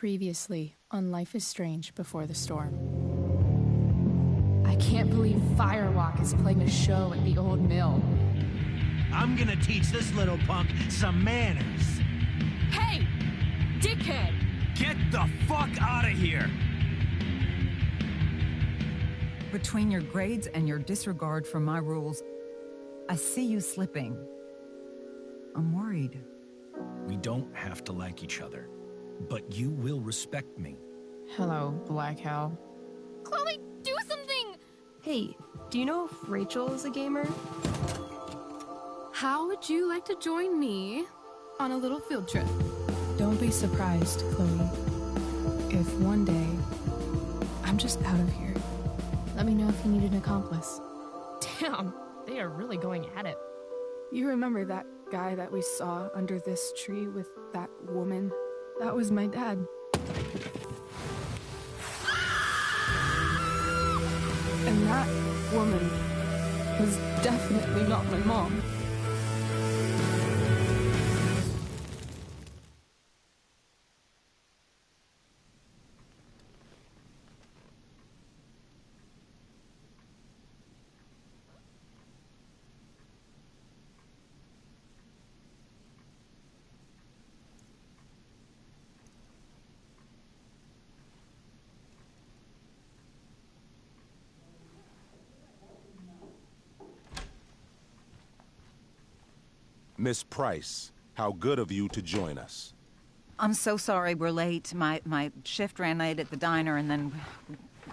Previously on Life is Strange Before the Storm. I can't believe Firewalk is playing a show at the old mill. I'm gonna teach this little punk some manners. Hey! Dickhead! Get the fuck out of here! Between your grades and your disregard for my rules, I see you slipping. I'm worried. We don't have to like each other, but you will respect me. Hello, Black Hell. Chloe, do something! Hey, do you know if Rachel is a gamer? How would you like to join me on a little field trip? Don't be surprised, Chloe, if one day I'm just out of here. Let me know if you need an accomplice. Damn, they are really going at it. You remember that guy that we saw under this tree with that woman? That was my dad. And that woman was definitely not my mom. Miss Price, how good of you to join us. I'm so sorry we're late. My shift ran late at the diner and then...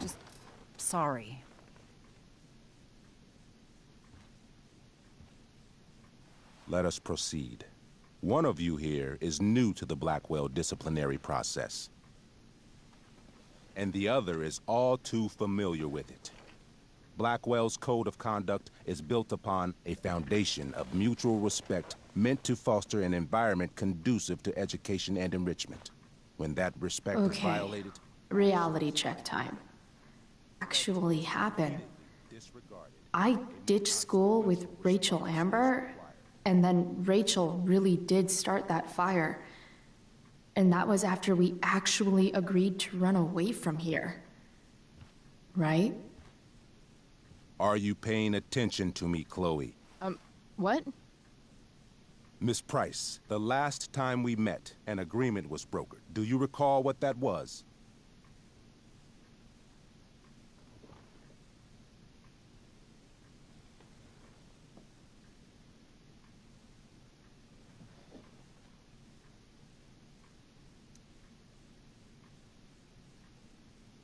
just... sorry. Let us proceed. One of you here is new to the Blackwell disciplinary process, and the other is all too familiar with it. Blackwell's code of conduct is built upon a foundation of mutual respect meant to foster an environment conducive to education and enrichment. When that respect is violated... Reality check time. Actually happened. I ditched school with Rachel Amber, and then Rachel really did start that fire. And that was after we actually agreed to run away from here. Right? Are you paying attention to me, Chloe? What? Miss Price, the last time we met, an agreement was brokered. Do you recall what that was?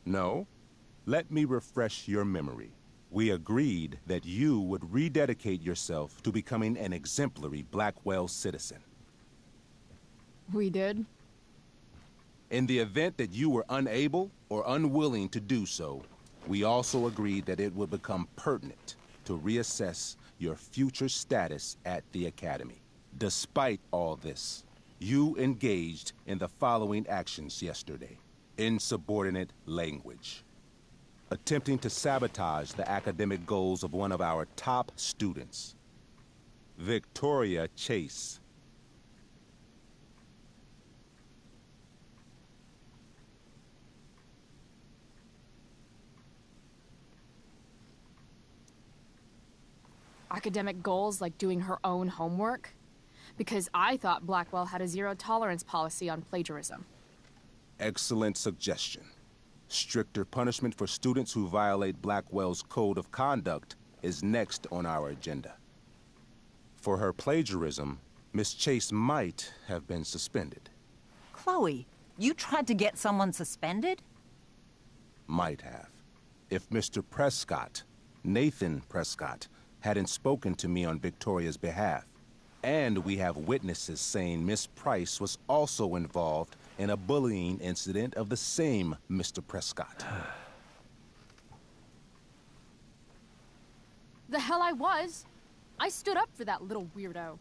No? Let me refresh your memory. We agreed that you would rededicate yourself to becoming an exemplary Blackwell citizen. We did? In the event that you were unable or unwilling to do so, we also agreed that it would become pertinent to reassess your future status at the Academy. Despite all this, you engaged in the following actions yesterday. Insubordinate language. Attempting to sabotage the academic goals of one of our top students, Victoria Chase. Academic goals like doing her own homework? Because I thought Blackwell had a zero-tolerance policy on plagiarism. Excellent suggestion. Stricter punishment for students who violate Blackwell's code of conduct is next on our agenda. For her plagiarism, Miss Chase might have been suspended. Chloe, you tried to get someone suspended? Might have. If Mr. Prescott, Nathan Prescott, hadn't spoken to me on Victoria's behalf. And we have witnesses saying Miss Price was also involved in a bullying incident of the same Mr. Prescott. The hell I was! I stood up for that little weirdo.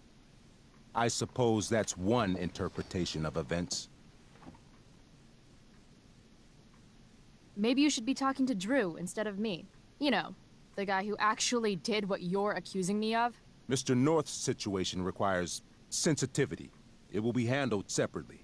I suppose that's one interpretation of events. Maybe you should be talking to Drew instead of me. You know, the guy who actually did what you're accusing me of. Mr. North's situation requires sensitivity. It will be handled separately.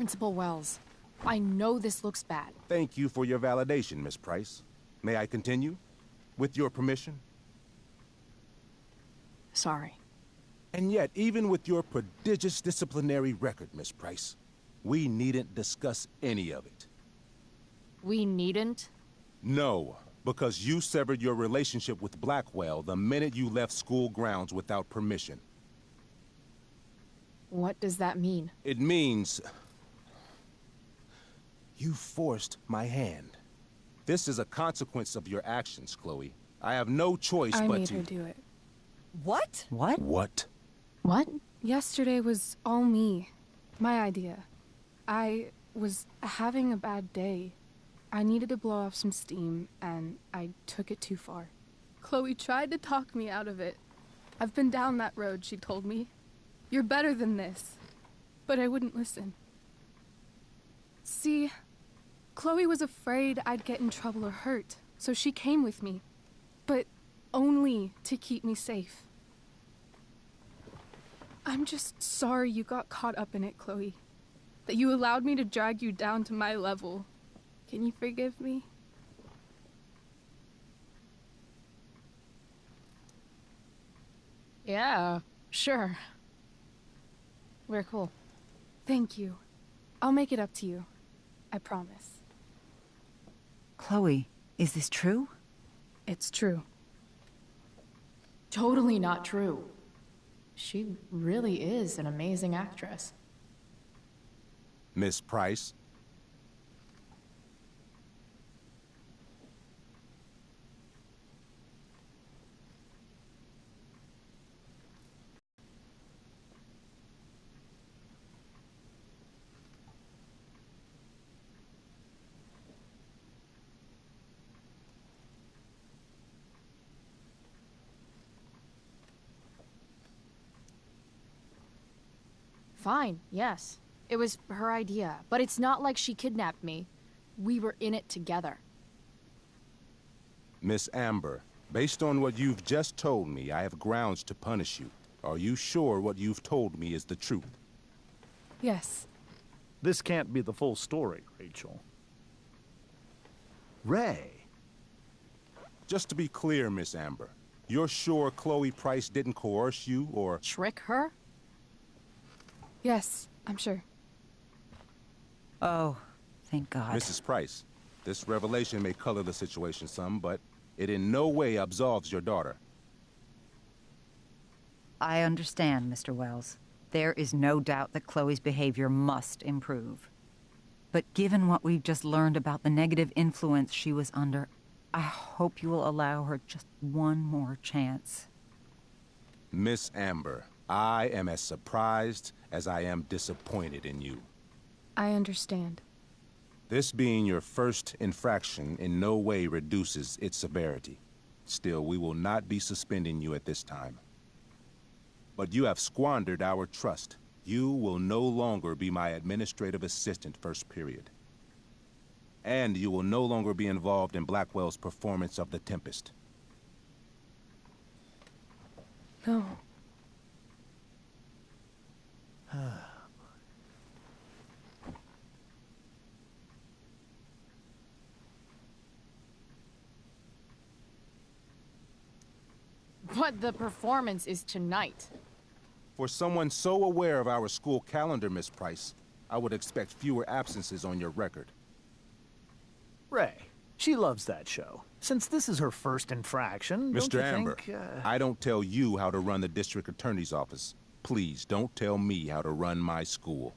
Principal Wells, I know this looks bad. Thank you for your validation, Miss Price. May I continue? With your permission? Sorry. And yet, even with your prodigious disciplinary record, Miss Price, we needn't discuss any of it. We needn't? No, because you severed your relationship with Blackwell the minute you left school grounds without permission. What does that mean? It means... you forced my hand. This is a consequence of your actions, Chloe. I have no choice I but made to... her do it. What? What? What? What? Yesterday was all me. My idea. I was having a bad day. I needed to blow off some steam, and I took it too far. Chloe tried to talk me out of it. I've been down that road, she told me. You're better than this. But I wouldn't listen. See, Chloe was afraid I'd get in trouble or hurt, so she came with me. But only to keep me safe. I'm just sorry you got caught up in it, Chloe. That you allowed me to drag you down to my level. Can you forgive me? Yeah, sure. We're cool. Thank you. I'll make it up to you. I promise. Chloe, is this true? It's true. Totally not true. She really is an amazing actress. Miss Price? Fine, yes. It was her idea, but it's not like she kidnapped me. We were in it together. Miss Amber, based on what you've just told me, I have grounds to punish you. Are you sure what you've told me is the truth? Yes. This can't be the full story, Rachel. Ray. Just to be clear, Miss Amber, you're sure Chloe Price didn't coerce you or... Trick her? Yes, I'm sure. Oh, thank God. Mrs. Price, this revelation may color the situation some, but it in no way absolves your daughter. I understand, Mr. Wells. There is no doubt that Chloe's behavior must improve. But given what we've just learned about the negative influence she was under, I hope you will allow her just one more chance. Miss Amber, I am as surprised as I am disappointed in you. I understand. This being your first infraction in no way reduces its severity. Still, we will not be suspending you at this time. But you have squandered our trust. You will no longer be my administrative assistant first period. And you will no longer be involved in Blackwell's performance of The Tempest. No. But the performance is tonight. For someone so aware of our school calendar, Miss Price, I would expect fewer absences on your record. Ray. She loves that show. Since this is her first infraction, don't Mr. you Amber, think, I don't tell you how to run the district attorney's office. Please don't tell me how to run my school.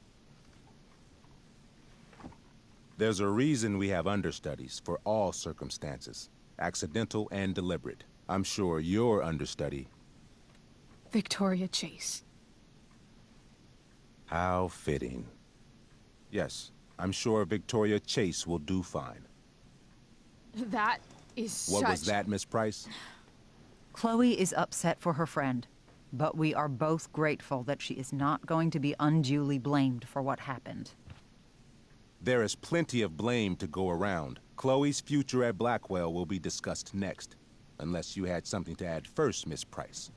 There's a reason we have understudies for all circumstances, accidental and deliberate. I'm sure your understudy... Victoria Chase. How fitting. Yes, I'm sure Victoria Chase will do fine. That is What was that, Miss Price? Chloe is upset for her friend, but we are both grateful that she is not going to be unduly blamed for what happened. There is plenty of blame to go around. Chloe's future at Blackwell will be discussed next. Unless you had something to add first, Miss Price.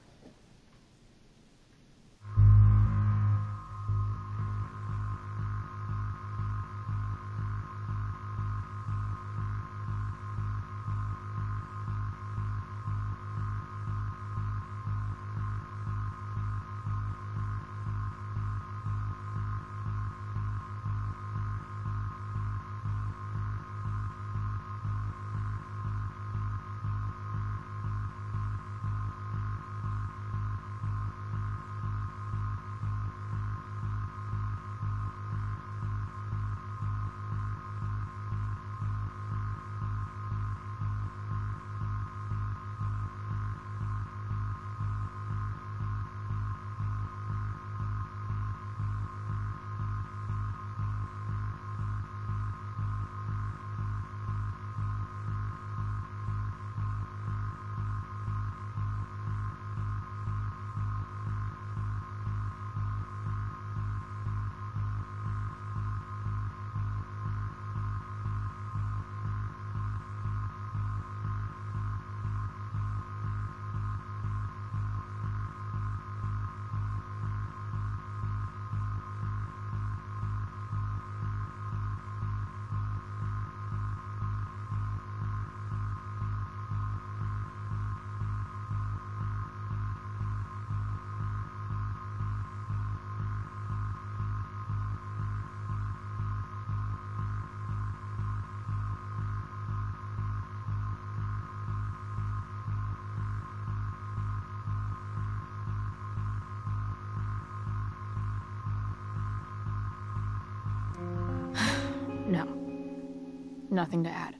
Nothing to add.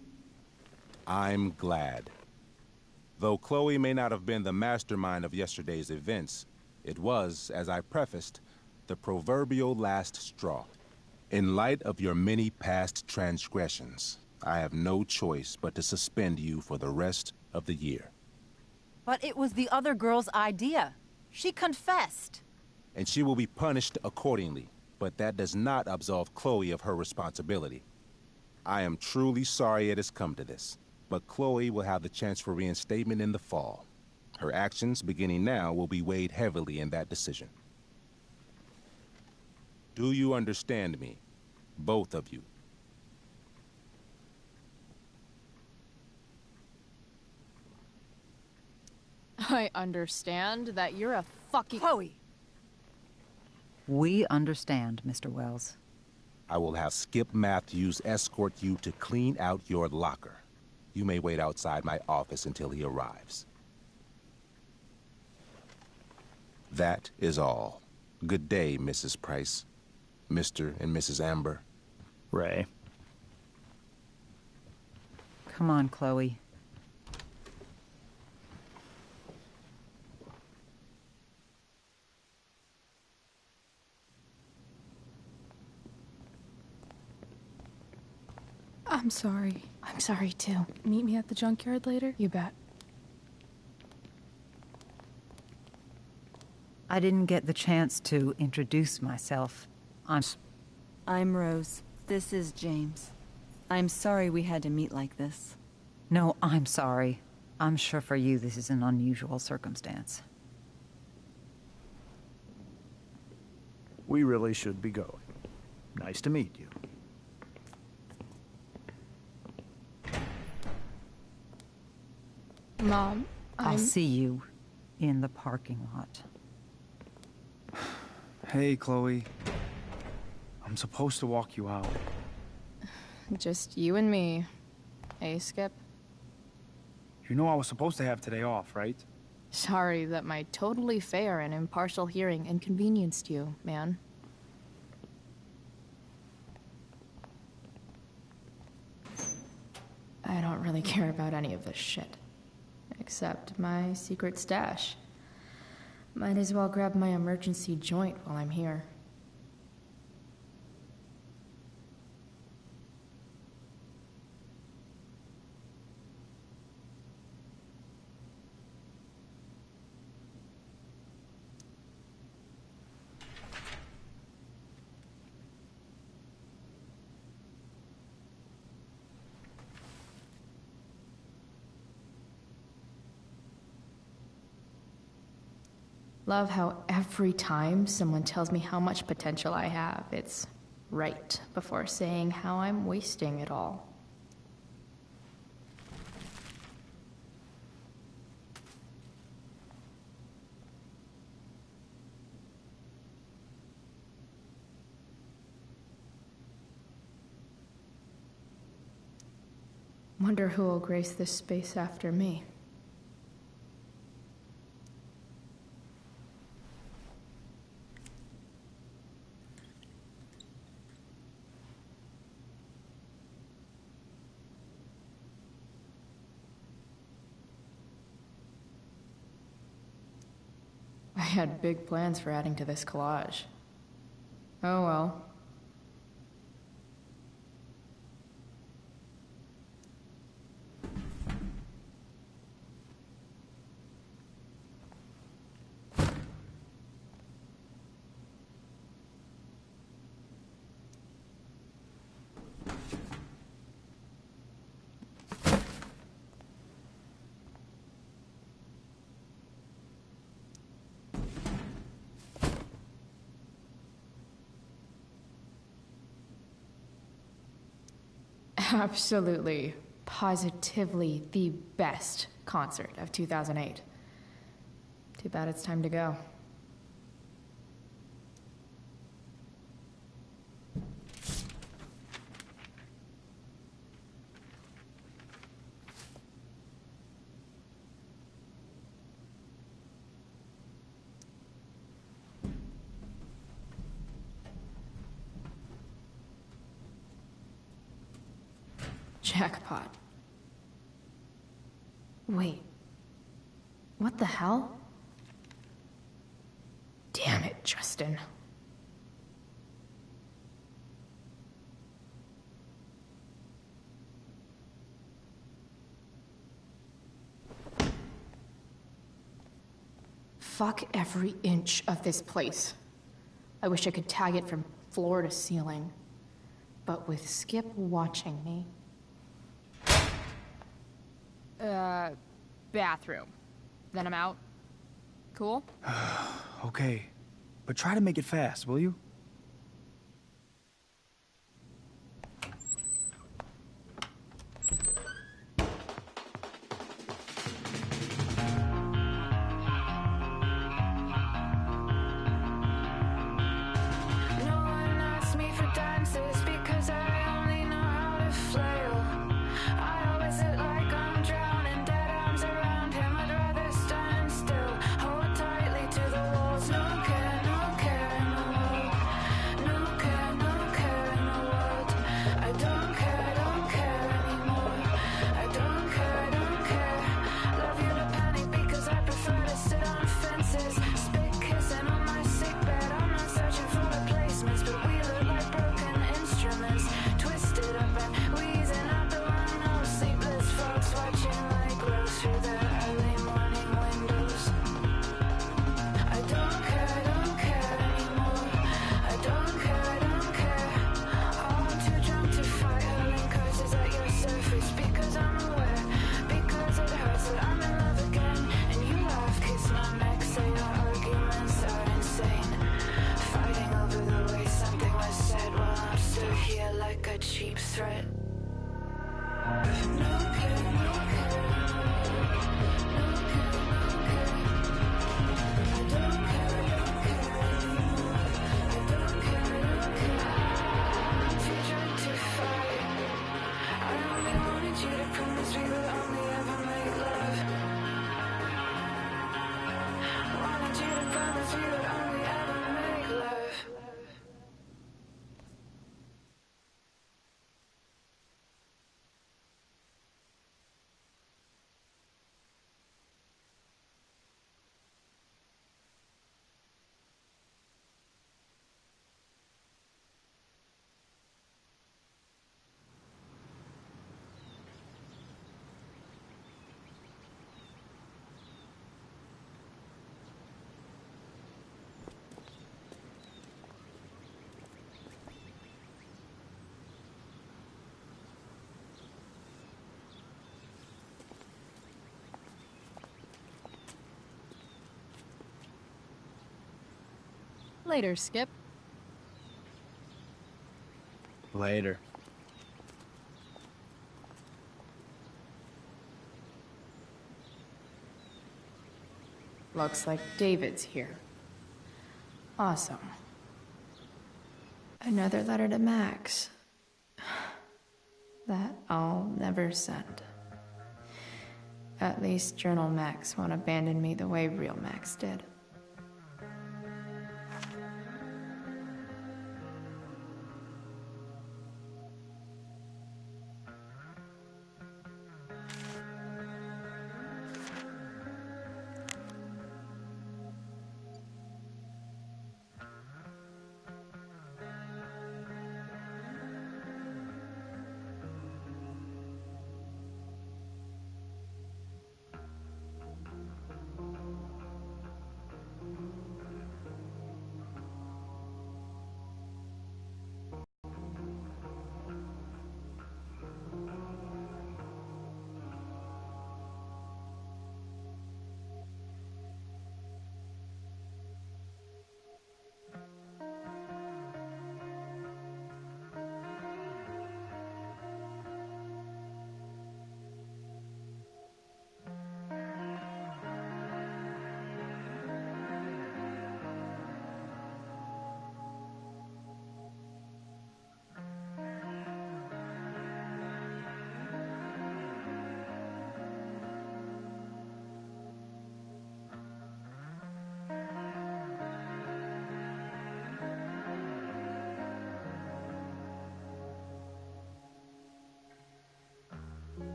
I'm glad. Though Chloe may not have been the mastermind of yesterday's events, it was, as I prefaced, the proverbial last straw. In light of your many past transgressions, I have no choice but to suspend you for the rest of the year. But it was the other girl's idea. She confessed. And she will be punished accordingly, but that does not absolve Chloe of her responsibility. I am truly sorry it has come to this, but Chloe will have the chance for reinstatement in the fall. Her actions, beginning now, will be weighed heavily in that decision. Do you understand me? Both of you. I understand that you're a fucking— Chloe! We understand, Mr. Wells. I will have Skip Matthews escort you to clean out your locker. You may wait outside my office until he arrives. That is all. Good day, Mrs. Price. Mr. and Mrs. Amber. Ray. Come on, Chloe. I'm sorry. I'm sorry too. Meet me at the junkyard later? You bet. I didn't get the chance to introduce myself. I'm Rose. This is James. I'm sorry we had to meet like this. No, I'm sorry. I'm sure for you this is an unusual circumstance. We really should be going. Nice to meet you. Mom, I'll see you in the parking lot. Hey, Chloe. I'm supposed to walk you out. Just you and me. Hey, Skip. You know I was supposed to have today off, right? Sorry that my totally fair and impartial hearing inconvenienced you, man. I don't really care about any of this shit. Except my secret stash. Might as well grab my emergency joint while I'm here. Love how every time someone tells me how much potential I have, it's right before saying how I'm wasting it all. Wonder who will grace this space after me. I had big plans for adding to this collage. Oh well. Absolutely, positively the best concert of 2008. Too bad it's time to go. Jackpot. Wait. What the hell? Damn it, Justin. Fuck every inch of this place. I wish I could tag it from floor to ceiling. But with Skip watching me... Bathroom. Then I'm out. Cool? Okay. But try to make it fast, will you? Later, Skip. Later. Looks like David's here. Awesome. Another letter to Max. That I'll never send. At least Journal Max won't abandon me the way real Max did.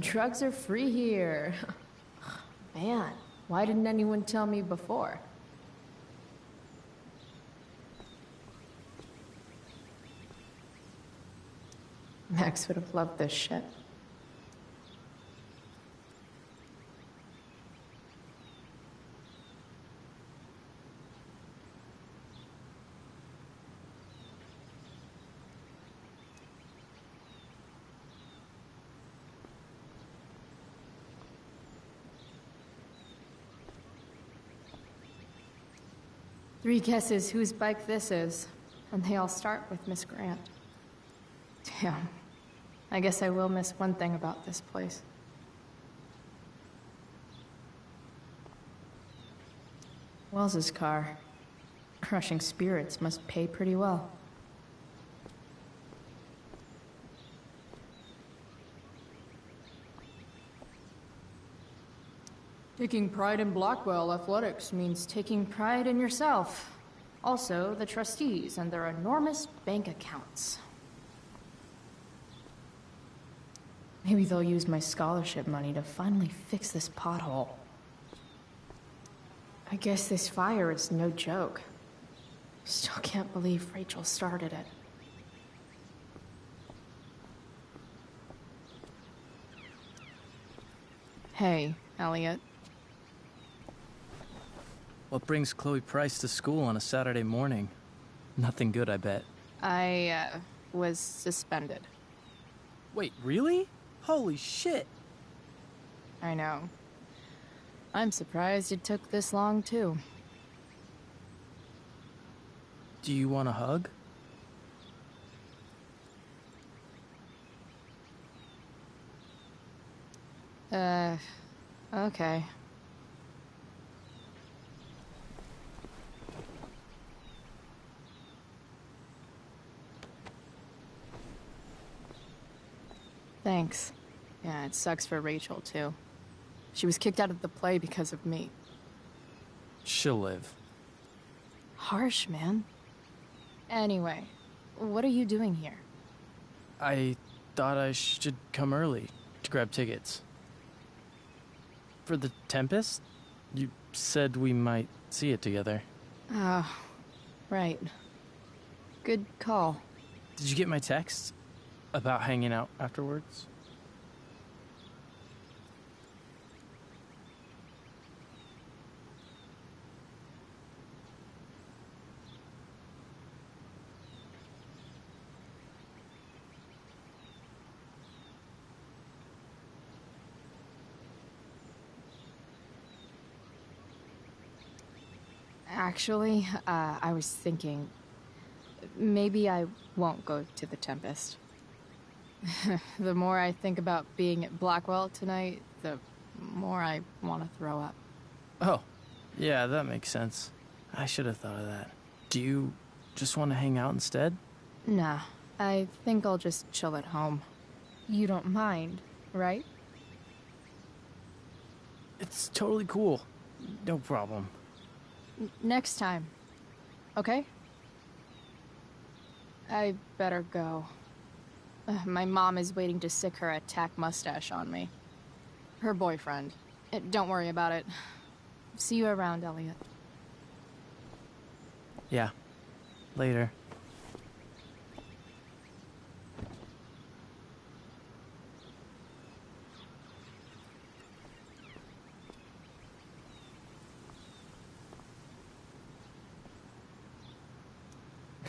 Drugs are free here. Man, why didn't anyone tell me before? Max would have loved this shit. Three guesses whose bike this is, and they all start with Miss Grant. Damn. I guess I will miss one thing about this place. Wells's car. Crushing spirits must pay pretty well. Taking pride in Blackwell athletics means taking pride in yourself. Also, the trustees and their enormous bank accounts. Maybe they'll use my scholarship money to finally fix this pothole. I guess this fire is no joke. Still can't believe Rachel started it. Hey, Elliot. What brings Chloe Price to school on a Saturday morning? Nothing good, I bet. I, was suspended. Wait, really? Holy shit! I know. I'm surprised it took this long, too. Do you want a hug? Okay. Thanks. Yeah, it sucks for Rachel, too. She was kicked out of the play because of me. She'll live. Harsh, man. Anyway, what are you doing here? I thought I should come early to grab tickets. For the Tempest? You said we might see it together. Oh, right. Good call. Did you get my text? About hanging out afterwards? Actually, I was thinking... maybe I won't go to the Tempest. The more I think about being at Blackwell tonight, the more I want to throw up. Oh, yeah, that makes sense. I should have thought of that. Do you just want to hang out instead? Nah, I think I'll just chill at home. You don't mind, right? It's totally cool. No problem. Next time, okay? I better go. My mom is waiting to sick her attack mustache on me. Her boyfriend. Don't worry about it. See you around, Elliot. Yeah. Later.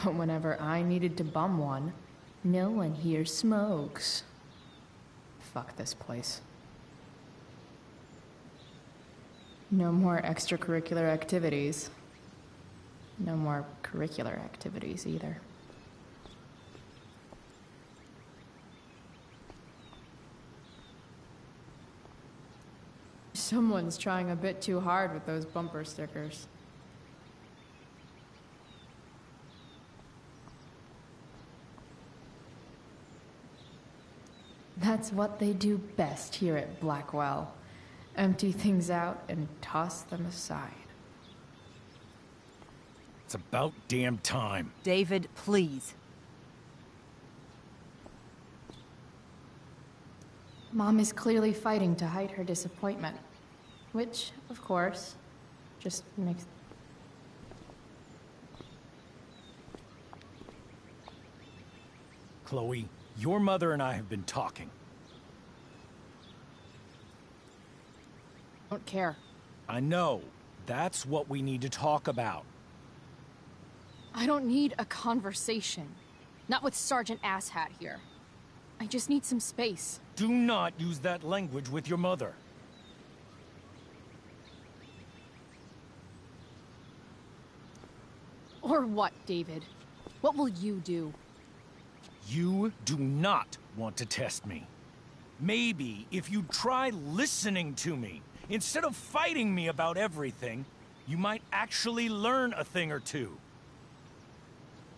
But whenever I needed to bum one, no one here smokes. Fuck this place. No more extracurricular activities. No more curricular activities either. Someone's trying a bit too hard with those bumper stickers. That's what they do best here at Blackwell. Empty things out and toss them aside. It's about damn time. David, please. Mom is clearly fighting to hide her disappointment. Which, of course, just makes... Chloe, your mother and I have been talking. Don't care. I know. That's what we need to talk about. I don't need a conversation. Not with Sergeant Asshat here. I just need some space. Do not use that language with your mother. Or what, David? What will you do? You do not want to test me. Maybe if you try listening to me, instead of fighting me about everything, you might actually learn a thing or two.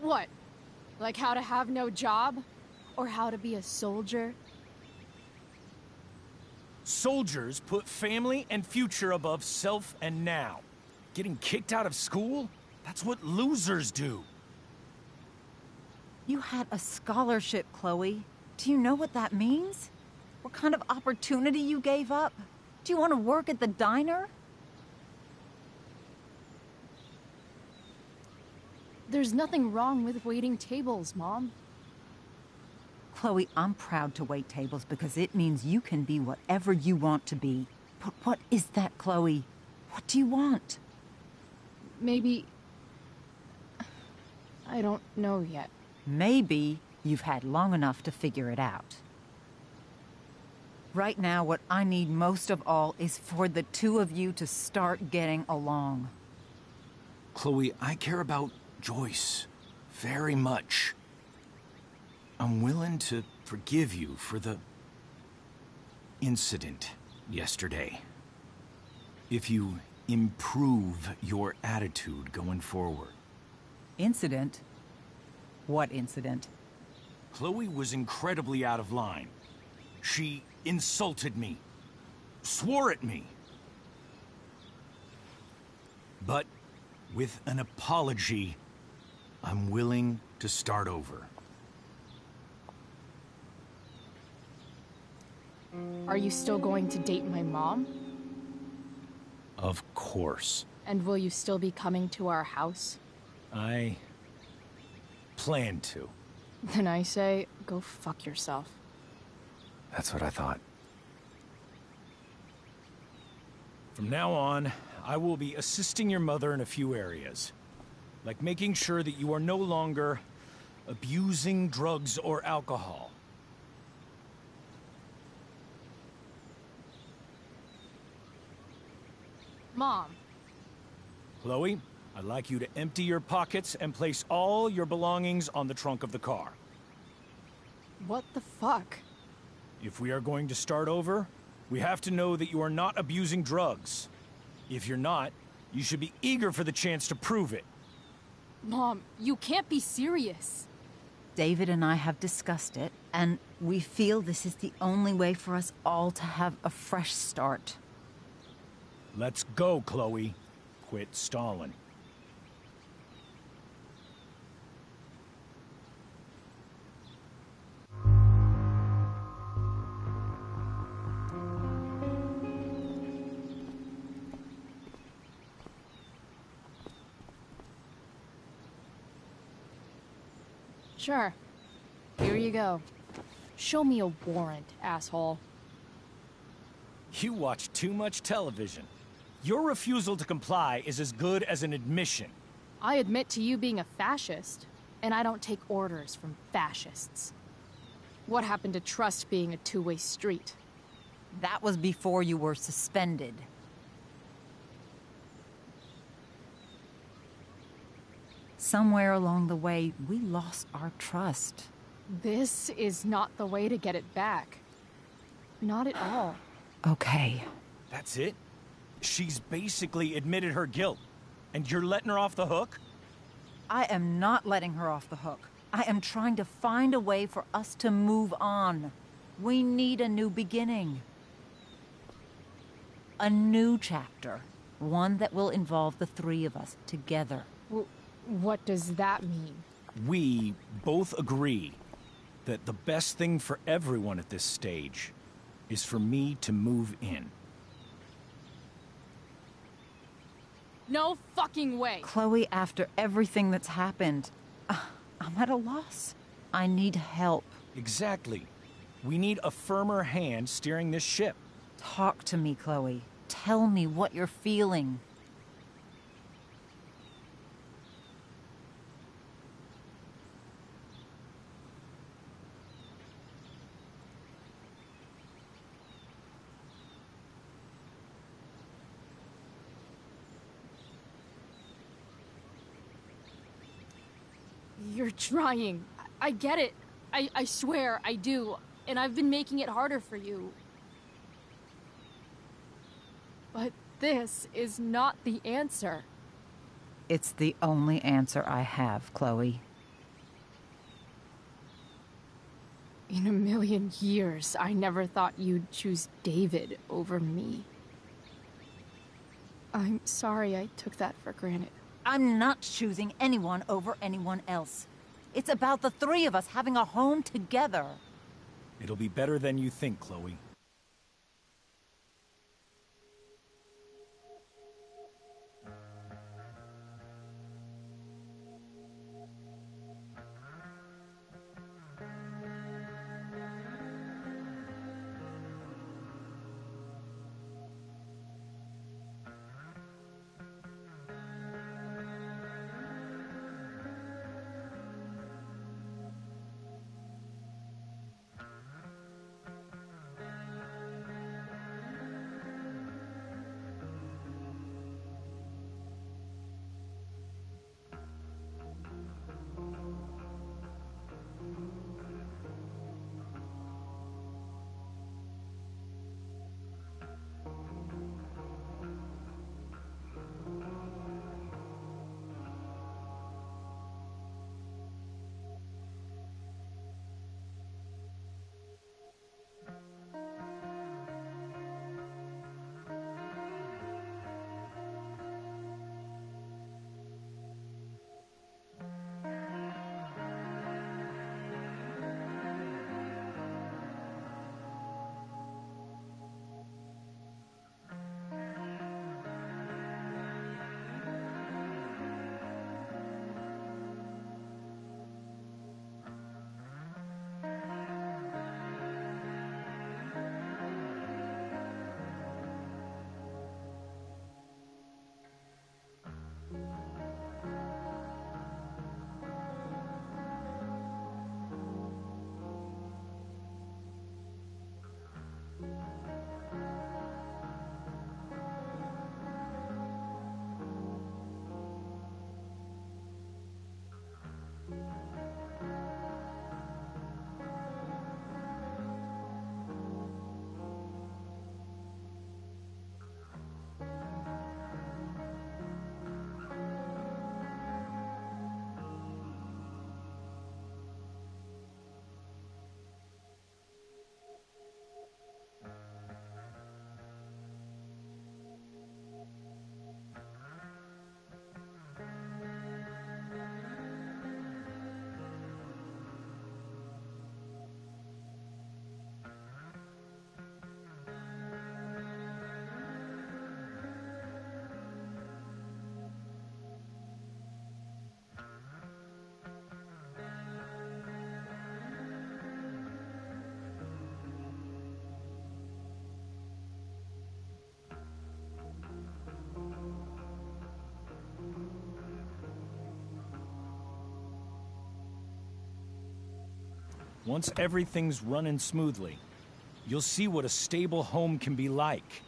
What? Like how to have no job? Or how to be a soldier? Soldiers put family and future above self and now. Getting kicked out of school? That's what losers do. You had a scholarship, Chloe. Do you know what that means? What kind of opportunity you gave up? Do you want to work at the diner? There's nothing wrong with waiting tables, Mom. Chloe, I'm proud to wait tables because it means you can be whatever you want to be. But what is that, Chloe? What do you want? Maybe... I don't know yet. Maybe you've had long enough to figure it out. Right now, what I need most of all is for the two of you to start getting along. Chloe, I care about Joyce very much. I'm willing to forgive you for the incident yesterday. If you improve your attitude going forward. Incident? What incident? Chloe was incredibly out of line. She insulted me, swore at me. But with an apology, I'm willing to start over. Are you still going to date my mom? Of course. And will you still be coming to our house? I plan to. Then I say, go fuck yourself. That's what I thought. From now on, I will be assisting your mother in a few areas. Like making sure that you are no longer abusing drugs or alcohol. Mom. Chloe, I'd like you to empty your pockets and place all your belongings on the trunk of the car. What the fuck? If we are going to start over, we have to know that you are not abusing drugs. If you're not, you should be eager for the chance to prove it. Mom, you can't be serious. David and I have discussed it, and we feel this is the only way for us all to have a fresh start. Let's go, Chloe. Quit stalling. Sure. Here you go. Show me a warrant, asshole. You watch too much television. Your refusal to comply is as good as an admission. I admit to you being a fascist, and I don't take orders from fascists. What happened to trust being a two-way street? That was before you were suspended. Somewhere along the way, we lost our trust. This is not the way to get it back. Not at all. Okay. That's it? She's basically admitted her guilt, and you're letting her off the hook? I am not letting her off the hook. I am trying to find a way for us to move on. We need a new beginning. A new chapter. One that will involve the three of us together. What does that mean? We both agree that the best thing for everyone at this stage is for me to move in. No fucking way! Chloe, after everything that's happened, I'm at a loss. I need help. Exactly. We need a firmer hand steering this ship. Talk to me, Chloe. Tell me what you're feeling. You're trying. I get it. I swear, I do. And I've been making it harder for you. But this is not the answer. It's the only answer I have, Chloe. In a million years, I never thought you'd choose David over me. I'm sorry I took that for granted. I'm not choosing anyone over anyone else. It's about the three of us having a home together. It'll be better than you think, Chloe. Once everything's running smoothly, you'll see what a stable home can be like.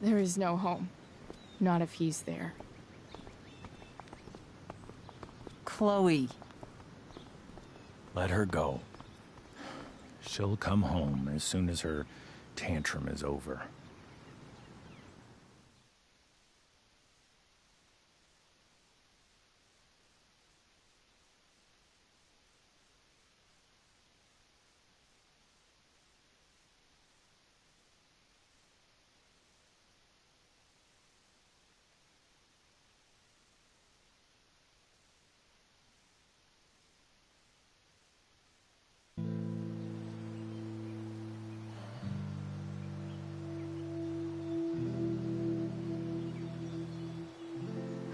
There is no home. Not if he's there. Chloe. Let her go. She'll come home as soon as her tantrum is over.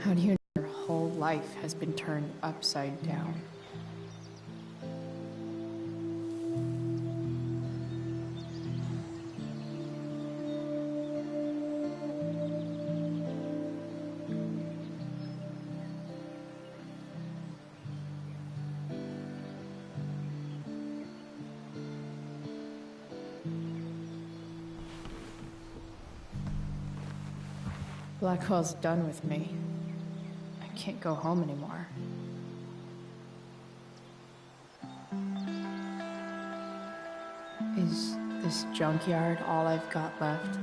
How do you know your whole life has been turned upside down? Blackwell's done with me. I can't go home anymore. Is this junkyard all I've got left?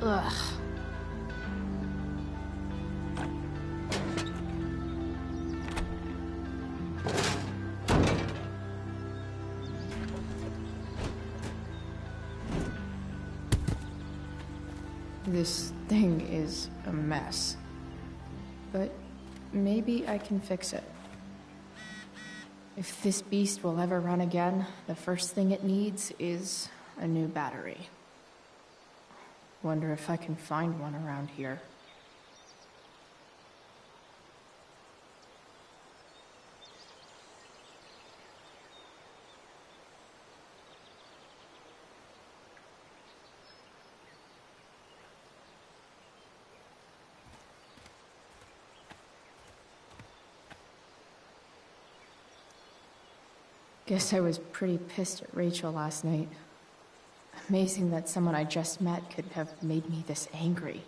Ugh. This thing is a mess. But maybe I can fix it. If this beast will ever run again, the first thing it needs is a new battery. Wonder if I can find one around here. Guess I was pretty pissed at Rachel last night. Amazing that someone I just met could have made me this angry.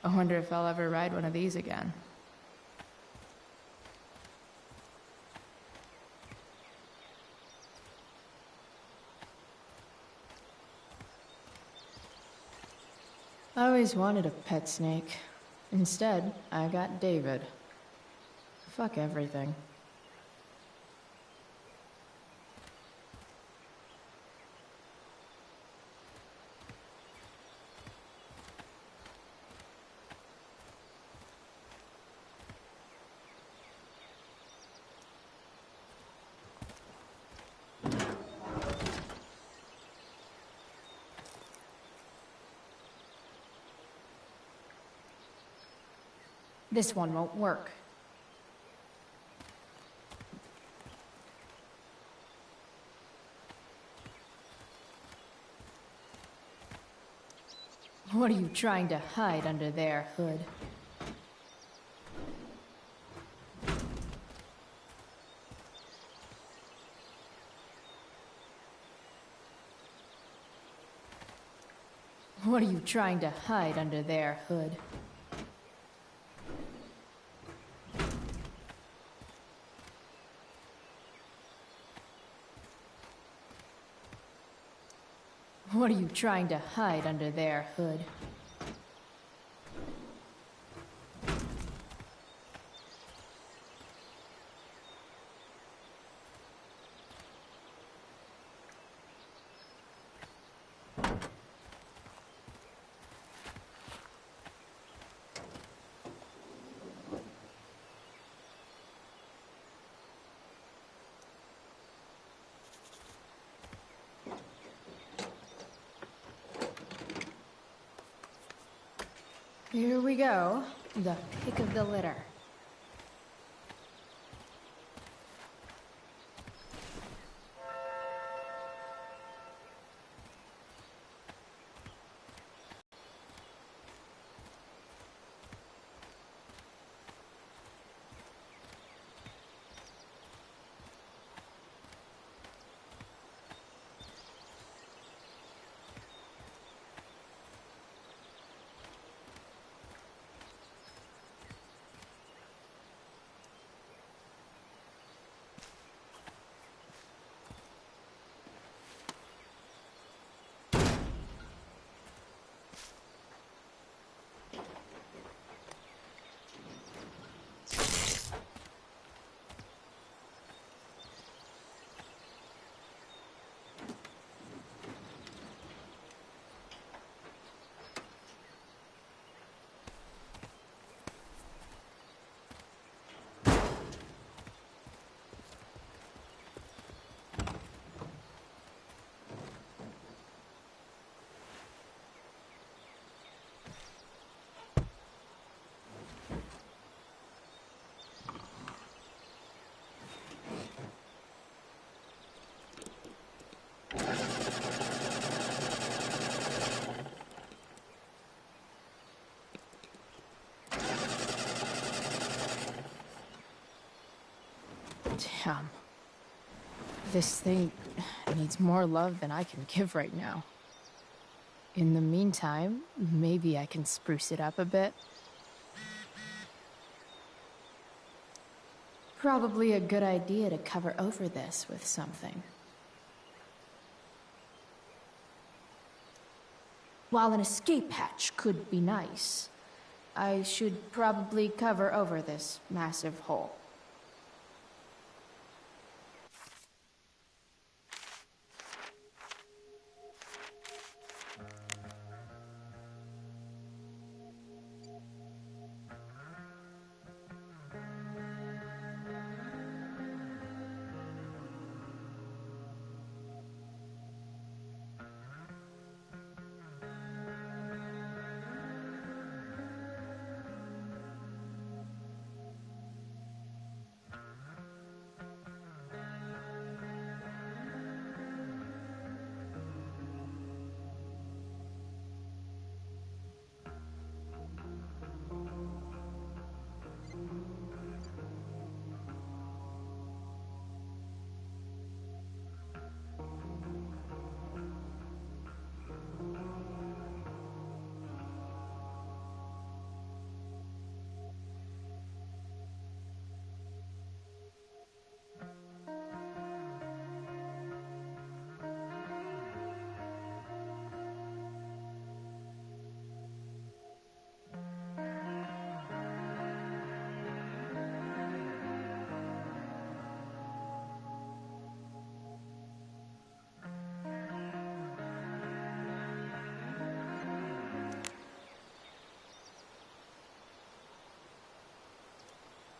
I wonder if I'll ever ride one of these again. I always wanted a pet snake. Instead, I got David. Fuck everything. This one won't work. What are you trying to hide under there, Hood? What are you trying to hide under there, Hood? What are you trying to hide under there, Hood? Here we go. The pick of the litter. Damn. This thing needs more love than I can give right now. In the meantime, maybe I can spruce it up a bit. Probably a good idea to cover over this with something. While an escape hatch could be nice, I should probably cover over this massive hole.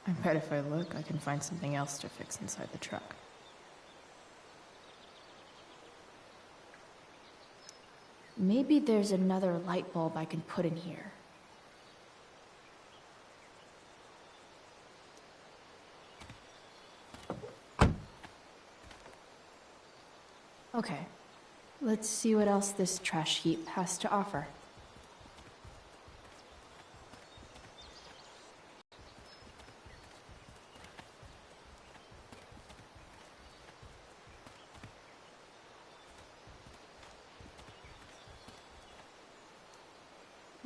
I bet if I look, I can find something else to fix inside the truck. Maybe there's another light bulb I can put in here. Okay, let's see what else this trash heap has to offer.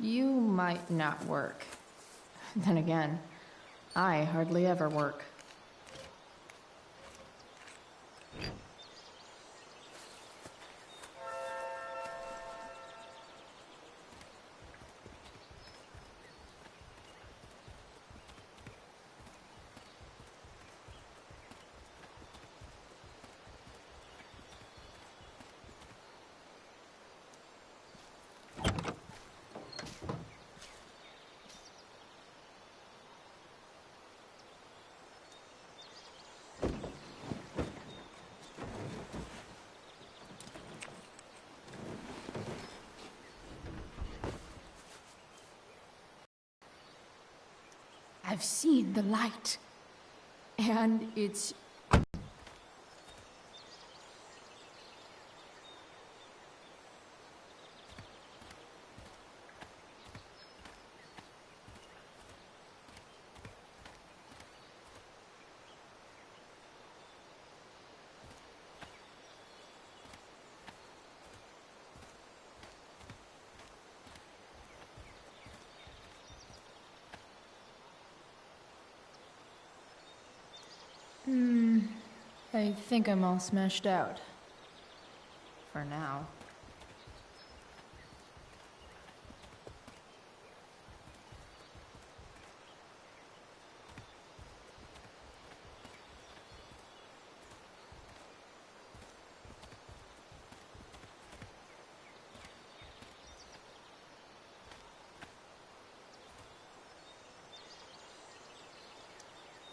You might not work. Then again, I hardly ever work. I've seen the light. And it's... I think I'm all smashed out. For now.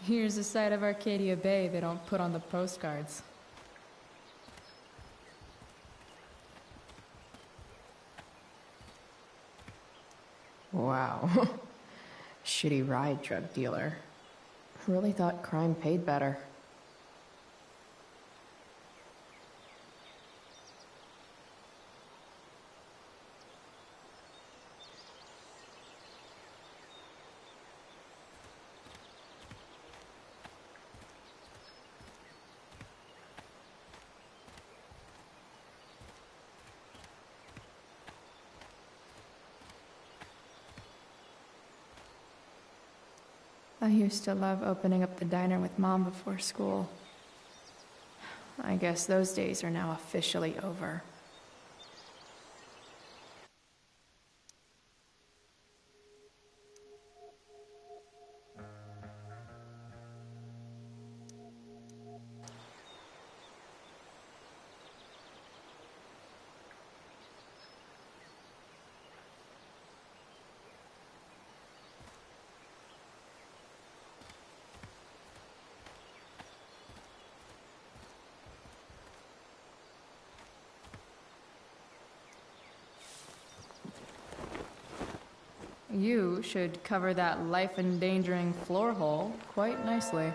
Here's a side of Arcadia Bay they don't put on the postcards. Wow. Shitty ride drug dealer. Really thought crime paid better. I used to love opening up the diner with Mom before school. I guess those days are now officially over. You should cover that life-endangering floor hole quite nicely.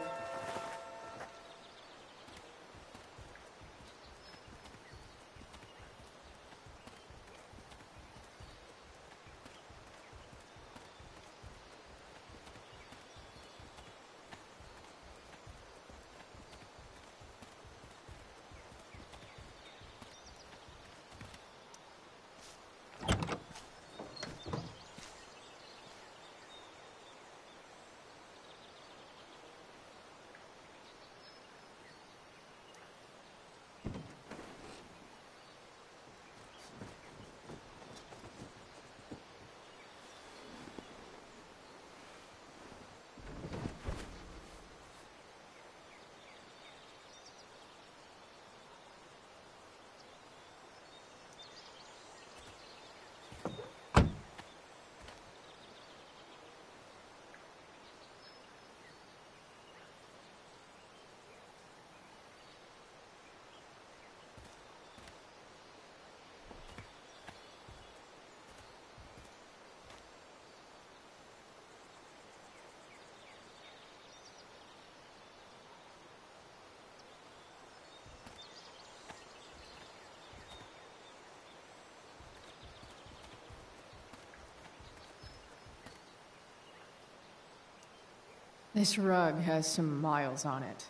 This rug has some miles on it.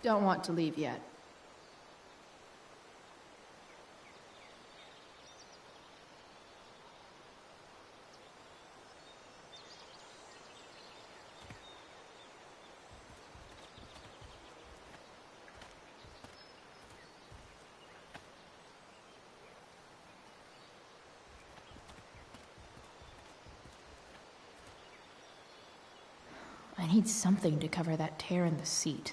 Don't want to leave yet. I need something to cover that tear in the seat.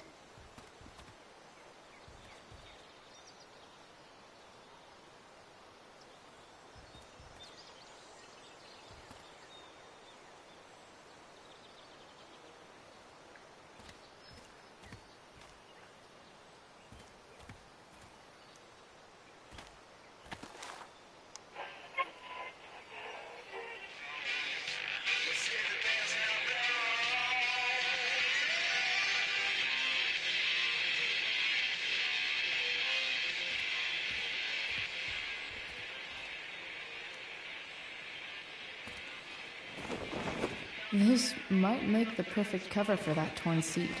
This might make the perfect cover for that torn seat.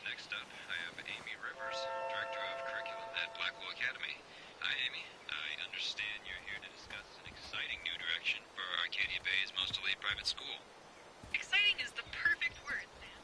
Next up, I have Amy Rivers, Director of Curriculum at Blackwell Academy. Hi, Amy. I understand you're here to discuss an exciting new direction for Arcadia Bay's most elite private school. Exciting is the perfect word, Sam.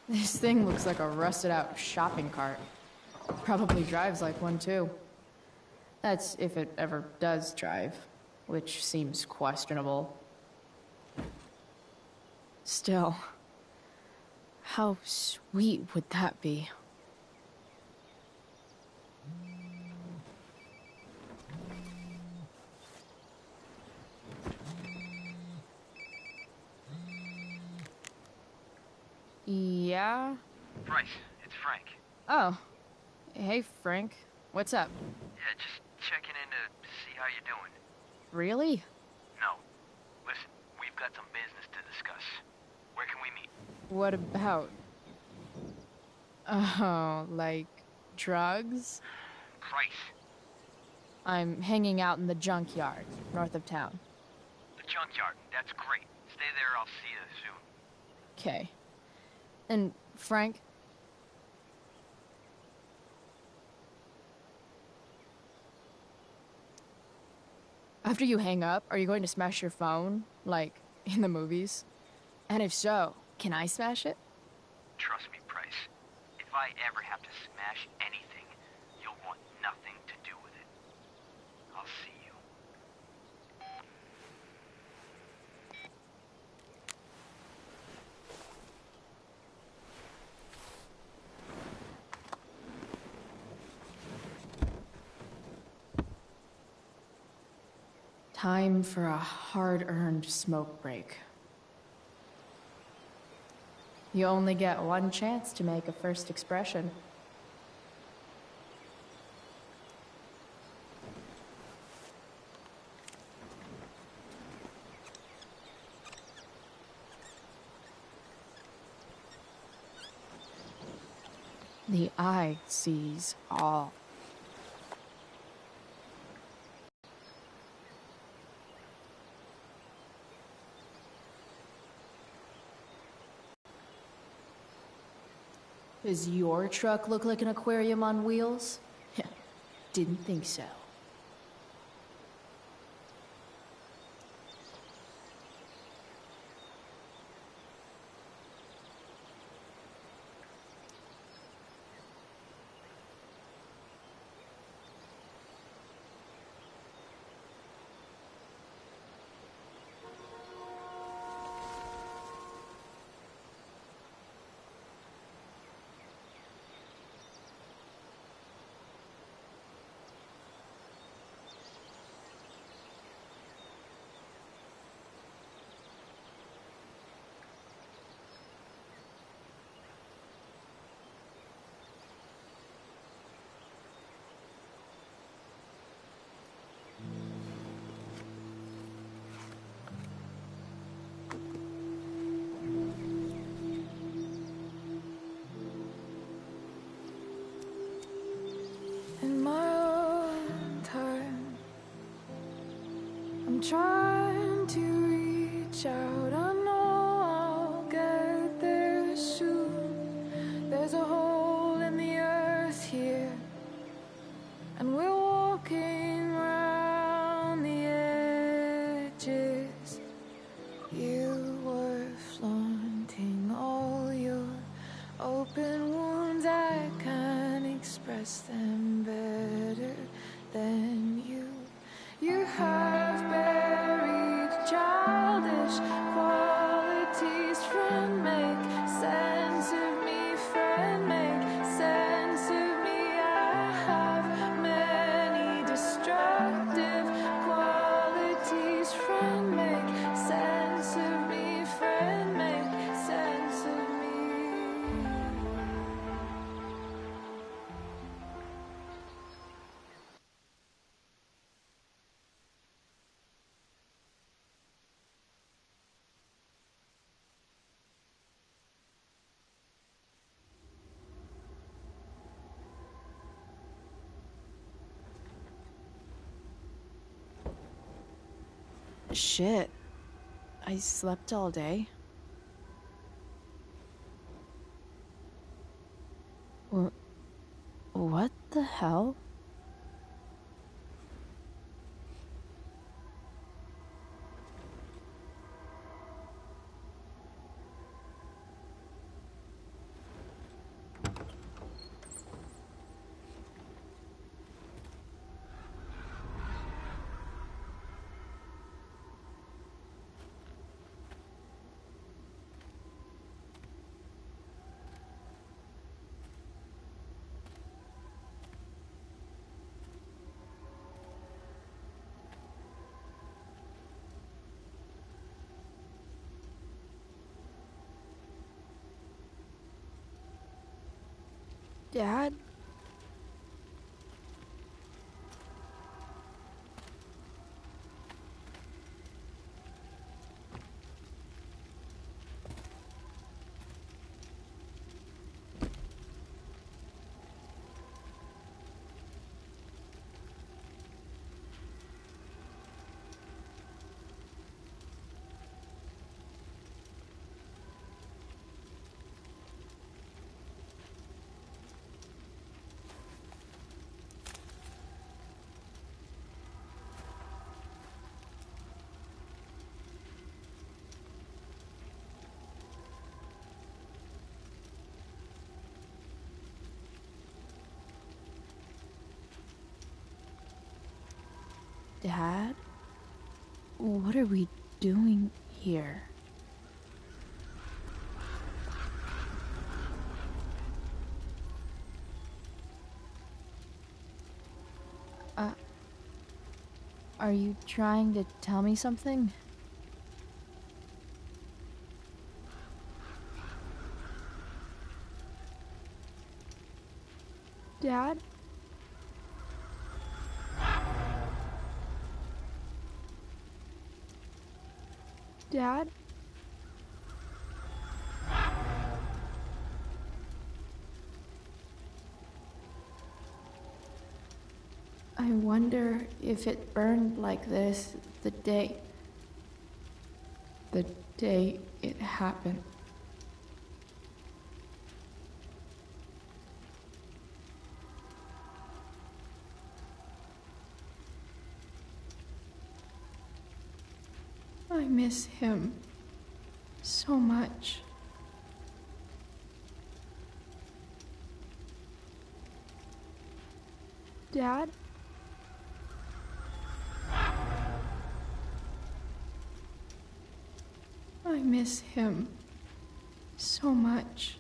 This thing looks like a rusted out shopping cart. Probably drives like one too. That's if it ever does drive, which seems questionable. Still, how sweet would that be? Yeah? Bryce, it's Frank. Oh. Hey, Frank. What's up? Yeah, just checking in to see how you're doing. Really? No. Listen, we've got some business to discuss. Where can we meet? What about? Oh, like drugs? Bryce. I'm hanging out in the junkyard, north of town. The junkyard. That's great. Stay there, I'll see you soon. Okay. And Frank? After you hang up, are you going to smash your phone? Like, in the movies? And if so, can I smash it? Trust me, Price. If I ever have to smash anything, you'll want nothing to do with it. I'll see you. Time for a hard-earned smoke break. You only get one chance to make a first expression. The eye sees all. Does your truck look like an aquarium on wheels? Didn't think so. reach out, I know I'll get there soon. There's a hole in the earth here, and we're walking round the edges. You were flaunting all your open wounds. I can't express them better than you. You have buried childish qualities. Friend, make sense of me. Friend, make sense of me. I have many destructive qualities. Friend, make sense of me. Friend, make sense of me. Shit. I slept all day. What the hell? Dad? Dad? What are we doing here? Are you trying to tell me something? Dad? Dad? I wonder if it burned like this the day it happened. I miss him so much. Dad? I miss him so much.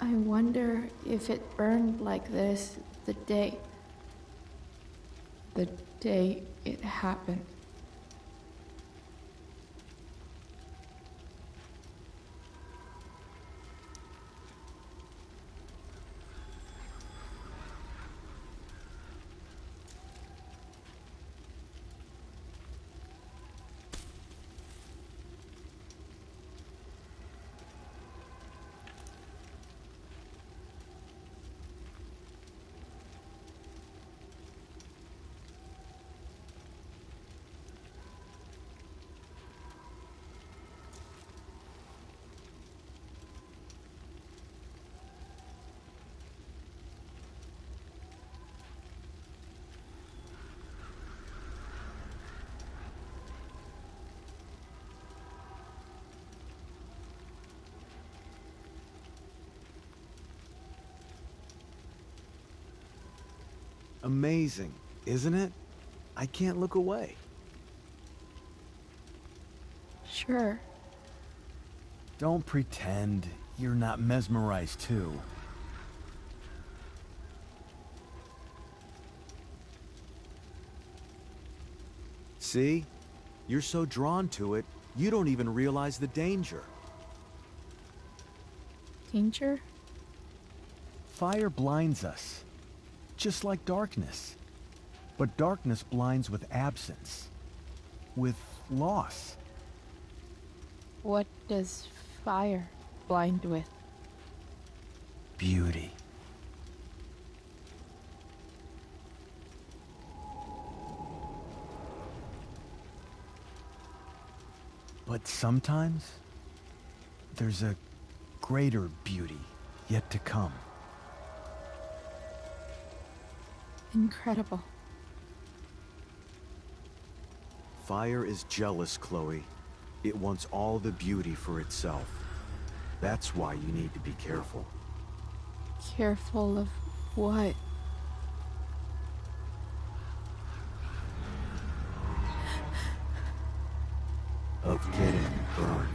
I wonder if it burned like this the day it happened. Amazing, isn't it? I can't look away. Sure. Don't pretend you're not mesmerized too. See? You're so drawn to it, you don't even realize the danger. Danger? Fire blinds us, just like darkness. But darkness blinds with absence, with loss. What does fire blind with? Beauty. But sometimes, there's a greater beauty yet to come. Incredible. Fire is jealous, Chloe. It wants all the beauty for itself. That's why you need to be careful. Careful of what? Of getting burned.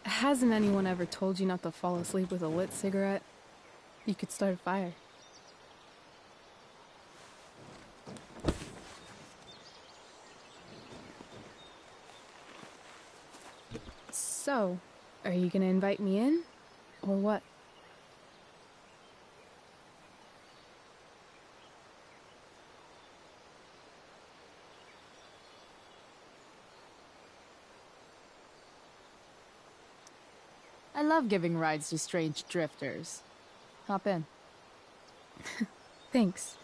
Hasn't anyone ever told you not to fall asleep with a lit cigarette? You could start a fire. So, are you gonna invite me in? Or what? I love giving rides to strange drifters. Hop in. Thanks.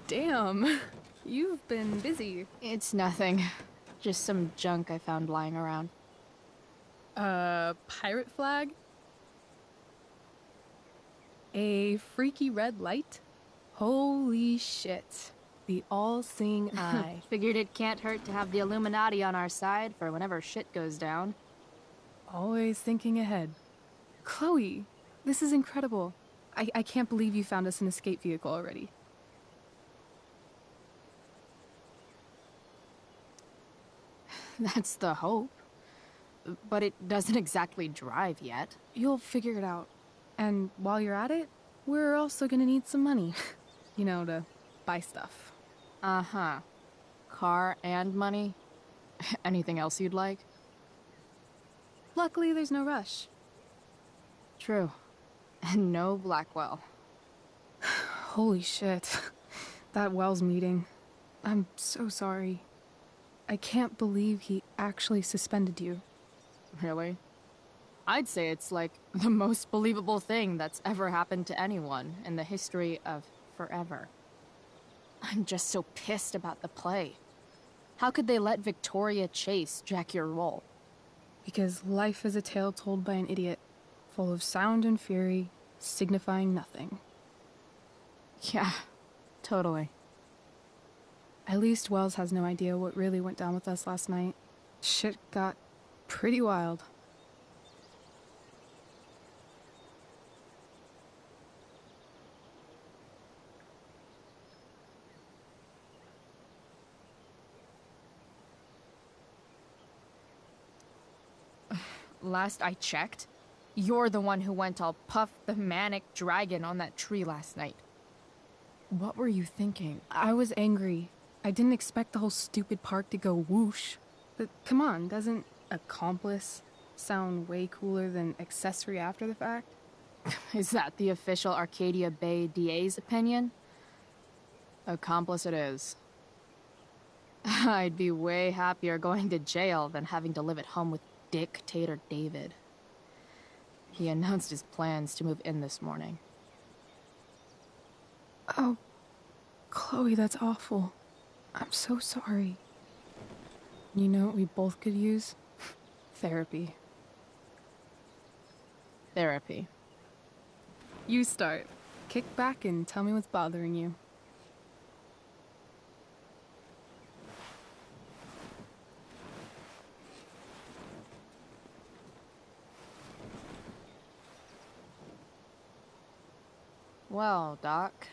Damn, you've been busy. It's nothing. Just some junk I found lying around. Pirate flag? A freaky red light? Holy shit. The all-seeing eye. Figured it can't hurt to have the Illuminati on our side for whenever shit goes down. Always thinking ahead. Chloe, this is incredible. I can't believe you found us an escape vehicle already. That's the hope. But it doesn't exactly drive yet. You'll figure it out. And while you're at it, we're also gonna need some money. You know, to buy stuff. Uh-huh. Car and money? Anything else you'd like? Luckily, there's no rush. True. And no Blackwell. Holy shit. That Wells meeting. I'm so sorry. I can't believe he actually suspended you. Really? I'd say it's like the most believable thing that's ever happened to anyone in the history of forever. I'm just so pissed about the play. How could they let Victoria Chase jack your role? Because life is a tale told by an idiot, full of sound and fury, signifying nothing. Yeah, totally. At least Wells has no idea what really went down with us last night. Shit got pretty wild. Last I checked, you're the one who went all Puff the Manic Dragon on that tree last night. What were you thinking? I was angry. I didn't expect the whole stupid park to go whoosh. But come on, doesn't accomplice sound way cooler than accessory after the fact? Is that the official Arcadia Bay DA's opinion? Accomplice it is. I'd be way happier going to jail than having to live at home with Dictator David. He announced his plans to move in this morning. Oh, Chloe, that's awful. I'm so sorry. You know what we both could use? Therapy. Therapy. You start. Kick back and tell me what's bothering you. Well, Doc.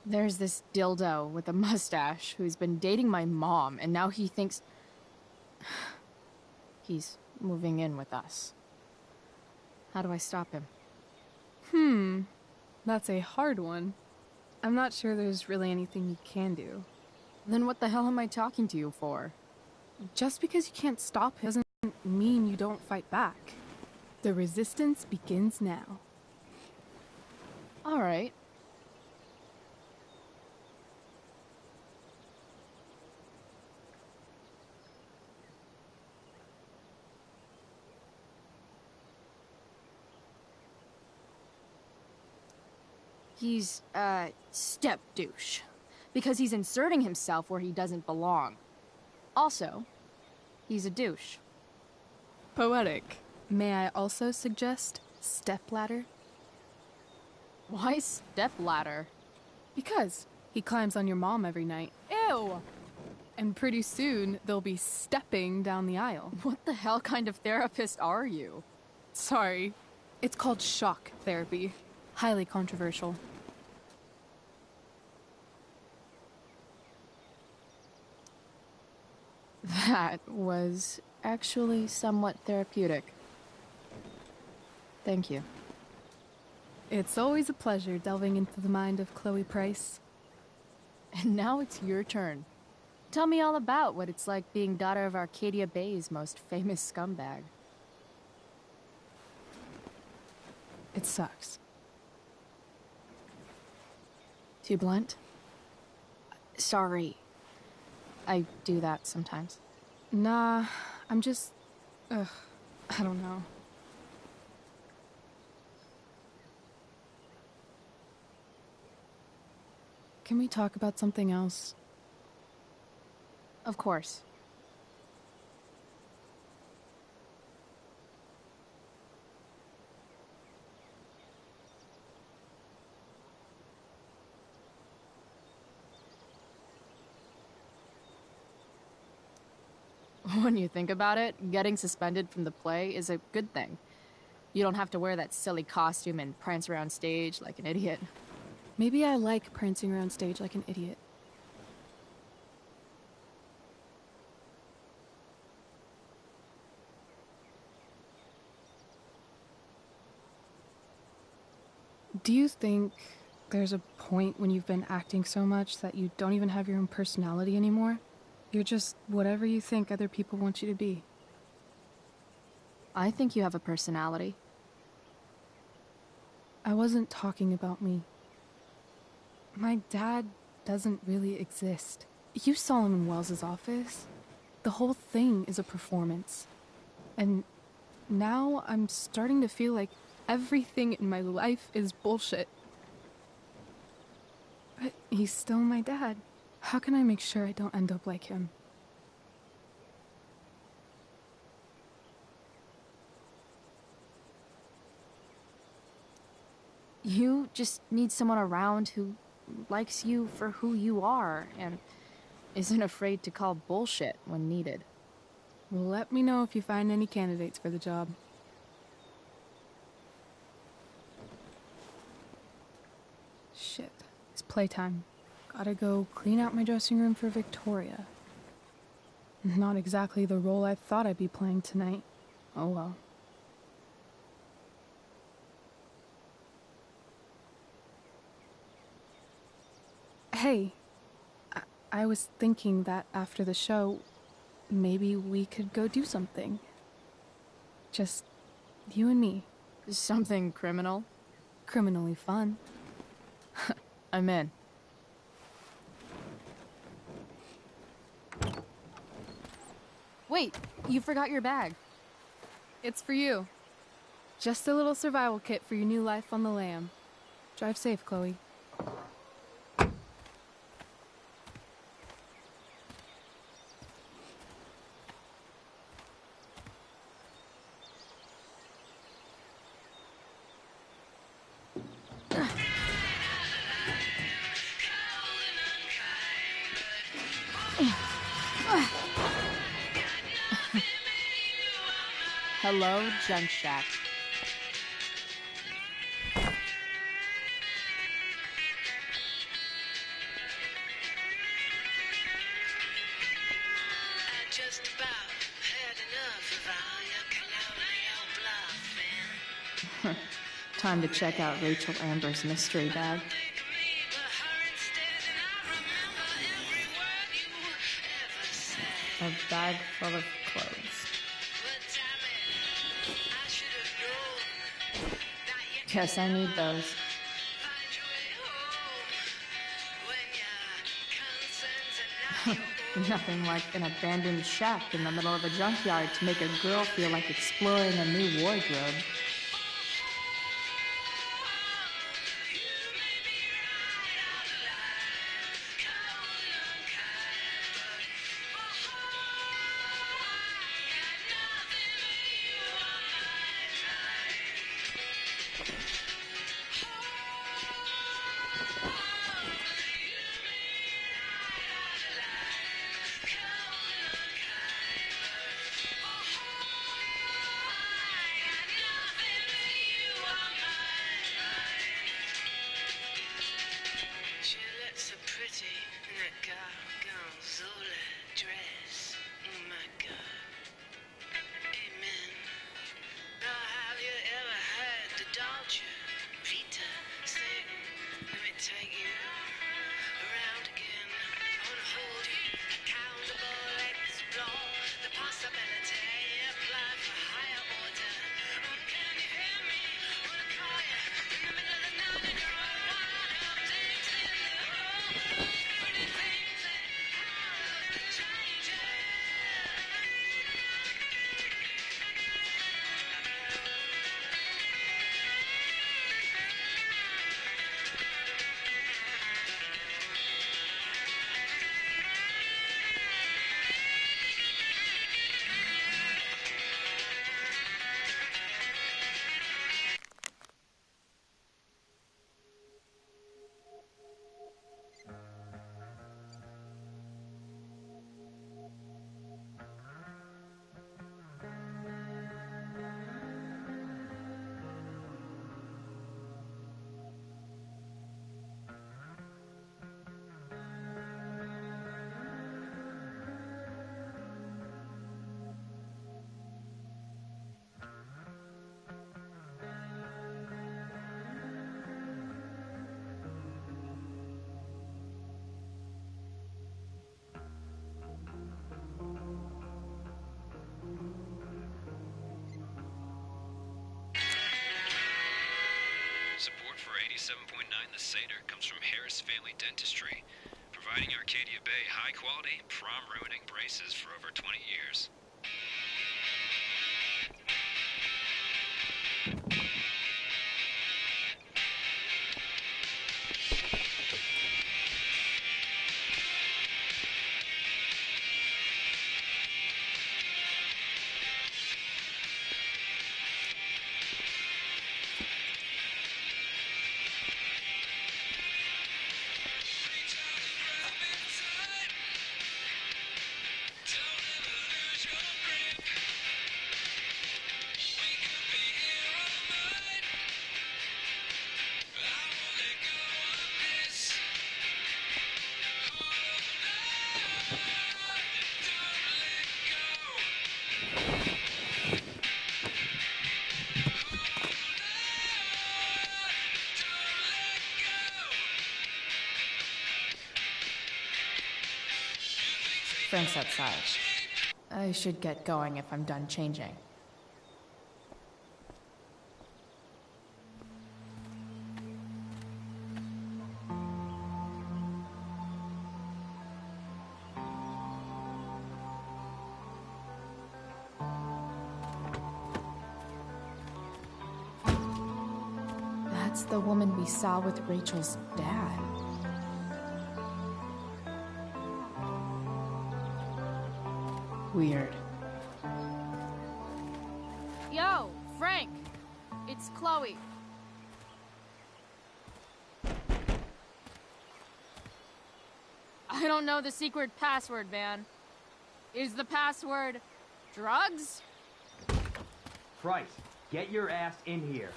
There's this dildo with a mustache who's been dating my mom, and now he thinks he's moving in with us. How do I stop him? That's a hard one. I'm not sure there's really anything you can do. Then what the hell am I talking to you for? Just because you can't stop him doesn't mean you don't fight back. The resistance begins now. All right. He's a step douche. Because he's inserting himself where he doesn't belong. Also, he's a douche. Poetic. May I also suggest stepladder? Why stepladder? Because he climbs on your mom every night. Ew! And pretty soon, they'll be stepping down the aisle. What the hell kind of therapist are you? Sorry. It's called shock therapy. Highly controversial. That was actually somewhat therapeutic. Thank you. It's always a pleasure delving into the mind of Chloe Price. And now it's your turn. Tell me all about what it's like being daughter of Arcadia Bay's most famous scumbag. It sucks. Too blunt? Sorry. I do that sometimes. Nah, I'm just... I don't know. Can we talk about something else? Of course. When you think about it, getting suspended from the play is a good thing. You don't have to wear that silly costume and prance around stage like an idiot. Maybe I like prancing around stage like an idiot. Do you think there's a point when you've been acting so much that you don't even have your own personality anymore? You're just whatever you think other people want you to be. I think you have a personality. I wasn't talking about me. My dad doesn't really exist. You saw him in Wells's office. The whole thing is a performance. And now I'm starting to feel like everything in my life is bullshit. But he's still my dad. How can I make sure I don't end up like him? You just need someone around who likes you for who you are and isn't afraid to call bullshit when needed. Let me know if you find any candidates for the job. Shit. It's playtime. Gotta go clean out my dressing room for Victoria. Not exactly the role I thought I'd be playing tonight. Oh well. Hey, I was thinking that after the show, maybe we could go do something. Just you and me. Something criminal? Criminally fun. I'm in. Wait, you forgot your bag. It's for you. Just a little survival kit for your new life on the lam. Drive safe, Chloe. Hello, Junk Shack. Just about had enough of all your colonial bluffing. Time to check out Rachel Amber's mystery bag. A bag full of clothes. Guess I need those. Nothing like an abandoned shack in the middle of a junkyard to make a girl feel like exploring a new wardrobe. She looks so pretty in that gorgonzola dress. Oh my God. Amen. Now have you ever heard the Dolce Vita sing? Let me take you around again. I wanna hold you accountable, explore the possibility, apply for higher order. Oh, can you hear me? Wanna call you in the middle of the night and you're all wild things in the hole. Pretty things that have to change it. Support for 87.9 The Seder comes from Harris Family Dentistry, providing Arcadia Bay high-quality, prom-ruining braces for over 20 years. Don't ever lose your Frank's outside. I should get going if I'm done changing. That's the woman we saw with Rachel's dad. Weird. Yo, Frank! It's Chloe. I don't know the secret password, man. Is the password drugs? Price, get your ass in here.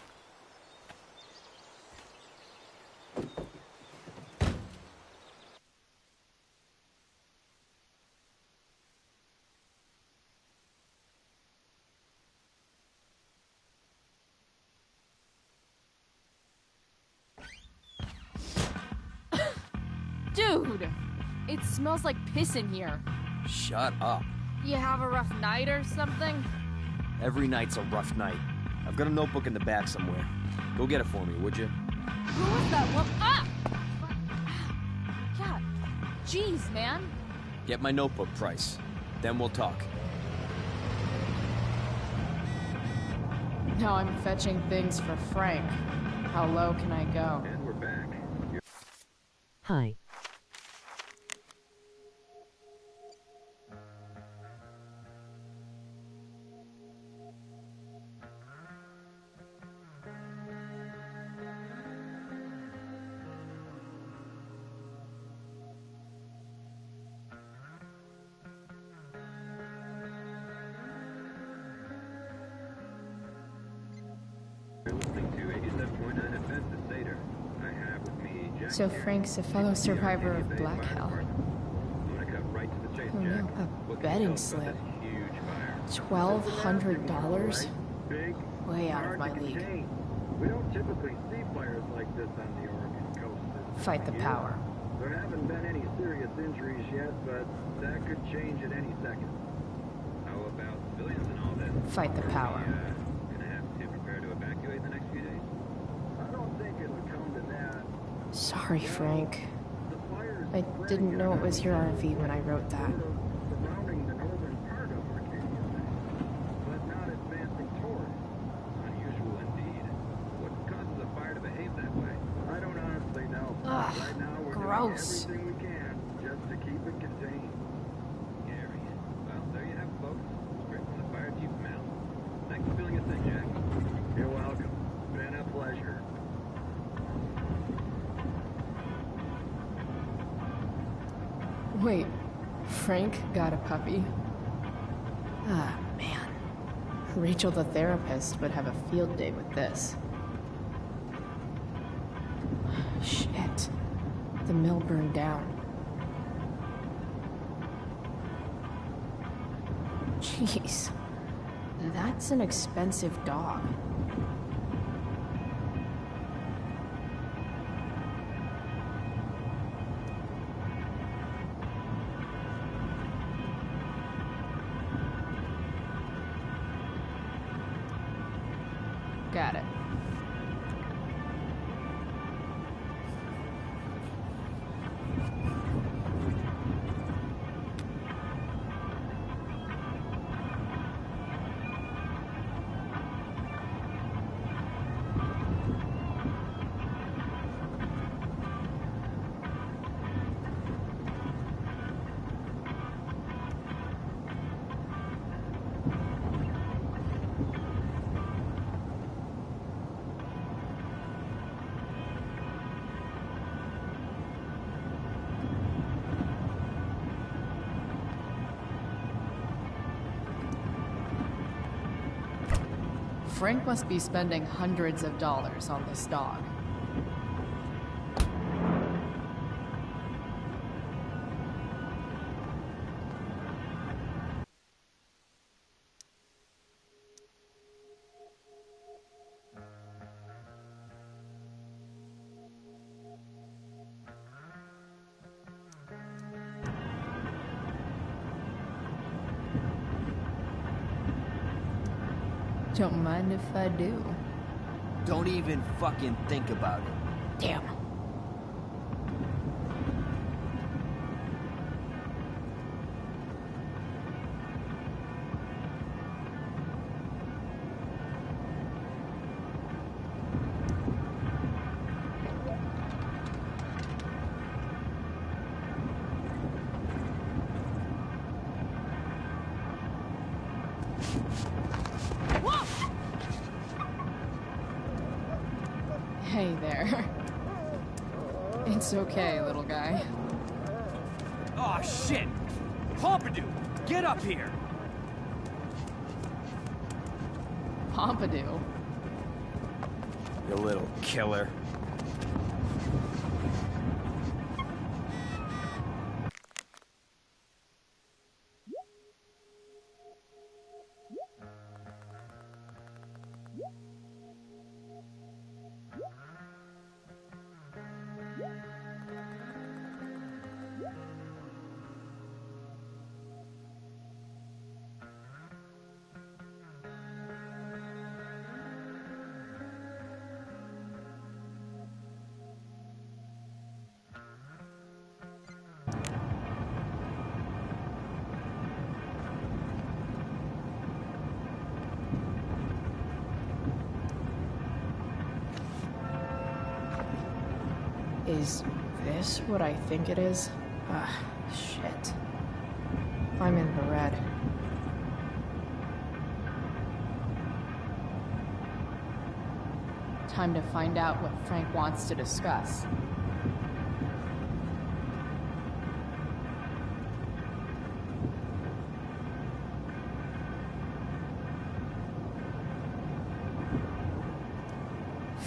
Dude! It smells like piss in here. Shut up. You have a rough night or something? Every night's a rough night. I've got a notebook in the back somewhere. Go get it for me, would you? Who was that one? Ah! God. Jeez, man. Get my notebook, Price. Then we'll talk. Now I'm fetching things for Frank. How low can I go? And we're back. Hi. So Frank's a fellow survivor of Black Hell. Oh no, a betting slip. $1,200? Way out of my league. We don't typically see fires like this on the Oregon coast. Fight the power. There haven't been any serious injuries yet, but that could change at any second. How about civilians and all that? Fight the power. Gonna have to prepare to evacuate in the next few days? I don't think it'll come to that. Sorry, Frank. I didn't know it was your RV when I wrote that. Surrounding the northern part of Arcadia, but not advancing toward it. Unusual indeed. What causes a fire to behave that way? I don't honestly know. Ugh, Right now we're gross. doing everything we can just to keep it contained. Scary. Well, there you have it, folks. Straight from the fire chief's mouth. Thanks for filling us in, Jack. You're welcome. Been a pleasure. Wait, Frank got a puppy? Ah, man. Rachel the therapist would have a field day with this. Shit. The mill burned down. Jeez. That's an expensive dog. Got it. Frank must be spending hundreds of dollars on this dog. Don't mind if I do. Don't even fucking think about it. Damn. Hey there. It's okay, little guy. Oh shit! Pompidou, get up here! Pompidou? You little killer. Is this what I think it is? Ah, shit. I'm in the red. Time to find out what Frank wants to discuss.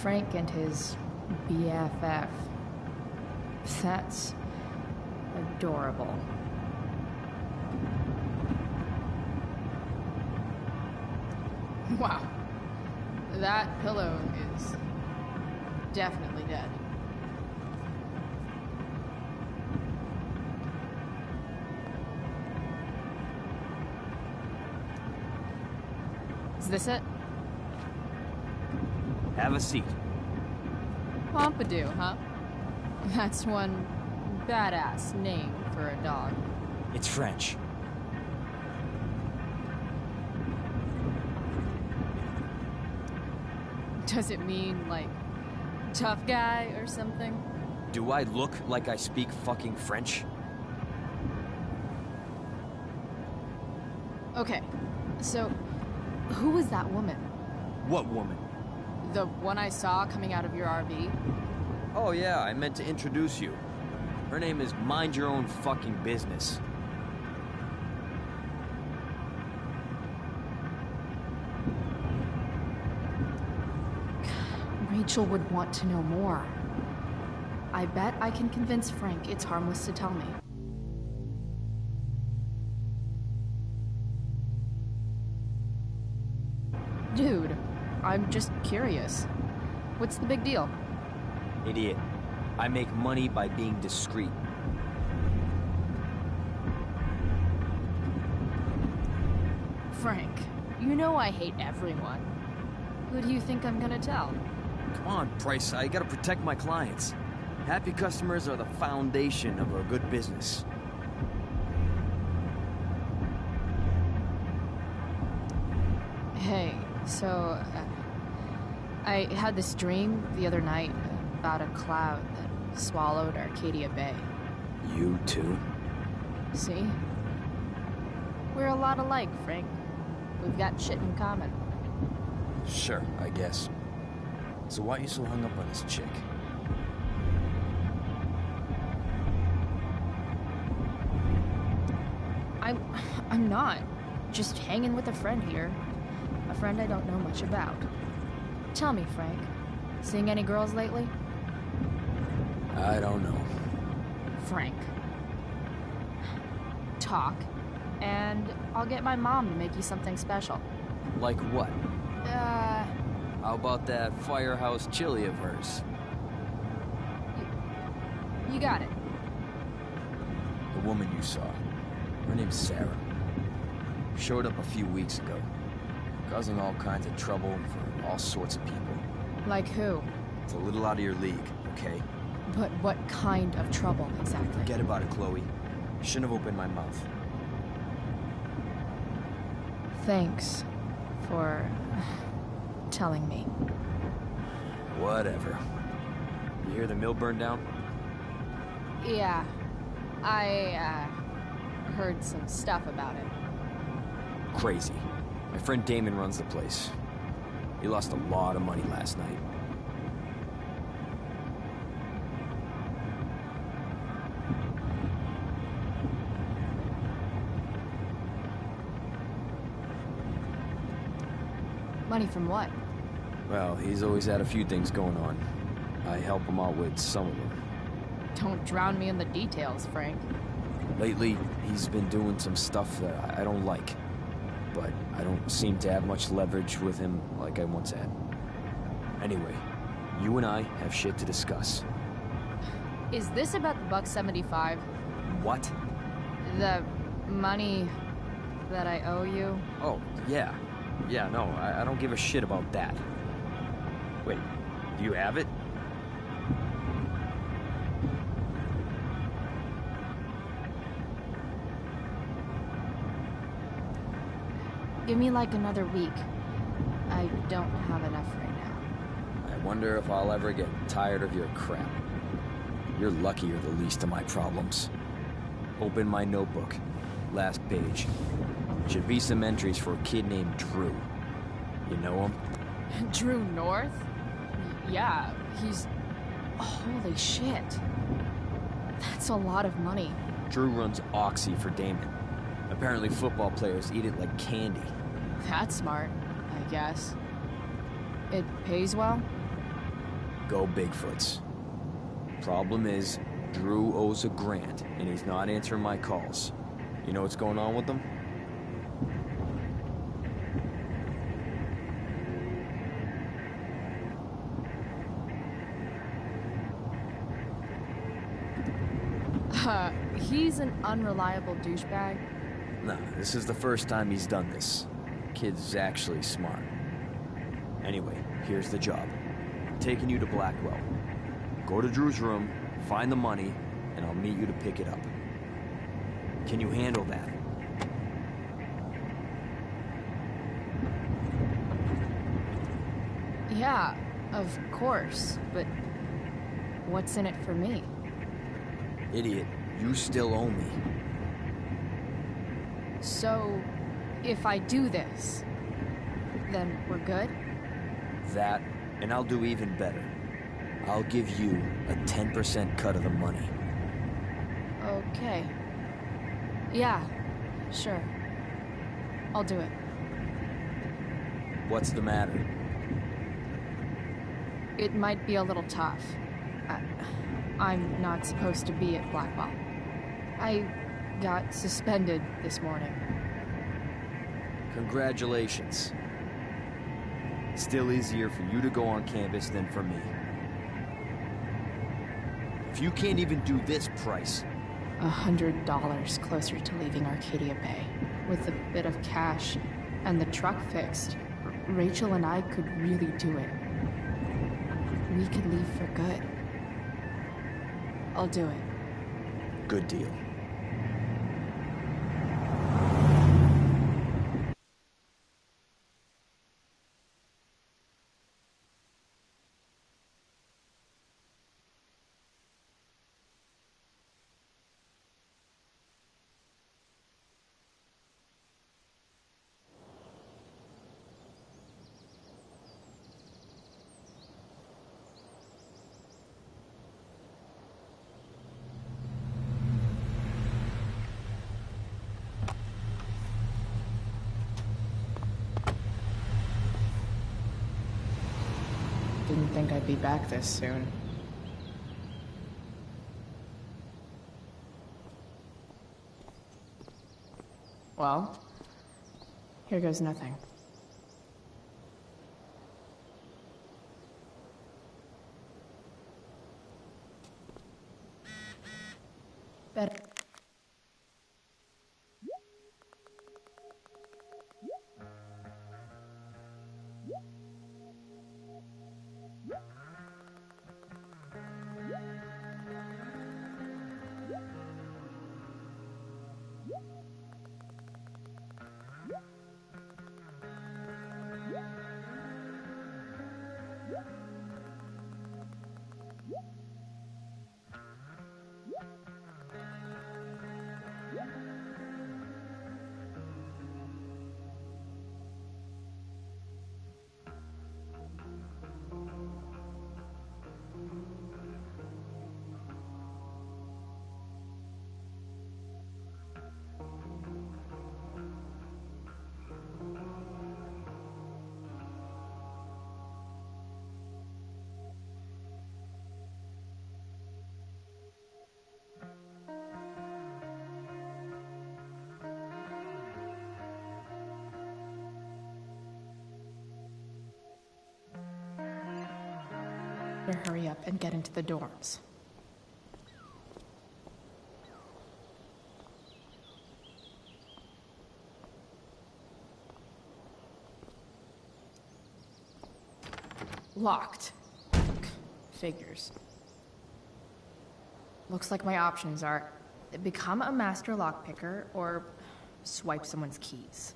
Frank and his BFF. That's adorable. Wow. That pillow is definitely dead. Is this it? Have a seat. Pompidou, huh? That's one badass name for a dog. It's French. Does it mean, like, tough guy or something? Do I look like I speak fucking French? Okay, so who was that woman? What woman? The one I saw coming out of your RV? Oh yeah, I meant to introduce you. Her name is Mind Your Own Fucking Business. Rachel would want to know more. I bet I can convince Frank it's harmless to tell me. Dude, I'm just curious. What's the big deal? Idiot. I make money by being discreet. Frank, you know I hate everyone. Who do you think I'm gonna tell? Come on, Price, I gotta protect my clients. Happy customers are the foundation of a good business. Hey, so, I had this dream the other night about a cloud that swallowed Arcadia Bay. You too? See? We're a lot alike, Frank. We've got shit in common. Sure, I guess. So why are you so hung up on this chick? I'm not. Just hanging with a friend here. A friend I don't know much about. Tell me, Frank. Seeing any girls lately? I don't know. Frank. Talk, and I'll get my mom to make you something special. Like what? How about that firehouse chili of hers? You got it. The woman you saw. Her name's Sarah. Showed up a few weeks ago. causing all kinds of trouble for all sorts of people. Like who? It's a little out of your league, okay? But what kind of trouble, exactly? Forget about it, Chloe. Shouldn't have opened my mouth. Thanks for telling me. Whatever. You hear the mill burned down? Yeah, I heard some stuff about it. Crazy. My friend Damon runs the place. He lost a lot of money last night. Money from what? Well, he's always had a few things going on. I help him out with some of them. Don't drown me in the details, Frank. Lately, he's been doing some stuff that I don't like. But I don't seem to have much leverage with him like I once had. Anyway, you and I have shit to discuss. Is this about the $1.75? What? The money that I owe you? Oh, yeah. Yeah, no, I don't give a shit about that. Wait, do you have it? Give me like another week. I don't have enough right now. I wonder if I'll ever get tired of your crap. You're lucky you're the least of my problems. Open my notebook. Last page. Should be some entries for a kid named Drew. You know him? Drew North? Yeah, he's... Holy shit. That's a lot of money. Drew runs Oxy for Damon. Apparently football players eat it like candy. That's smart, I guess. It pays well? Go Bigfoots. Problem is, Drew owes a grant, and he's not answering my calls. You know what's going on with them? He's an unreliable douchebag. Nah, this is the first time he's done this. Kid's actually smart. Anyway, here's the job. I'm taking you to Blackwell. Go to Drew's room, find the money, and I'll meet you to pick it up. Can you handle that? Yeah, of course, but what's in it for me? Idiot, you still owe me. So, if I do this, then we're good? That, and I'll do even better. I'll give you a 10% cut of the money. Okay. Yeah, sure. I'll do it. What's the matter? It might be a little tough. I'm not supposed to be at Blackwell. I got suspended this morning. Congratulations. Still easier for you to go on campus than for me. If you can't even do this price... $100 closer to leaving Arcadia Bay. With a bit of cash and the truck fixed, Rachel and I could really do it. We could leave for good. I'll do it. Good deal. Didn't think I'd be back this soon. Well, here goes nothing. Better. better hurry up and get into the dorms. Locked. Figures. Looks like my options are become a master lockpicker or swipe someone's keys.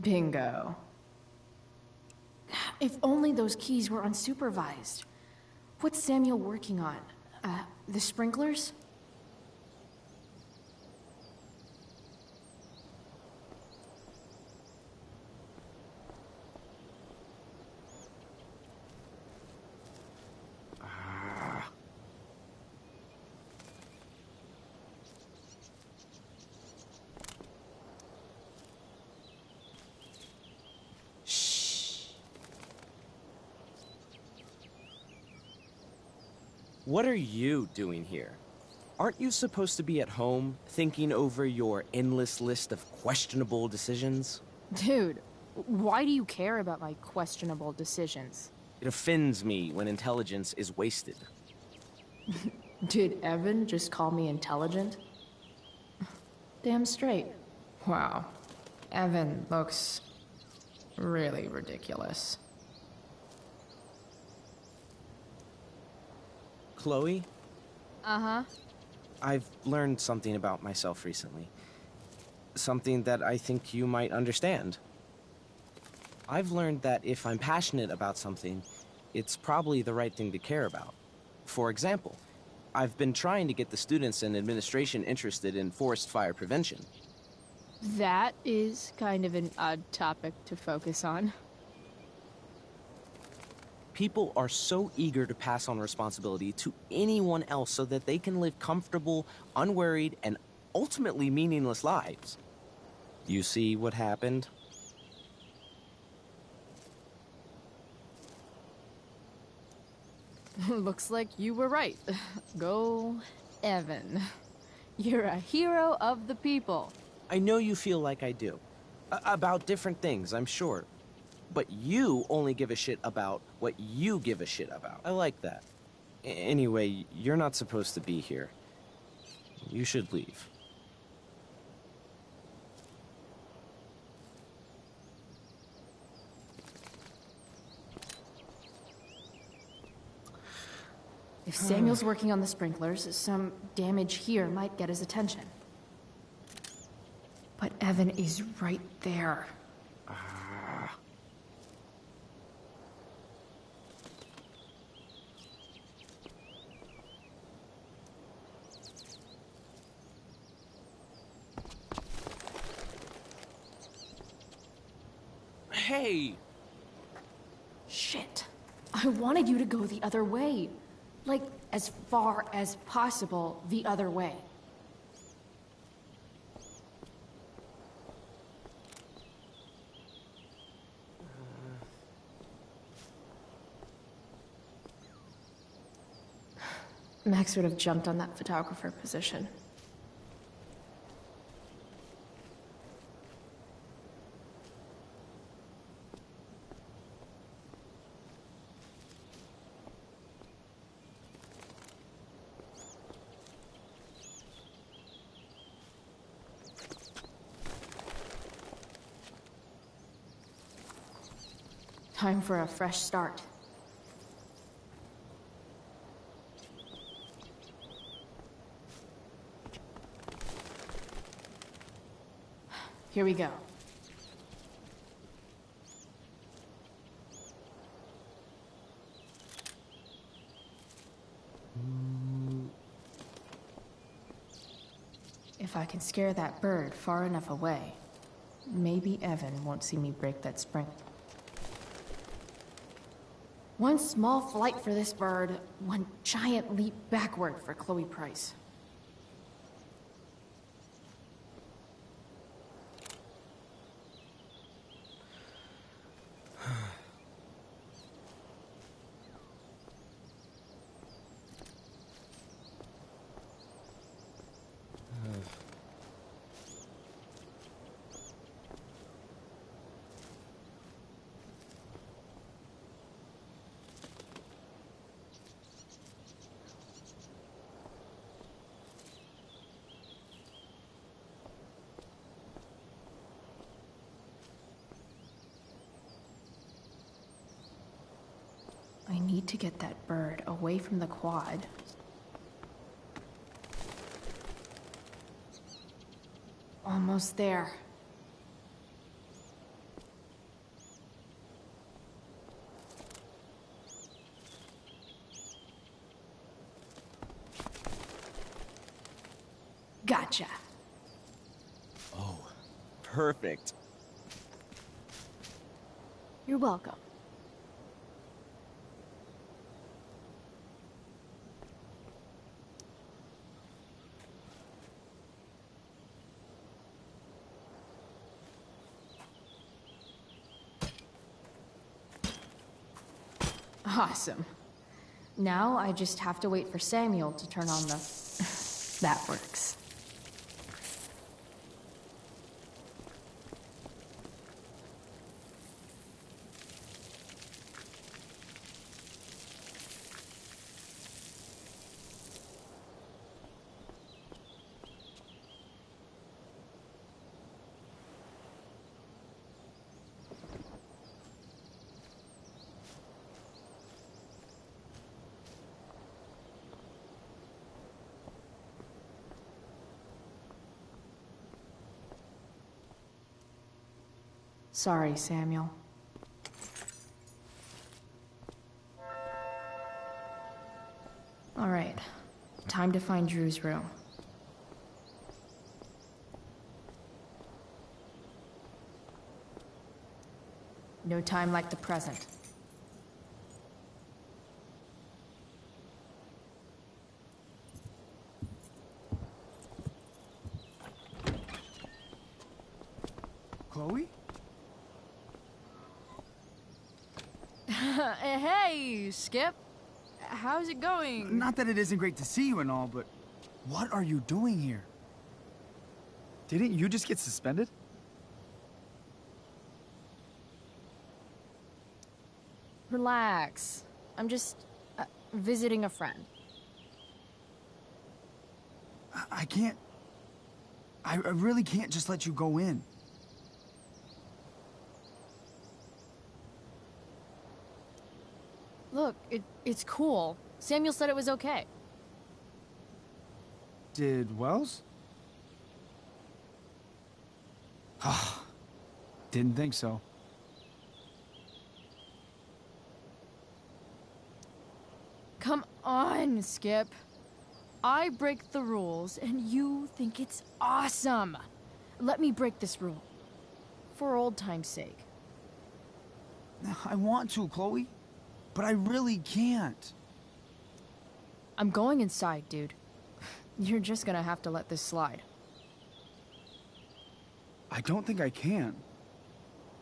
Bingo. If only those keys were unsupervised. What's Samuel working on? The sprinklers? What are you doing here? Aren't you supposed to be at home, thinking over your endless list of questionable decisions? Dude, why do you care about my questionable decisions? It offends me when intelligence is wasted. Did Evan just call me intelligent? Damn straight. Wow. Evan looks really ridiculous. Chloe? Uh-huh. I've learned something about myself recently. Something that I think you might understand. I've learned that if I'm passionate about something, it's probably the right thing to care about. For example, I've been trying to get the students and administration interested in forest fire prevention. That is kind of an odd topic to focus on. People are so eager to pass on responsibility to anyone else so that they can live comfortable, unworried, and ultimately meaningless lives. You see what happened? Looks like you were right. Go, Evan. You're a hero of the people. I know you feel like I do. About different things, I'm sure. But you only give a shit about what you give a shit about. I like that. Anyway, you're not supposed to be here. You should leave. If Samuel's working on the sprinklers, some damage here might get his attention. But Evan is right there. Hey! Shit. I wanted you to go the other way. Like, as far as possible the other way. Max would have jumped on that photographer position. Time for a fresh start. Here we go. If I can scare that bird far enough away, maybe Evan won't see me break that spring. One small flight for this bird, one giant leap backward for Chloe Price. I need to get that bird away from the quad. Almost there. Gotcha. Oh, perfect. You're welcome. Awesome. Now I just have to wait for Samuel to turn on the... That works. Sorry, Samuel. All right, time to find Drew's room. No time like the present. Chloe? Hey, Skip. How's it going? Not that it isn't great to see you and all, but what are you doing here? Didn't you just get suspended? Relax. I'm just visiting a friend. I can't... I really can't just let you go in. Look, it's cool. Samuel said it was okay. Did Wells? Didn't think so. Come on, Skip. I break the rules, and you think it's awesome. Let me break this rule. For old time's sake. I want to, Chloe. But I really can't. I'm going inside, dude. You're just gonna have to let this slide. I don't think I can.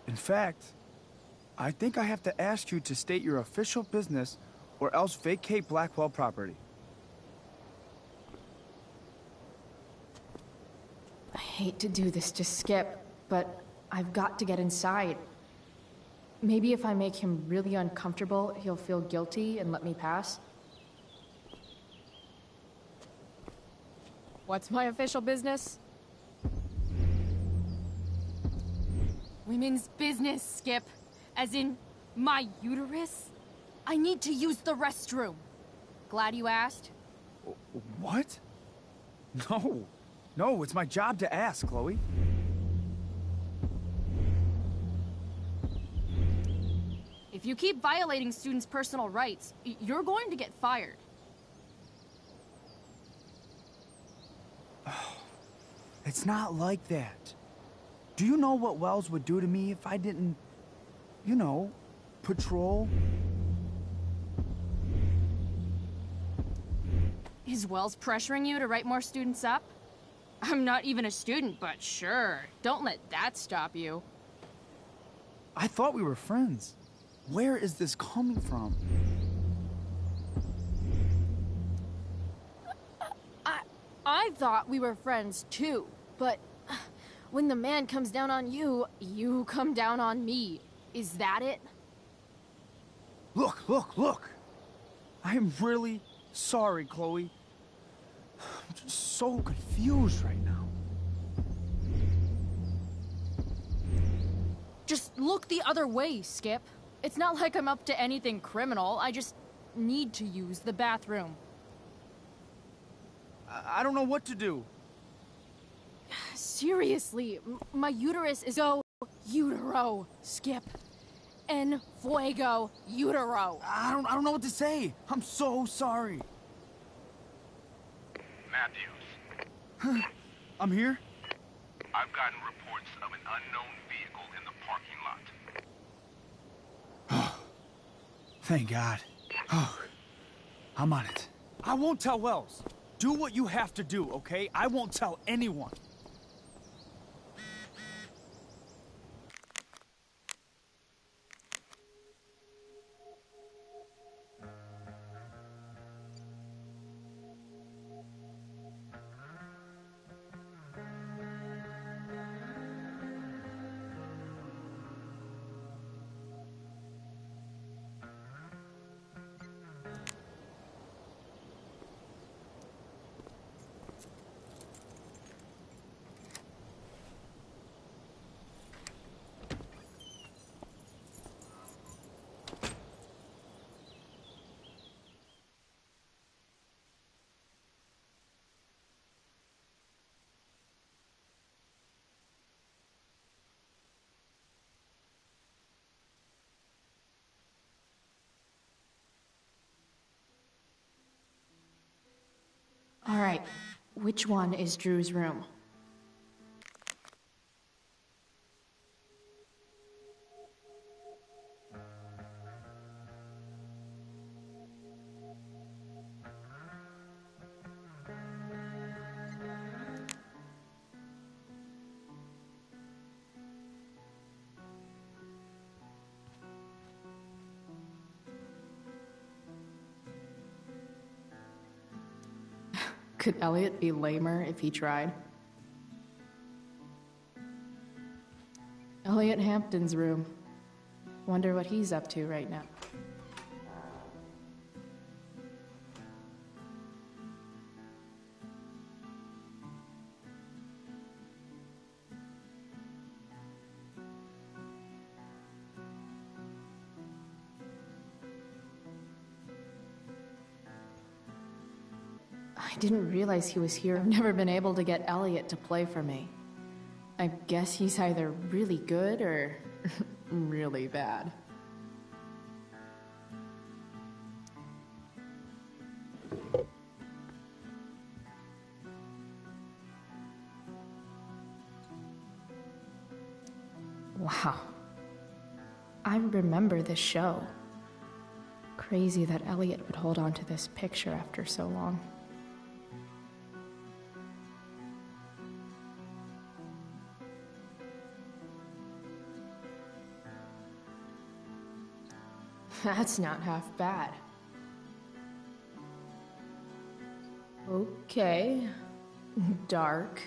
In fact, I think I have to ask you to state your official business or else vacate Blackwell property. I hate to do this to Skip, but I've got to get inside. Maybe if I make him really uncomfortable, he'll feel guilty and let me pass. What's my official business? Women's business, Skip. As in, my uterus? I need to use the restroom. Glad you asked? What? No. No, it's my job to ask, Chloe. If you keep violating students' personal rights, you're going to get fired. It's not like that. Do you know what Wells would do to me if I didn't, you know, patrol? Is Wells pressuring you to write more students up? I'm not even a student, but sure. Don't let that stop you. I thought we were friends. Where is this coming from? I thought we were friends too, but when the man comes down on you, you come down on me. Is that it? Look! I am really sorry, Chloe. I'm just so confused right now. Just look the other way, Skip. It's not like I'm up to anything criminal. I just need to use the bathroom. I don't know what to do. Seriously, my uterus is go utero, Skip. En fuego utero. I don't know what to say. I'm so sorry. Matthews. I'm here? I've gotten reports of an unknown vehicle in the parking lot. Thank God. Oh, I'm on it. I won't tell Wells. Do what you have to do, okay? I won't tell anyone. All right, which one is Drew's room? Could Elliot be lamer if he tried? Elliot Hampton's room. Wonder what he's up to right now. I didn't realize he was here. I've never been able to get Elliot to play for me. I guess he's either really good or really bad. Wow. I remember this show. Crazy that Elliot would hold on to this picture after so long. That's not half bad. Okay. Dark.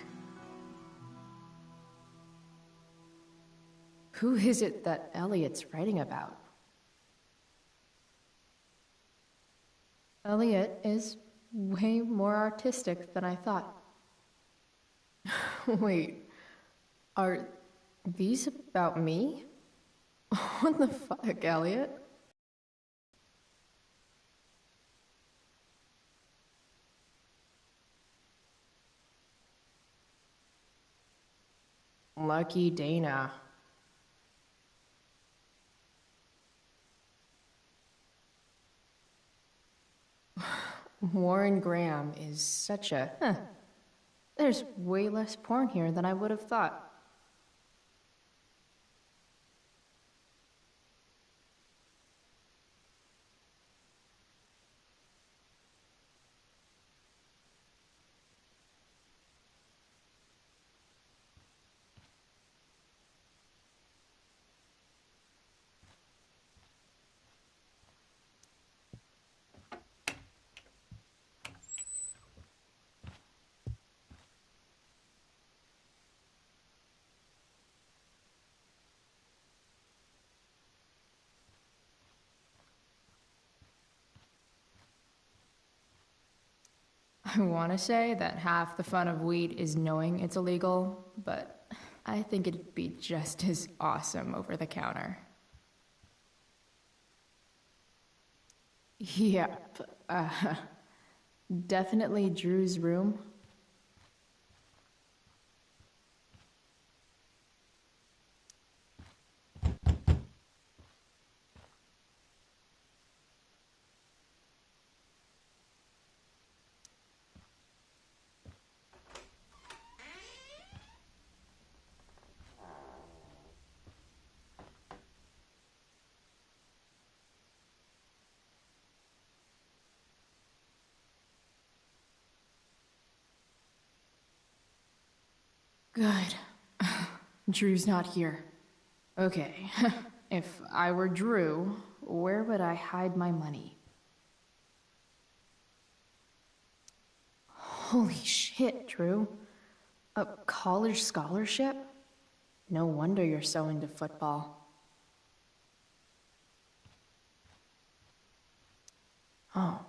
Who is it that Elliot's writing about? Elliot is way more artistic than I thought. Wait, are these about me? What the fuck, Elliot? Lucky Dana. Warren Graham is such a... There's way less porn here than I would have thought. I want to say that half the fun of weed is knowing it's illegal, but I think it'd be just as awesome over the counter. Yep. Definitely Drew's room. Good. Drew's not here. Okay. If I were Drew, where would I hide my money? Holy shit, Drew. A college scholarship? No wonder you're so into football. Oh,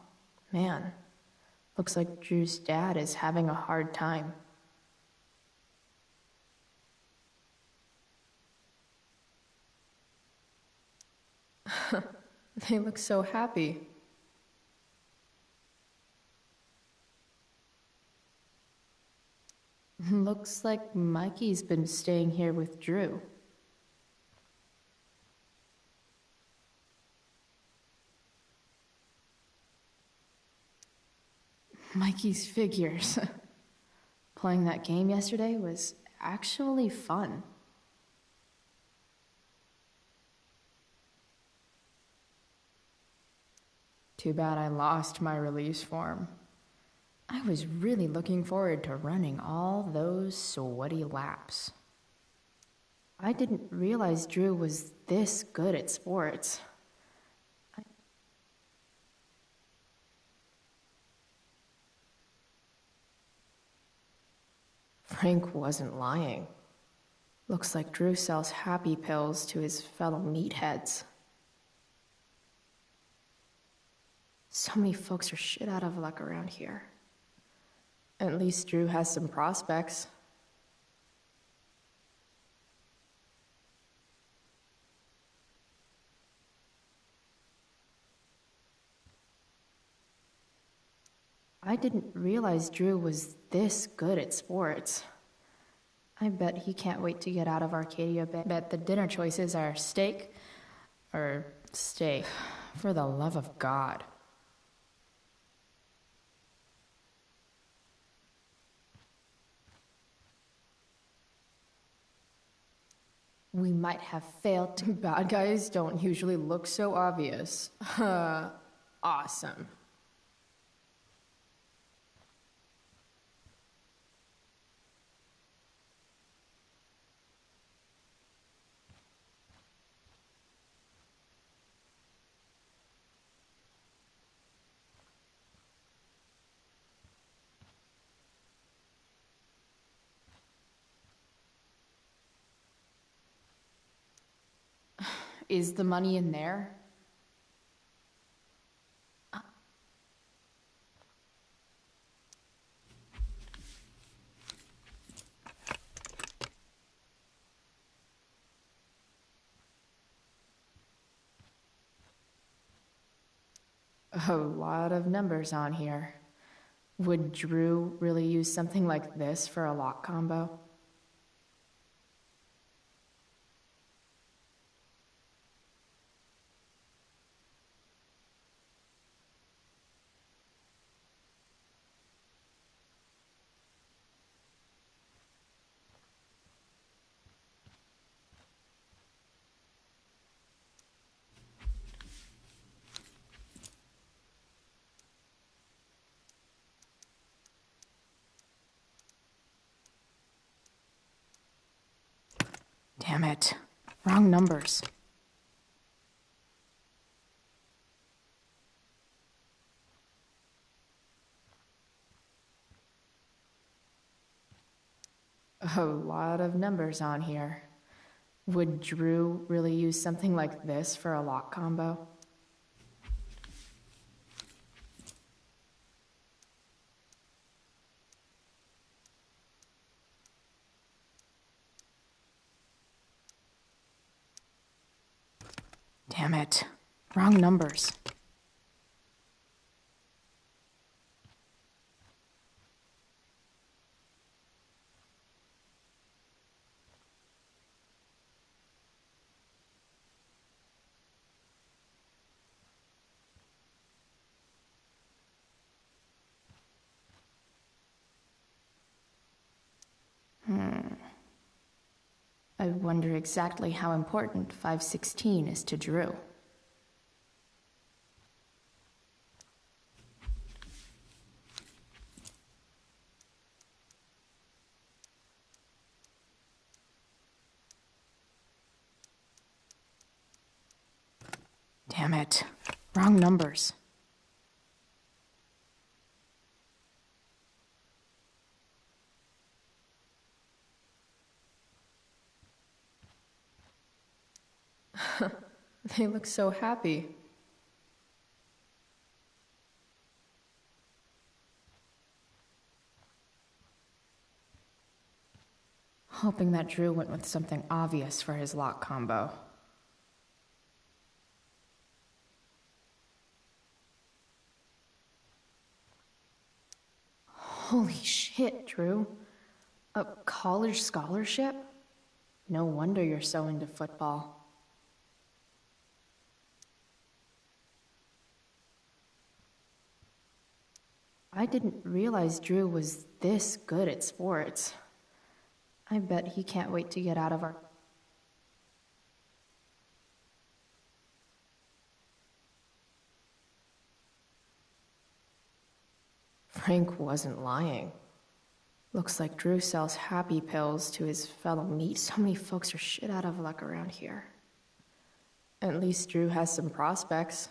man. Looks like Drew's dad is having a hard time. They look so happy. Looks like Mikey's been staying here with Drew. Mikey's figures. Playing that game yesterday was actually fun. Too bad I lost my release form. I was really looking forward to running all those sweaty laps. I didn't realize Drew was this good at sports. Frank wasn't lying. Looks like Drew sells happy pills to his fellow meatheads. So many folks are shit out of luck around here. At least Drew has some prospects. I didn't realize Drew was this good at sports. I bet he can't wait to get out of Arcadia. Bet the dinner choices are steak or steak. For the love of God. We might have failed. Bad guys don't usually look so obvious. Awesome. Is the money in there? A lot of numbers on here. Would Drew really use something like this for a lock combo? Damn it. Wrong numbers. A lot of numbers on here. Would Drew really use something like this for a lock combo? Damn it. Wrong numbers. I wonder exactly how important 516 is to Drew. Damn it. Wrong numbers. They look so happy. Hoping that Drew went with something obvious for his lock combo. Holy shit, Drew. A college scholarship? No wonder you're so into football. I didn't realize Drew was this good at sports. I bet he can't wait to get out of our... Frank wasn't lying. Looks like Drew sells happy pills to his fellow meat. So many folks are shit out of luck around here. At least Drew has some prospects.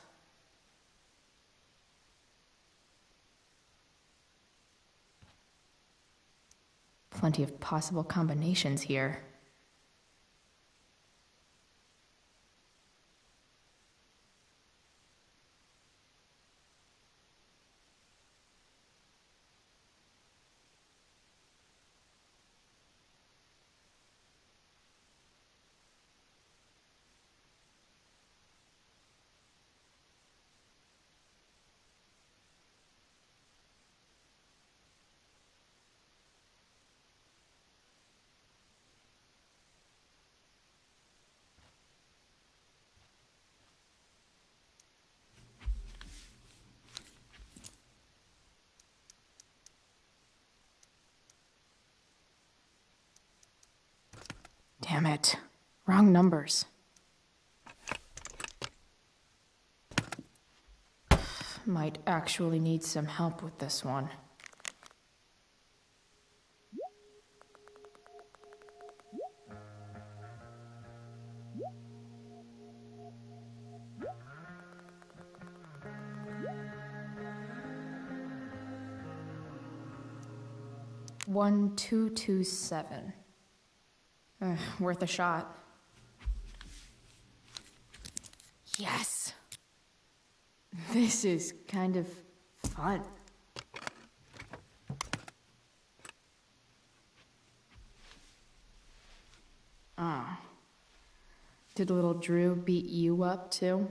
Plenty of possible combinations here. Damn it. Wrong numbers. Might actually need some help with this one. One, 227. Worth a shot. Yes! This is kind of fun. Ah. Did little Drew beat you up too?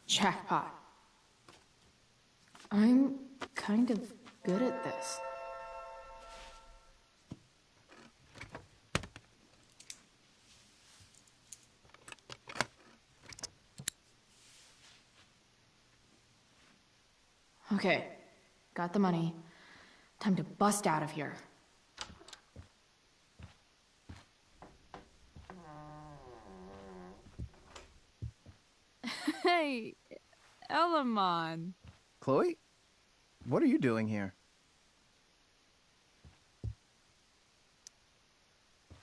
Jackpot. I'm kind of good at this. Okay, got the money. Time to bust out of here. Hey, Elamon. Chloe? What are you doing here?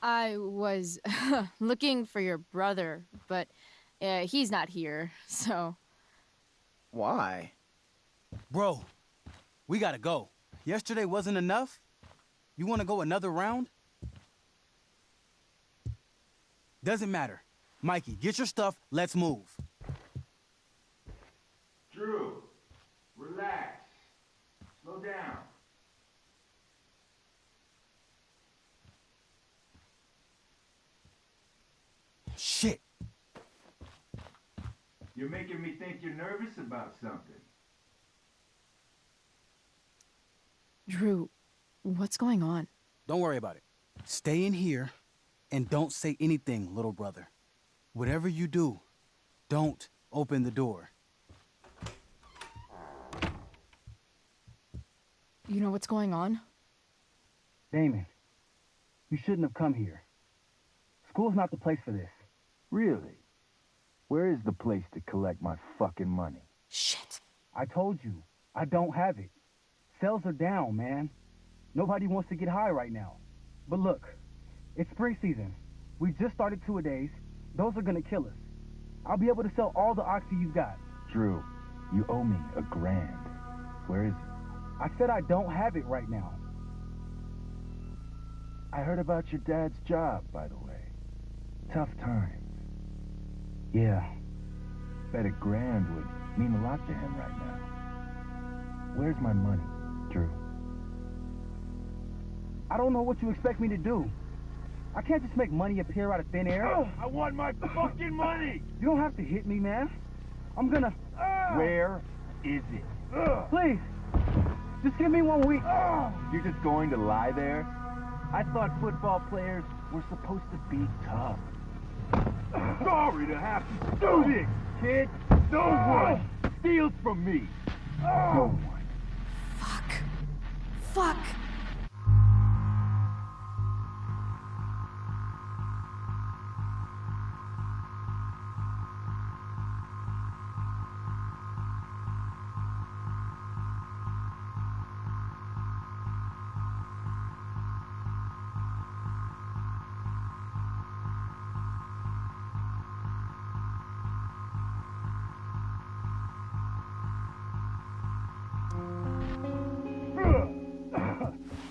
I was looking for your brother, but he's not here, so... Why? Bro, we gotta go. Yesterday wasn't enough? You wanna go another round? Doesn't matter. Mikey, get your stuff, let's move. Drew, relax. Slow down. Shit. You're making me think you're nervous about something. Drew, what's going on? Don't worry about it. Stay in here and don't say anything, little brother. Whatever you do, don't open the door. You know what's going on? Damon, you shouldn't have come here. School's not the place for this. Really? Where is the place to collect my fucking money? Shit. I told you, I don't have it. Sales are down, man. Nobody wants to get high right now. But look, it's spring season. We just started two-a-days. Those are gonna kill us. I'll be able to sell all the oxy you've got. Drew, you owe me $1,000. Where is it? I said I don't have it right now. I heard about your dad's job, by the way. Tough times. Yeah. Bet $1,000 would mean a lot to him right now. Where's my money, Drew? I don't know what you expect me to do. I can't just make money appear out of thin air. I want my fucking money! You don't have to hit me, man. I'm gonna... Where is it? Please, just give me 1 week. You're just going to lie there? I thought football players were supposed to be tough. Sorry to have to do this, kid. No one steals from me. No one. Fuck.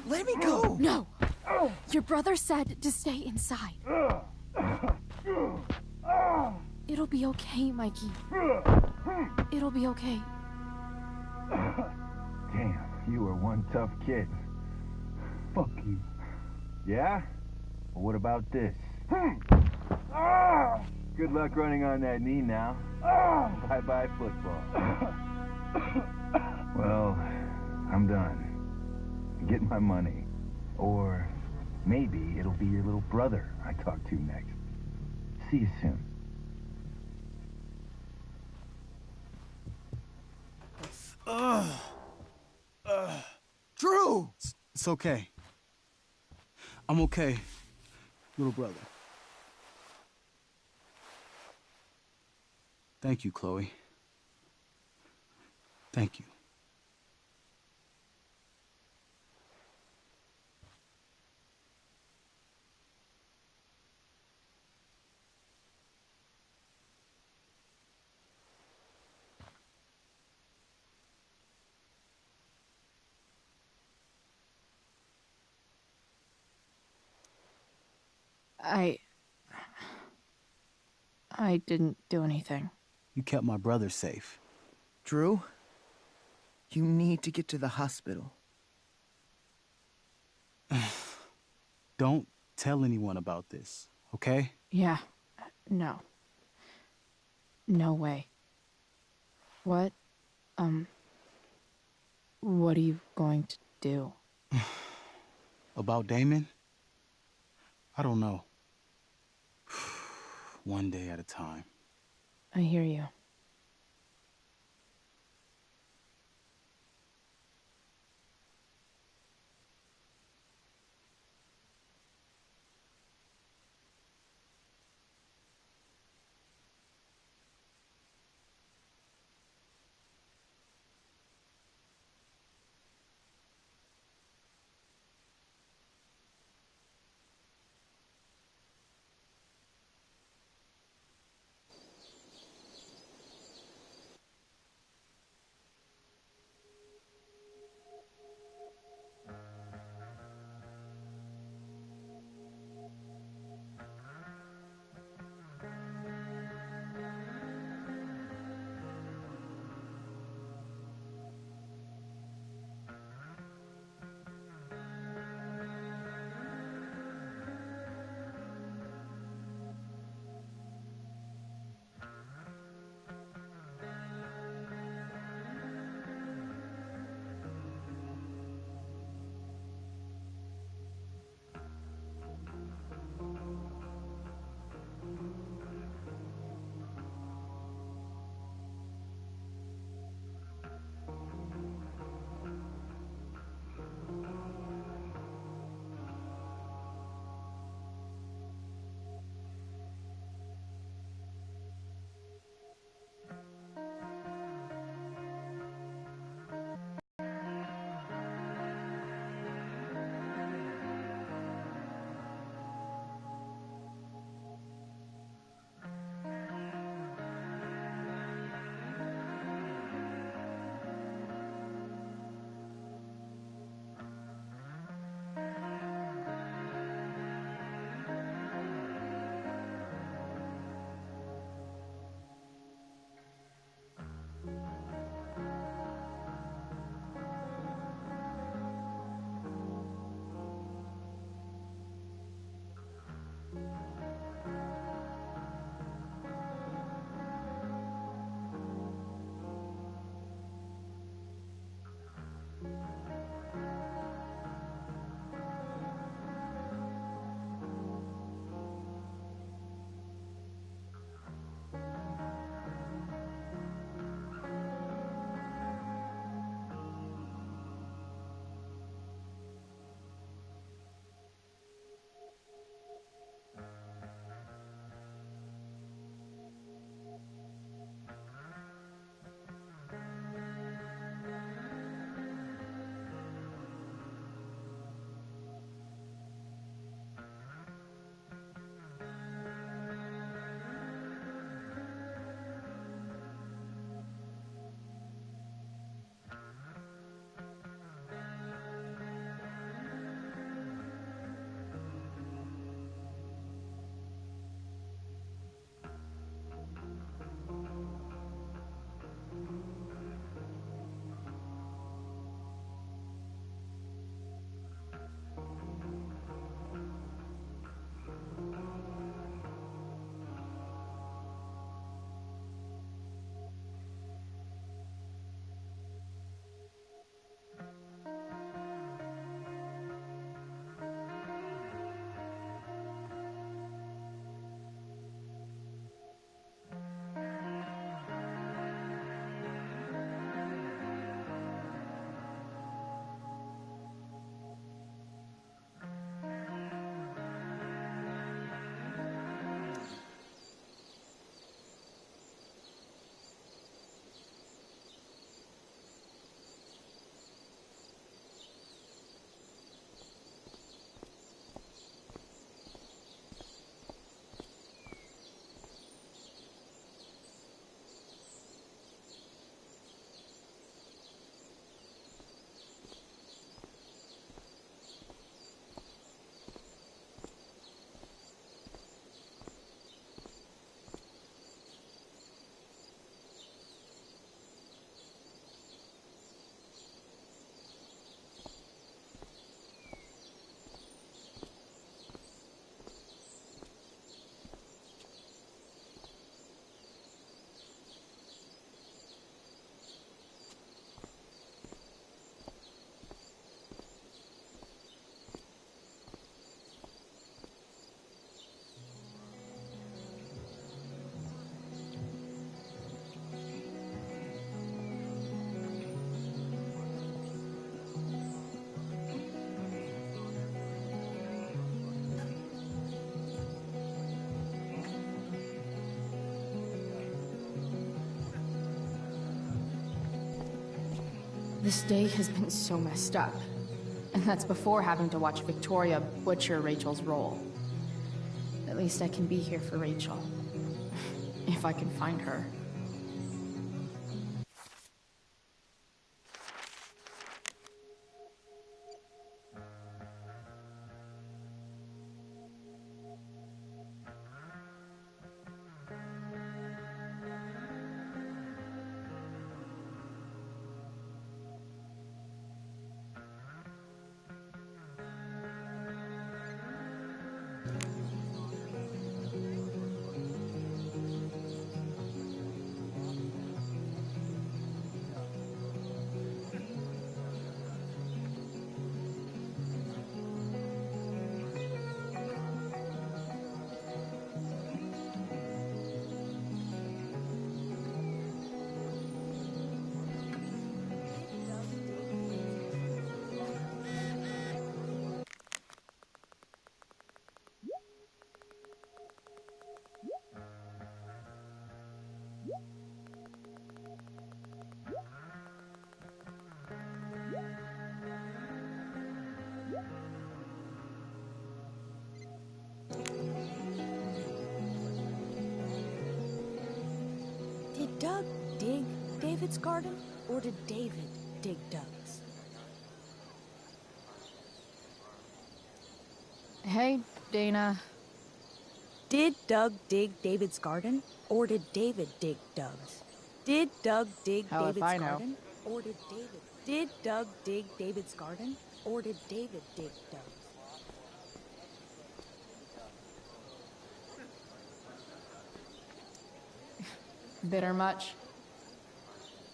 Let me go! No! Your brother said to stay inside. It'll be okay, Mikey. It'll be okay. Damn, you were one tough kid. Fuck you. Yeah? Well, what about this? Good luck running on that knee now. Bye-bye football. Well, I'm done. Get my money. Or maybe it'll be your little brother I talk to next. See you soon. Drew! It's okay. I'm okay, little brother. Thank you, Chloe. Thank you. I didn't do anything. You kept my brother safe. Drew, you need to get to the hospital. Don't tell anyone about this, okay? Yeah. No. No way. What are you going to do? About Damon? I don't know. One day at a time. I hear you. This day has been so messed up. And that's before having to watch Victoria butcher Rachel's role. At least I can be here for Rachel. If I can find her. Did Doug dig David's garden, or did David dig Doug's? Hey, Dana. Did Doug dig David's garden, or did David dig Doug's? Did Doug dig Hell if David's I know. garden, or did David? Did Doug dig David's garden, or did David dig Doug's? Bitter much?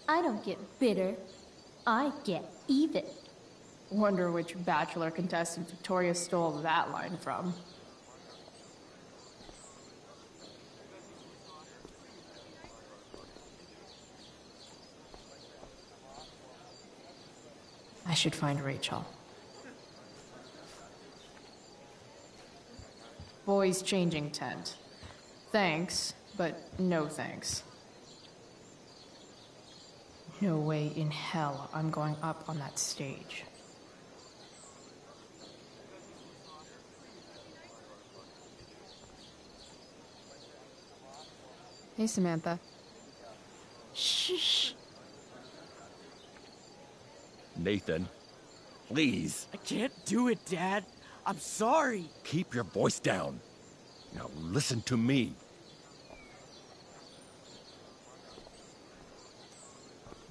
I don't get bitter. I get even. Wonder which Bachelor contestant Victoria stole that line from. I should find Rachel. Boys changing tent. Thanks, but no thanks. No way in hell I'm going up on that stage. Hey, Samantha. Shh. Nathan, please. I can't do it, Dad. I'm sorry. Keep your voice down. Now listen to me.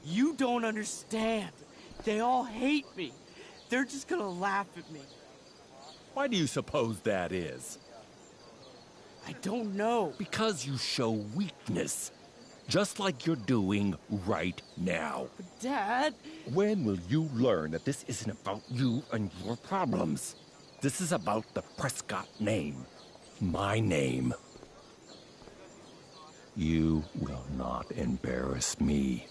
You don't understand. They all hate me. They're just gonna laugh at me. Why do you suppose that is? I don't know. Because you show weakness. Just like you're doing right now. But Dad... When will you learn that this isn't about you and your problems? This is about the Prescott name. My name. You will not embarrass me.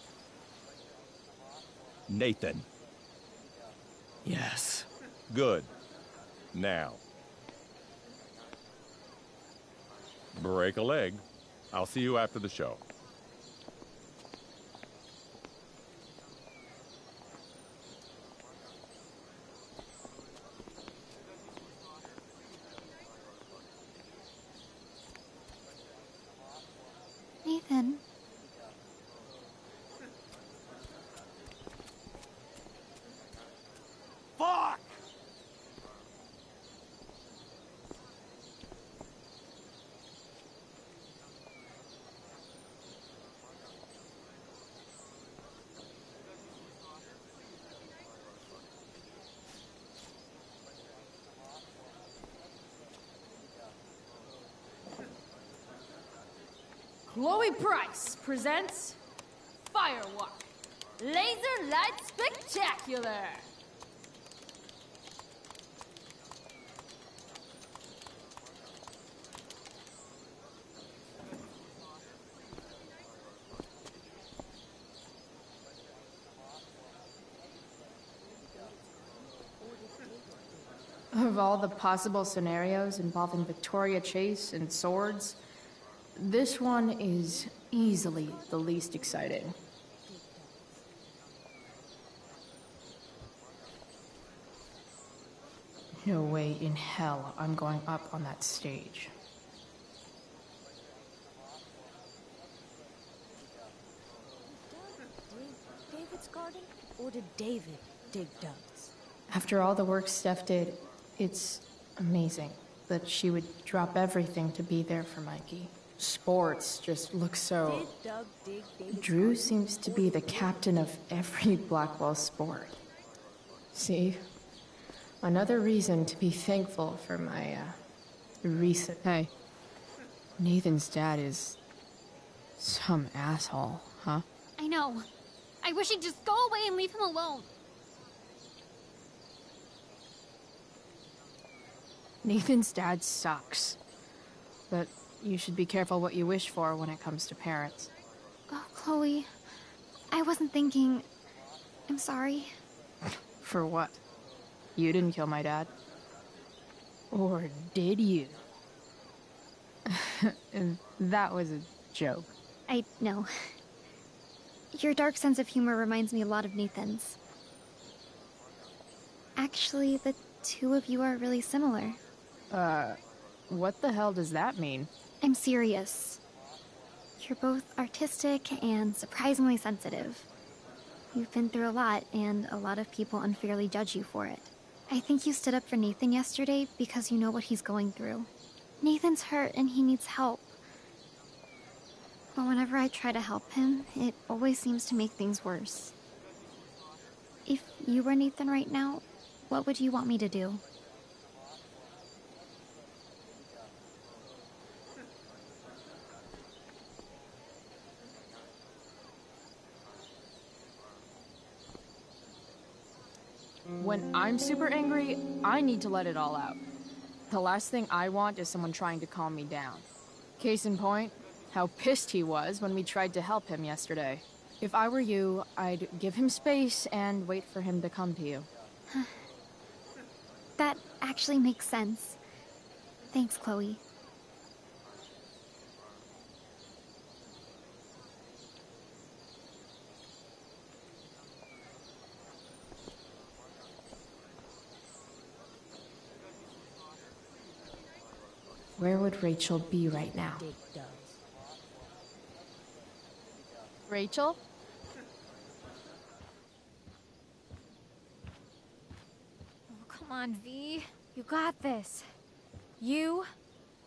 Nathan. Yes. Good. Now. Break a leg. I'll see you after the show. Nathan. Fuck! Chloe Price presents Firewalk, Laser Light Spectacular. Of all the possible scenarios involving Victoria Chase and swords, this one is easily the least exciting. no way in hell I'm going up on that stage. Dig David's garden? Or did David dig Doug's? After all the work Steph did, it's amazing that she would drop everything to be there for Mikey. Sports just look so... Did Doug dig David's Drew garden? seems to be the captain of every Blackwell sport. See? Another reason to be thankful for my, recent... Hey. Nathan's dad is... some asshole, huh? I know. I wish he'd just go away and leave him alone. Nathan's dad sucks. But you should be careful what you wish for when it comes to parents. Oh, Chloe. I wasn't thinking... I'm sorry. For what? You didn't kill my dad. Or did you? That was a joke. I know. Your dark sense of humor reminds me a lot of Nathan's. Actually, the two of you are really similar. What the hell does that mean? I'm serious. You're both artistic and surprisingly sensitive. You've been through a lot, and a lot of people unfairly judge you for it. I think you stood up for Nathan yesterday because you know what he's going through. Nathan's hurt and he needs help. But whenever I try to help him, it always seems to make things worse. If you were Nathan right now, what would you want me to do? When I'm super angry, I need to let it all out. The last thing I want is someone trying to calm me down. Case in point, how pissed he was when we tried to help him yesterday. If I were you, I'd give him space and wait for him to come to you. That actually makes sense. Thanks, Chloe. Where would Rachel be right now? Rachel? Oh, come on, V. You got this. You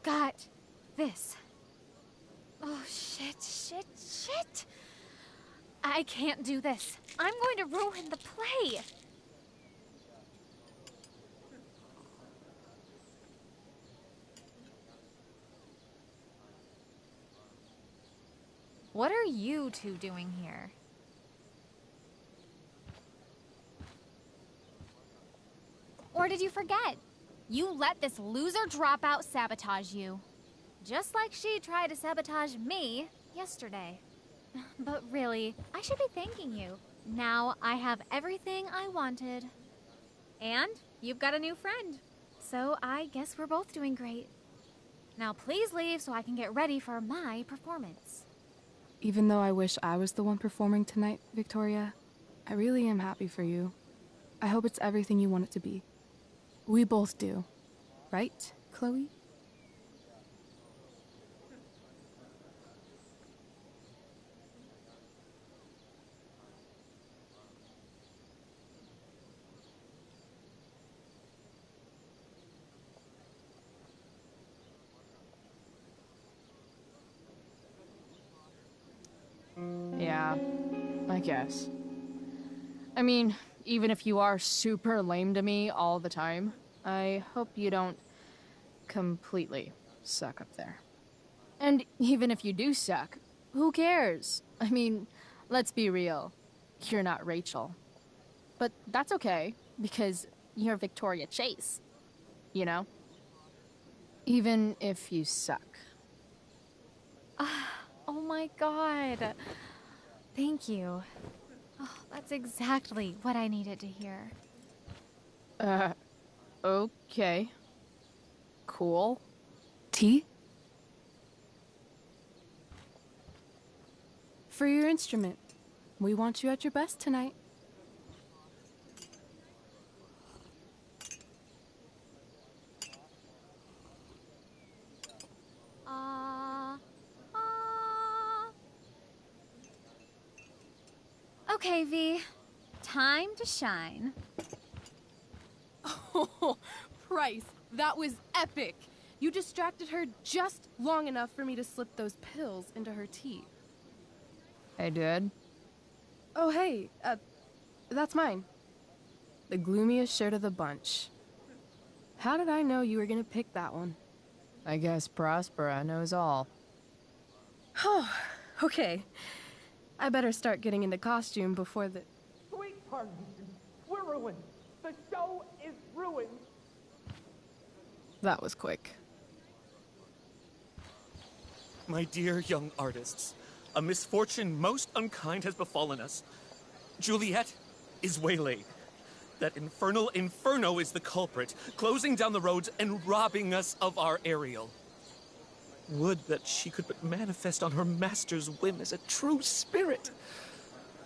got this. Oh, shit. I can't do this. I'm going to ruin the play. What are you two doing here? Or did you forget? You let this loser dropout sabotage you. Just like she tried to sabotage me yesterday. But really, I should be thanking you. Now I have everything I wanted. And you've got a new friend. So I guess we're both doing great. Now please leave so I can get ready for my performance. Even though I wish I was the one performing tonight, Victoria, I really am happy for you. I hope it's everything you want it to be. We both do. Right, Chloe? Yeah, I guess. I mean, even if you are super lame to me all the time, I hope you don't completely suck up there. And even if you do suck, who cares? I mean, let's be real. You're not Rachel. But that's okay, because you're Victoria Chase. You know? Even if you suck. Oh my god. Thank you. Oh, that's exactly what I needed to hear. Okay. Cool. Tea? For your instrument. We want you at your best tonight. Okay, V. Time to shine. Oh, Price, that was epic. You distracted her just long enough for me to slip those pills into her tea. I did? Oh, hey, that's mine. The gloomiest shirt of the bunch. How did I know you were gonna pick that one? I guess Prospera knows all. Oh, okay. I better start getting into costume before the... Sweet pardon, we're ruined. The show is ruined. That was quick. My dear young artists, a misfortune most unkind has befallen us. Juliet is waylaid. That infernal Inferno is the culprit, closing down the roads and robbing us of our Ariel. Would that she could but manifest on her master's whim as a true spirit.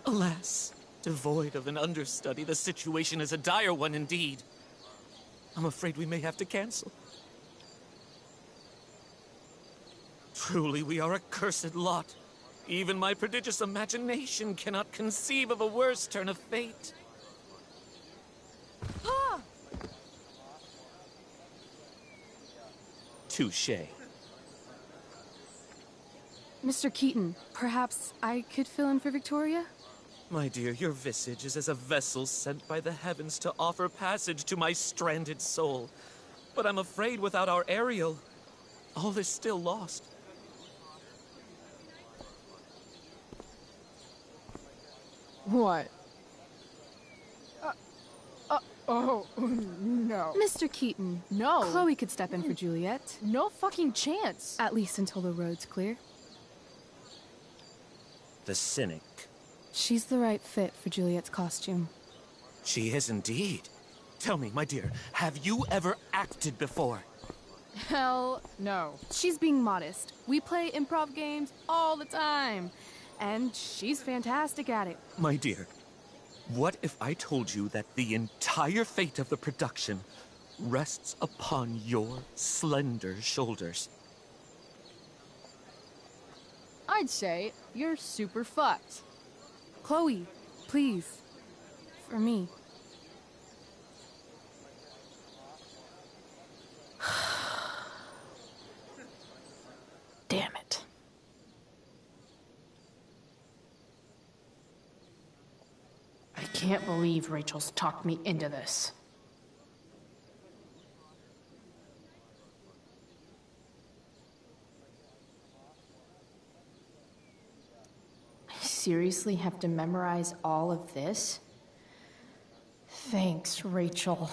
Alas, devoid of an understudy, the situation is a dire one indeed. I'm afraid we may have to cancel. Truly, we are a cursed lot. Even my prodigious imagination cannot conceive of a worse turn of fate. Ah! Touché. Mr. Keaton, perhaps I could fill in for Victoria? My dear, your visage is as a vessel sent by the heavens to offer passage to my stranded soul. But I'm afraid without our Ariel, all is still lost. What? Oh, no. Mr. Keaton. No. Chloe could step in for Juliet. No fucking chance. At least until the road's clear. The cynic. She's the right fit for Juliet's costume. She is indeed. Tell me, my dear, have you ever acted before? Hell no. She's being modest. We play improv games all the time. And she's fantastic at it. My dear, what if I told you that the entire fate of the production rests upon your slender shoulders? I'd say you're super fucked. Chloe, please. For me. Damn it. I can't believe Rachel's talked me into this. I seriously have to memorize all of this? Thanks, Rachel.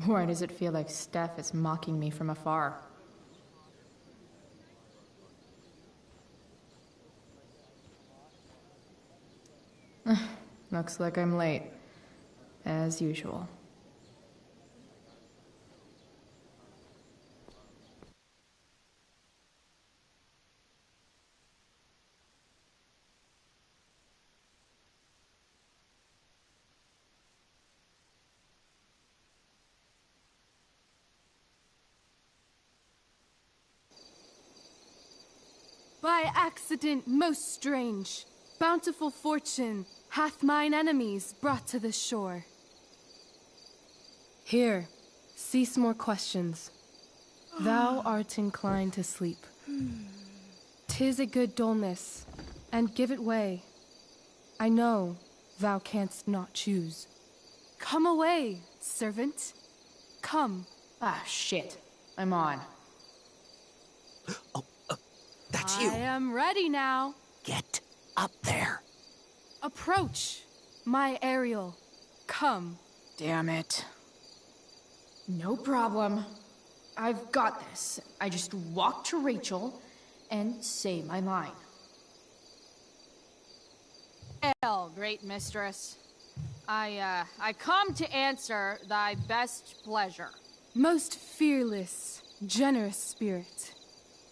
Why does it feel like Steph is mocking me from afar? Looks like I'm late. As usual. By accident most strange, bountiful fortune hath mine enemies brought to this shore. Here, cease more questions. Thou art inclined to sleep. 'Tis a good dullness, and give it way. I know thou canst not choose. Come away, servant. Come. Ah, shit. I'm on. That's you. I am ready now. Get up there. Approach, my Ariel. Come. Damn it. No problem. I've got this. I just walk to Rachel and say my line. Hail, great mistress. I come to answer thy best pleasure. Most fearless, generous spirit,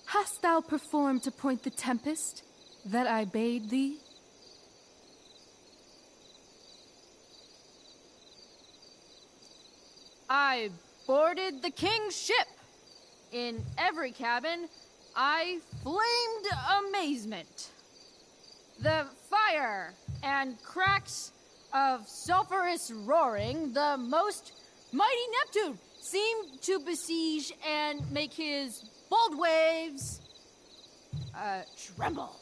hast thou performed to point the tempest that I bade thee? I boarded the king's ship. In every cabin, I flamed amazement. The fire and cracks of sulphurous roaring, the most mighty Neptune seemed to besiege and make his bold waves tremble.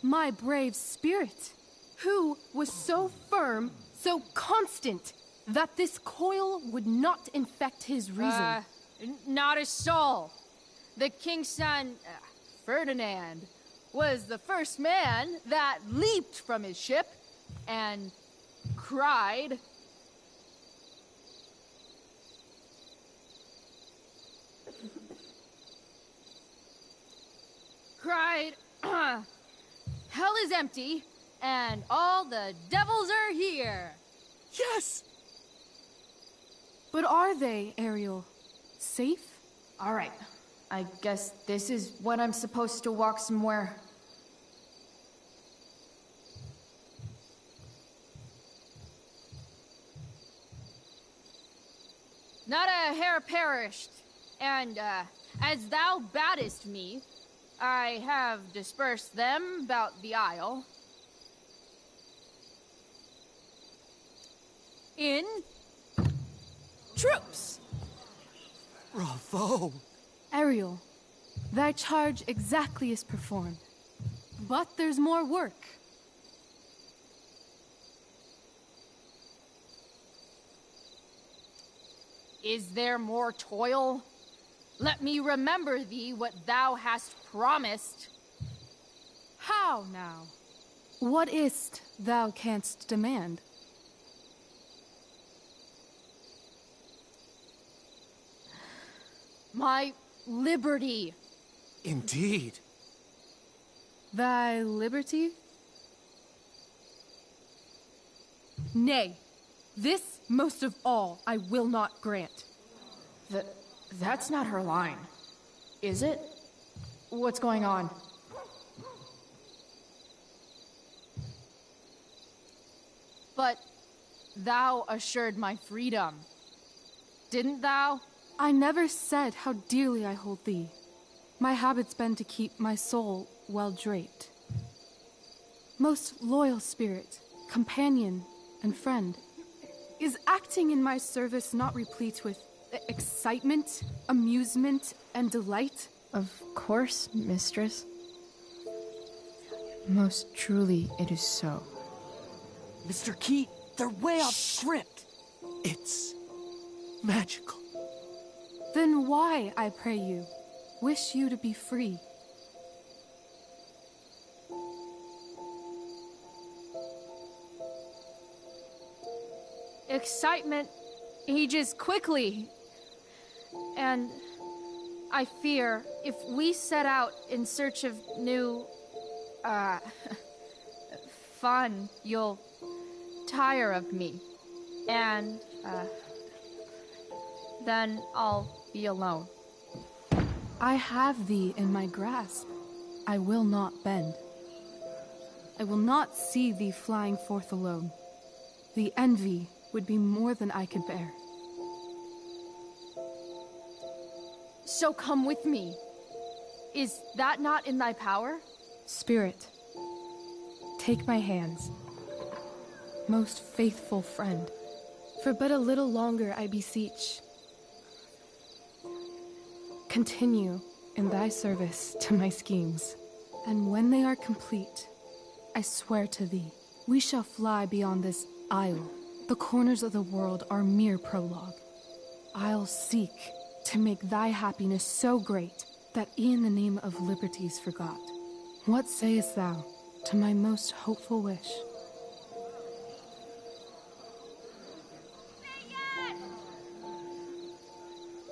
My brave spirit, who was so firm, so constant, that this coil would not infect his reason. Not a soul. The king's son, Ferdinand, was the first man that leaped from his ship and cried. Hell is empty, and all the devils are here. Yes! But are they, Ariel? Safe? All right. I guess this is when I'm supposed to walk somewhere. Not a hair perished, and as thou badest me, I have dispersed them about the isle. In troops. Bravo! Ariel, thy charge exactly is performed. But there's more work. Is there more toil? Let me remember thee what thou hast promised. How now? What is't thou canst demand? My liberty. Indeed. Thy liberty? Nay, this most of all I will not grant. That's not her line. Is it? What's going on? But thou assured my freedom, didn't thou? I never said how dearly I hold thee. My habit's been to keep my soul well draped. Most loyal spirit, companion, and friend, is acting in my service not replete with excitement, amusement, and delight? Of course, mistress. Most truly it is so. Mr. Keat, they're way off script. It's magical. Then why, I pray you, wish you to be free? Excitement ages quickly. And I fear if we set out in search of new, fun, you'll tire of me. And, then I'll be alone. I have thee in my grasp. I will not bend. I will not see thee flying forth alone. The envy would be more than I could bear. So come with me. Is that not in thy power? Spirit, take my hands. Most faithful friend, for but a little longer I beseech. Continue in thy service to my schemes, and when they are complete, I swear to thee, we shall fly beyond this isle. The corners of the world are mere prologue. I'll seek to make thy happiness so great that e'en the name of liberty's forgot. What sayest thou to my most hopeful wish?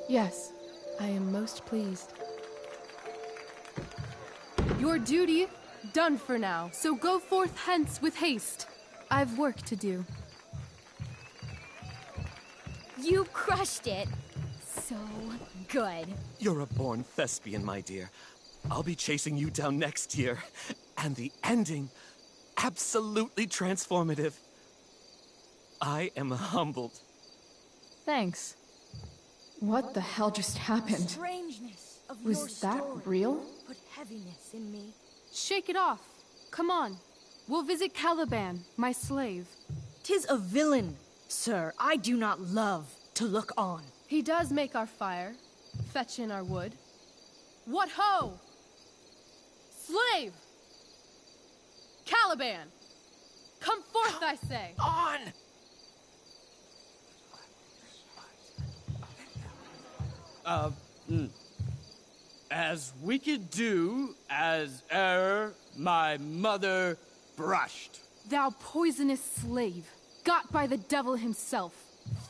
Yes, I am most pleased. Your duty done for now, so go forth hence with haste. I've work to do. You crushed it. So good. You're a born thespian, my dear. I'll be chasing you down next year. And the ending, absolutely transformative. I am humbled. Thanks. What the hell just happened? Strangeness of your Was that story real? Put heaviness in me. Shake it off. Come on. We'll visit Caliban, my slave. 'Tis a villain, sir. I do not love to look on. He does make our fire, fetch in our wood. What ho! Slave! Caliban! Come forth, I say! On! As we could do as e'er my mother brushed. Thou poisonous slave, got by the devil himself,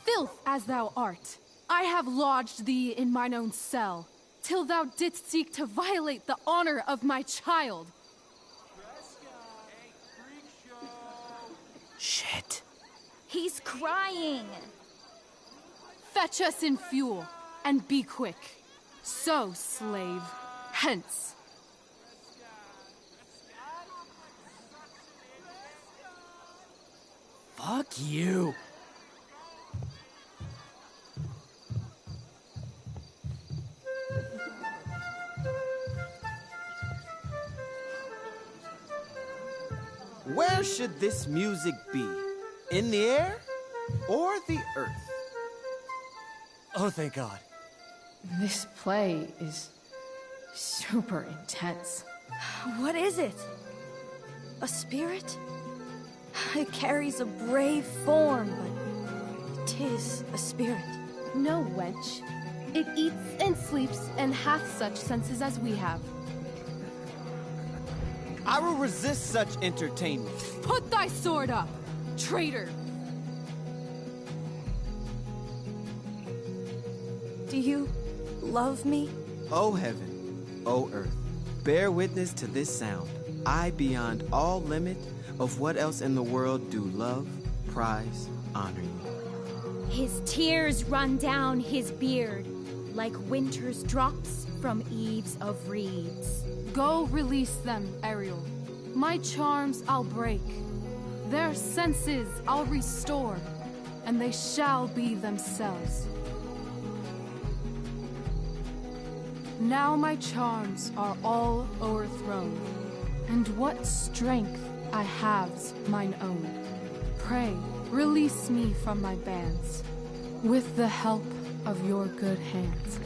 filth as thou art, I have lodged thee in mine own cell, till thou didst seek to violate the honor of my child. Shit. He's crying. Fetch us in fuel, and be quick. So, slave, hence. Fuck you. Where should this music be? In the air or the earth? Oh, thank God. This play is super intense. What is it? A spirit? It carries a brave form, but 'tis a spirit. No, wench. It eats and sleeps and hath such senses as we have. I will resist such entertainment. Put thy sword up, traitor! Do you love me? O heaven, O earth, bear witness to this sound. I, beyond all limit of what else in the world, do love, prize, honor you. His tears run down his beard like winter's drops from eaves of reeds. Go release them, Ariel. My charms I'll break. Their senses I'll restore, and they shall be themselves. Now my charms are all o'erthrown, and what strength I have's mine own. Pray, release me from my bands, with the help of your good hands.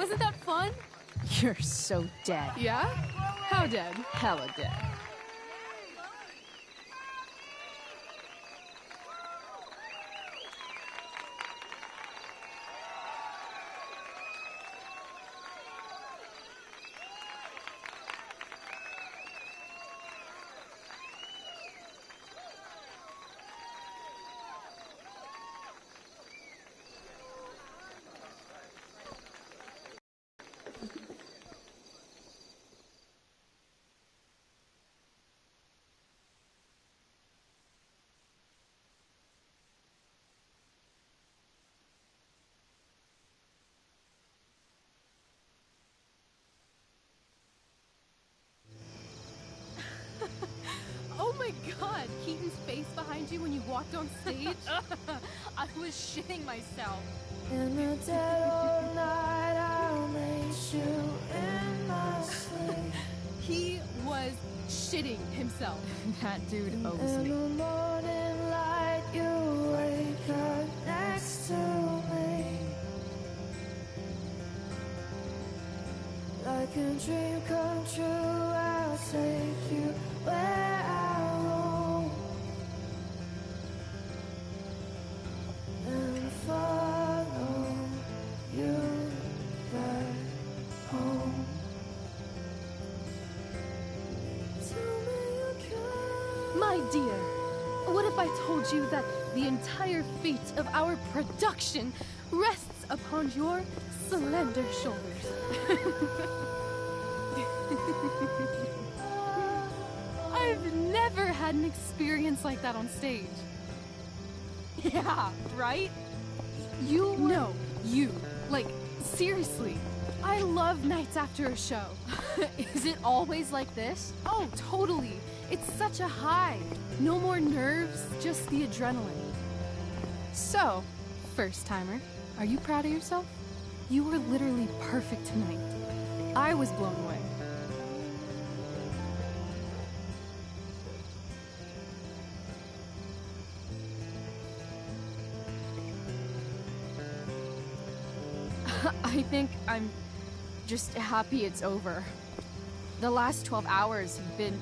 Wasn't that fun? You're so dead. Yeah? How dead? Hella dead. Oh my god, Keaton's face behind you when you walked on stage? I was shitting myself. In the dead of night, I'll make you in my sleep. He was shitting himself. That dude owes In me. the morning light, you wake up next to me. Like a dream come true, I'll take you where I roam and follow you back home. My dear, what if I told you that the entire fate of our production rests upon your slender shoulders? I've never had an experience like that on stage. Yeah, right? You were... No, you. Like, seriously. I love nights after a show. Is it always like this? Oh, totally. It's such a high. No more nerves, just the adrenaline. So, first timer, are you proud of yourself? You were literally perfect tonight. I was blown away. I think I'm just happy it's over. The last 12 hours have been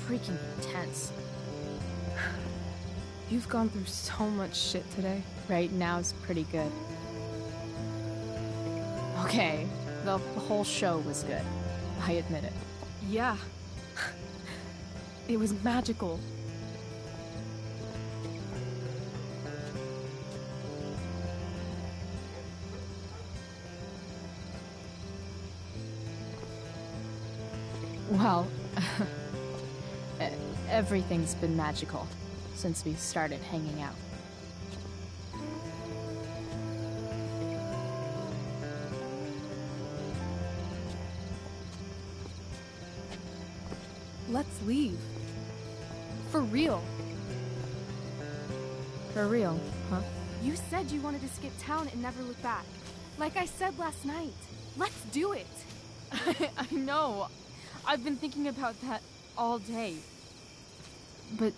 freaking intense. You've gone through so much shit today. Right now's pretty good. Okay, the whole show was good. I admit it. Yeah. It was magical. Well, everything's been magical since we started hanging out. Let's leave. For real. For real, huh? You said you wanted to skip town and never look back. Like I said last night. Let's do it. I know. I've been thinking about that all day. But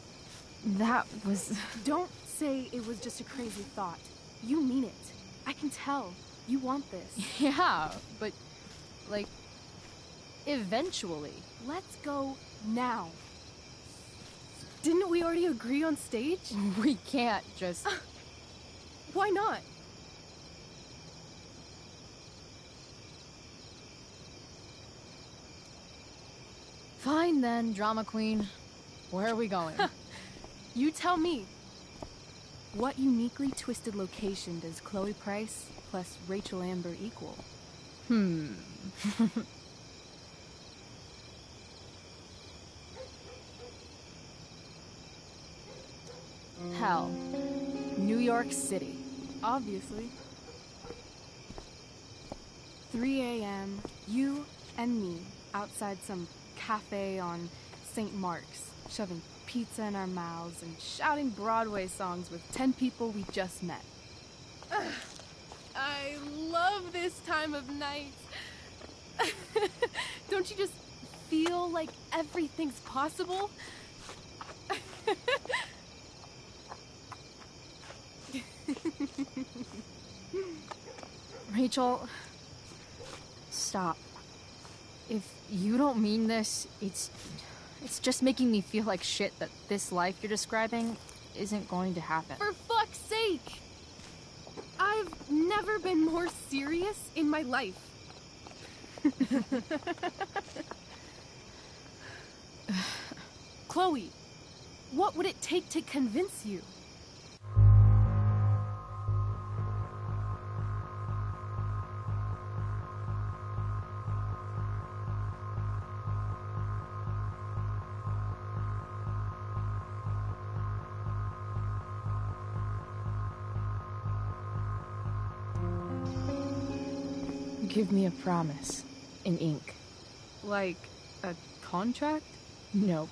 that was... Don't say it was just a crazy thought. You mean it. I can tell. You want this. Yeah, but, like, eventually. Let's go now. Didn't we already agree on stage? We can't just... Why not? Fine then, drama queen. Where are we going? You tell me. What uniquely twisted location does Chloe Price plus Rachel Amber equal? Hell. New York City. Obviously. 3 a.m., you and me outside some cafe on St. Mark's, shoving pizza in our mouths and shouting Broadway songs with 10 people we just met. I love this time of night. Don't you just feel like everything's possible? Rachel, stop. If you don't mean this, it's just making me feel like shit that this life you're describing isn't going to happen. For fuck's sake! I've never been more serious in my life. Chloe, what would it take to convince you? Give me a promise. In ink. Like a contract? Nope.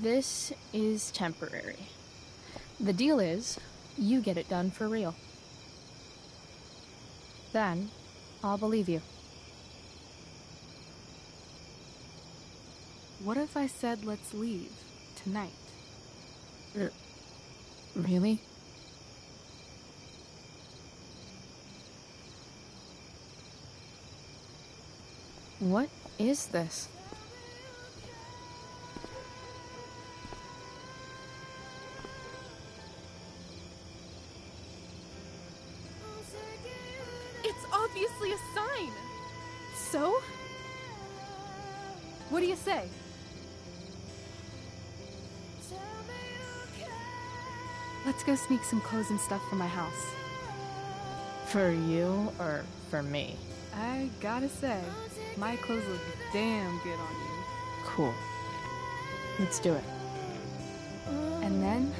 This is temporary. The deal is, you get it done for real. Then, I'll believe you. What if I said let's leave tonight? Really? What is this? It's obviously a sign! So? What do you say? Let's go sneak some clothes and stuff from my house. For you or for me? I gotta say, my clothes look damn good on you. Cool. Let's do it. And then,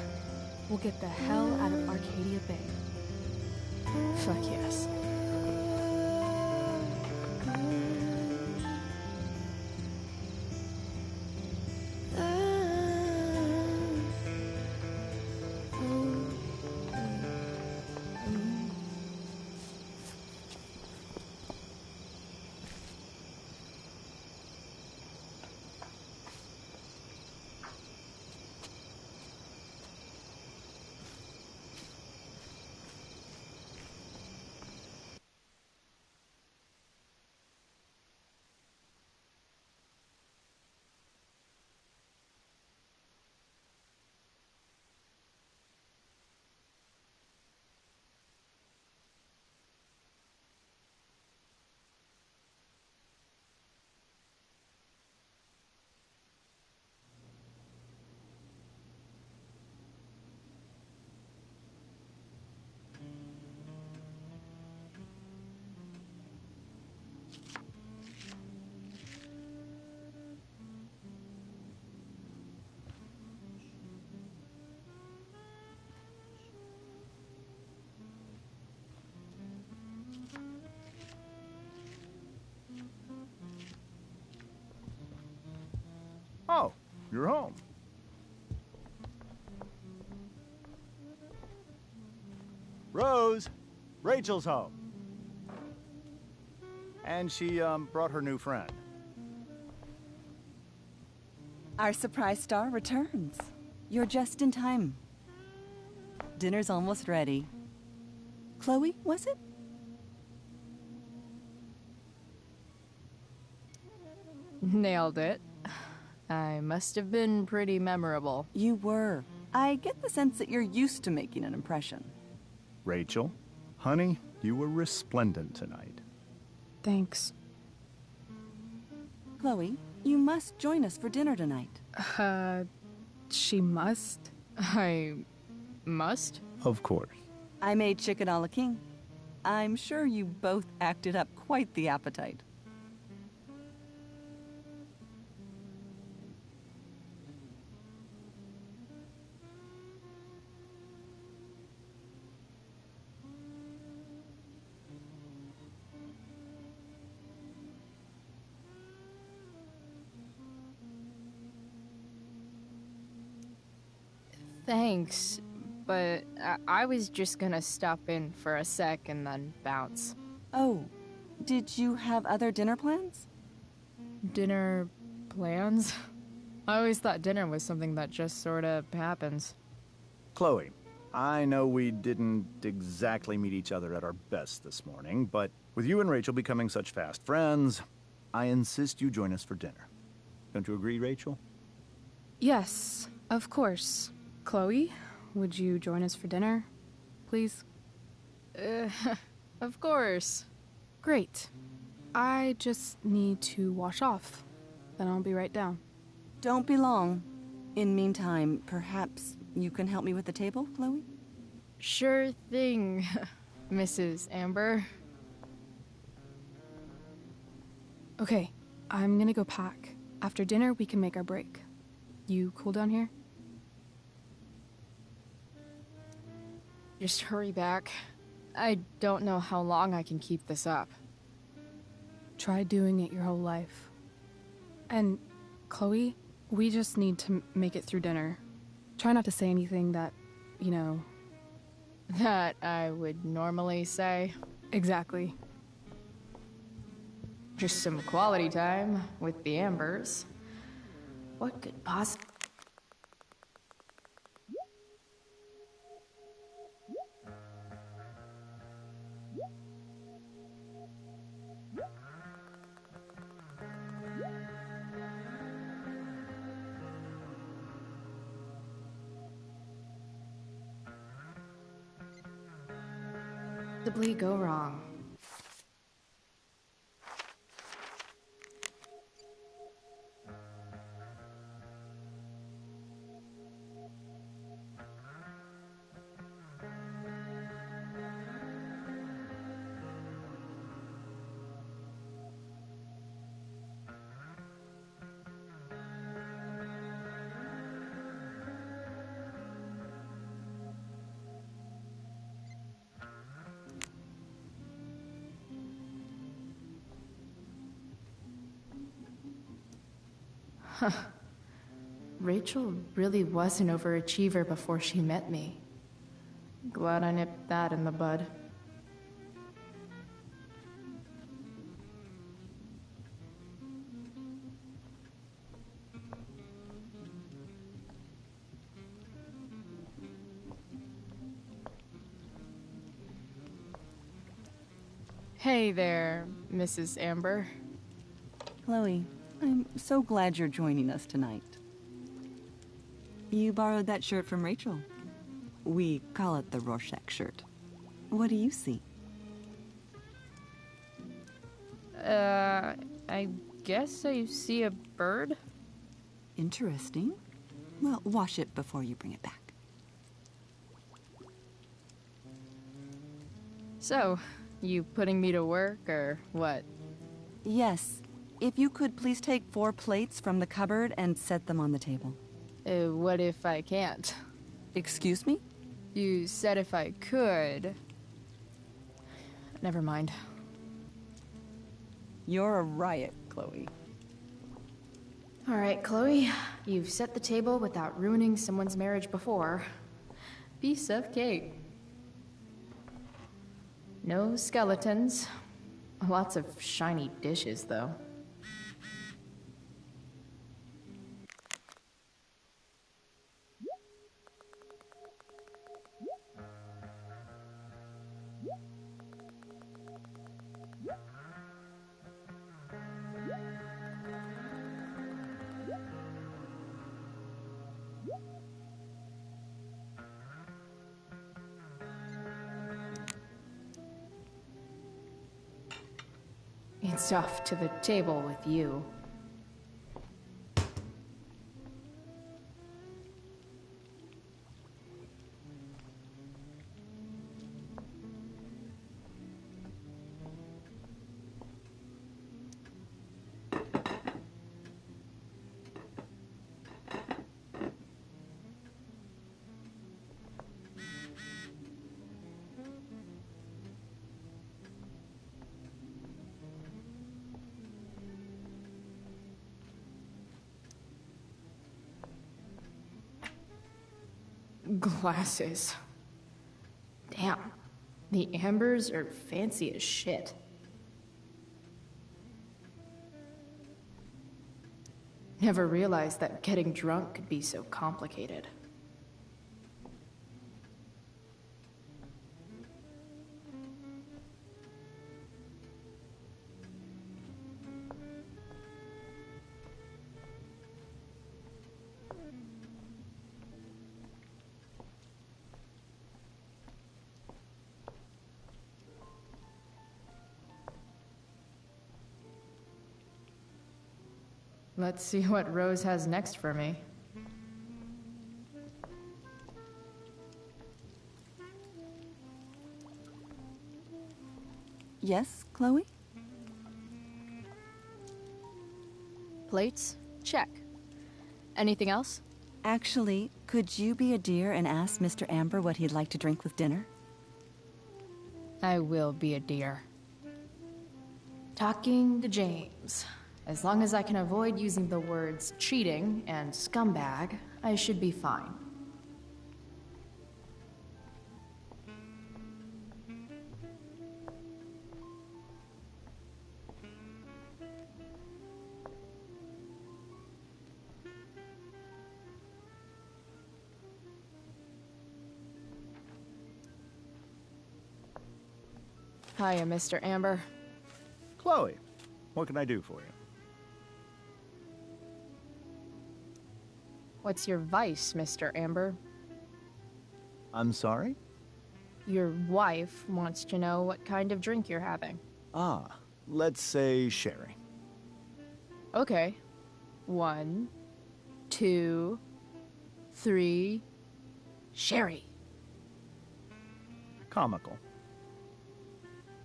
we'll get the hell out of Arcadia Bay. Fuck yes. Oh, you're home. Rose, Rachel's home. And she, brought her new friend. Our surprise star returns. You're just in time. Dinner's almost ready. Chloe, was it? Nailed it. I must have been pretty memorable. You were. I get the sense that you're used to making an impression. Rachel, honey, you were resplendent tonight. Thanks. Chloe, you must join us for dinner tonight. She must? I must? Of course. I made chicken a la king. I'm sure you both acted up quite the appetite. Thanks, but I was just gonna stop in for a sec and then bounce. Oh, did you have other dinner plans? Dinner plans? I always thought dinner was something that just sorta happens. Chloe, I know we didn't exactly meet each other at our best this morning, but with you and Rachel becoming such fast friends, I insist you join us for dinner. Don't you agree, Rachel? Yes, of course. Chloe, would you join us for dinner, please? Of course. Great. I just need to wash off. Then I'll be right down. Don't be long. In meantime, perhaps you can help me with the table, Chloe? Sure thing, Mrs. Amber. Okay, I'm gonna go pack. After dinner, we can make our break. You cool down here? Just hurry back. I don't know how long I can keep this up. Try doing it your whole life. And, Chloe, we just need to make it through dinner. Try not to say anything that, you know... That I would normally say. Exactly. Just some quality time with the Ambers. What could possibly... go wrong? Rachel really was an overachiever before she met me. Glad I nipped that in the bud. Hey there, Mrs. Amber. Chloe, I'm so glad you're joining us tonight. You borrowed that shirt from Rachel. We call it the Rorschach shirt. What do you see? I guess I see a bird? Interesting. Well, wash it before you bring it back. So, you putting me to work, or what? Yes. If you could please take 4 plates from the cupboard and set them on the table. What if I can't? Excuse me? You said if I could. Never mind. You're a riot, Chloe. All right, Chloe. You've set the table without ruining someone's marriage before. Piece of cake. No skeletons. Lots of shiny dishes, though. It's off to the table with you. Glasses. Damn. The Ambers are fancy as shit. Never realized that getting drunk could be so complicated. Let's see what Rose has next for me. Yes, Chloe? Plates? Check. Anything else? Actually, could you be a dear and ask Mr. Amber what he'd like to drink with dinner? I will be a dear. Talking to James. As long as I can avoid using the words cheating and scumbag, I should be fine. Hiya, Mr. Amber. Chloe, what can I do for you? What's your vice, Mr. Amber? I'm sorry? Your wife wants to know what kind of drink you're having. Ah, let's say sherry. Okay. 1, 2, 3. Sherry. Comical.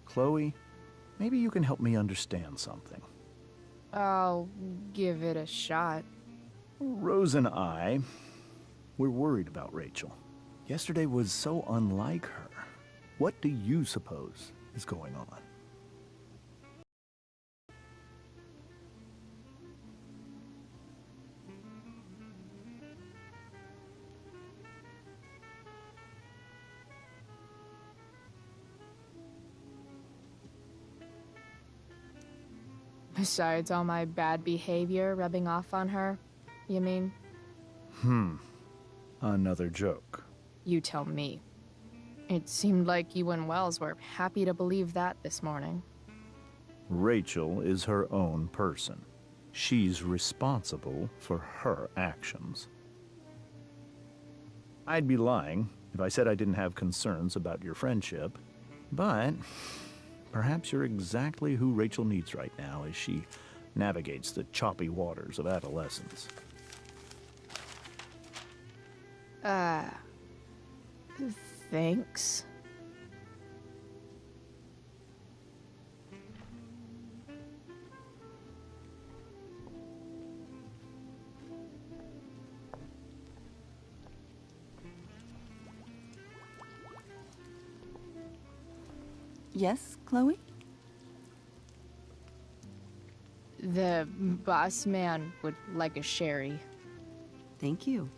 Chloe, maybe you can help me understand something. I'll give it a shot. Rose and I, we're worried about Rachel. Yesterday was so unlike her. What do you suppose is going on? Besides all my bad behavior rubbing off on her, you mean? Another joke. You tell me. It seemed like you and Wells were happy to believe that this morning. Rachel is her own person. She's responsible for her actions. I'd be lying if I said I didn't have concerns about your friendship, but perhaps you're exactly who Rachel needs right now as she navigates the choppy waters of adolescence. Thanks. Yes, Chloe? The boss man would like a sherry. Thank you.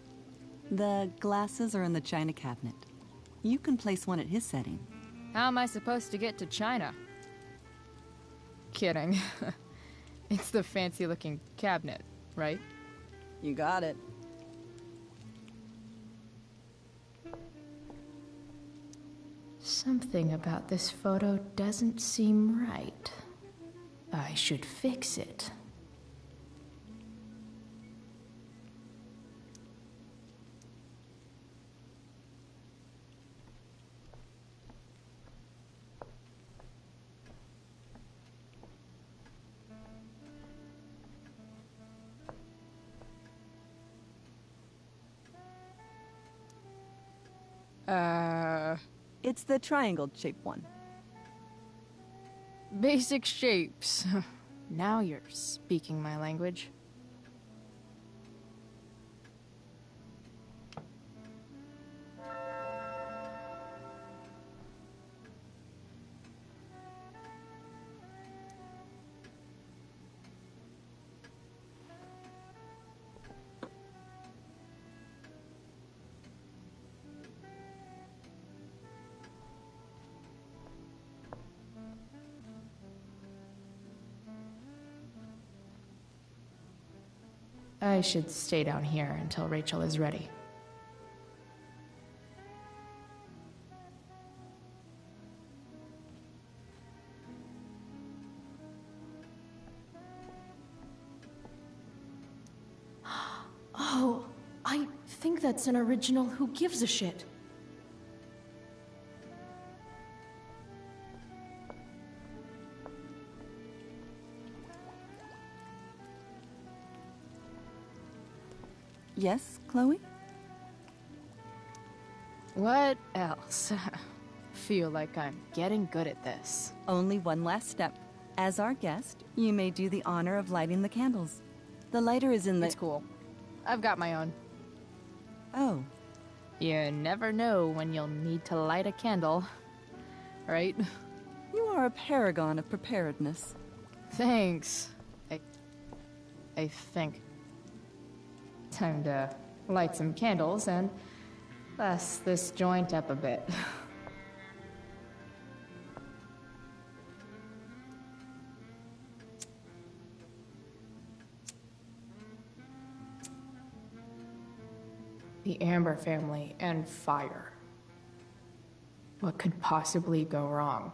The glasses are in the china cabinet. You can place one at his setting. How am I supposed to get to China? Kidding. It's the fancy-looking cabinet, right? You got it. Something about this photo doesn't seem right. I should fix it. It's the triangle-shaped one. Basic shapes. Now you're speaking my language. I should stay down here until Rachel is ready. Oh, I think that's an original Who Gives a Shit. Yes, Chloe? What else? Feel like I'm getting good at this. Only one last step. As our guest, you may do the honor of lighting the candles. The lighter is in the... It's cool. I've got my own. Oh. You never know when you'll need to light a candle, right? You are a paragon of preparedness. Thanks. I think. Time to light some candles and bless this joint up a bit. The Amber family and fire. What could possibly go wrong?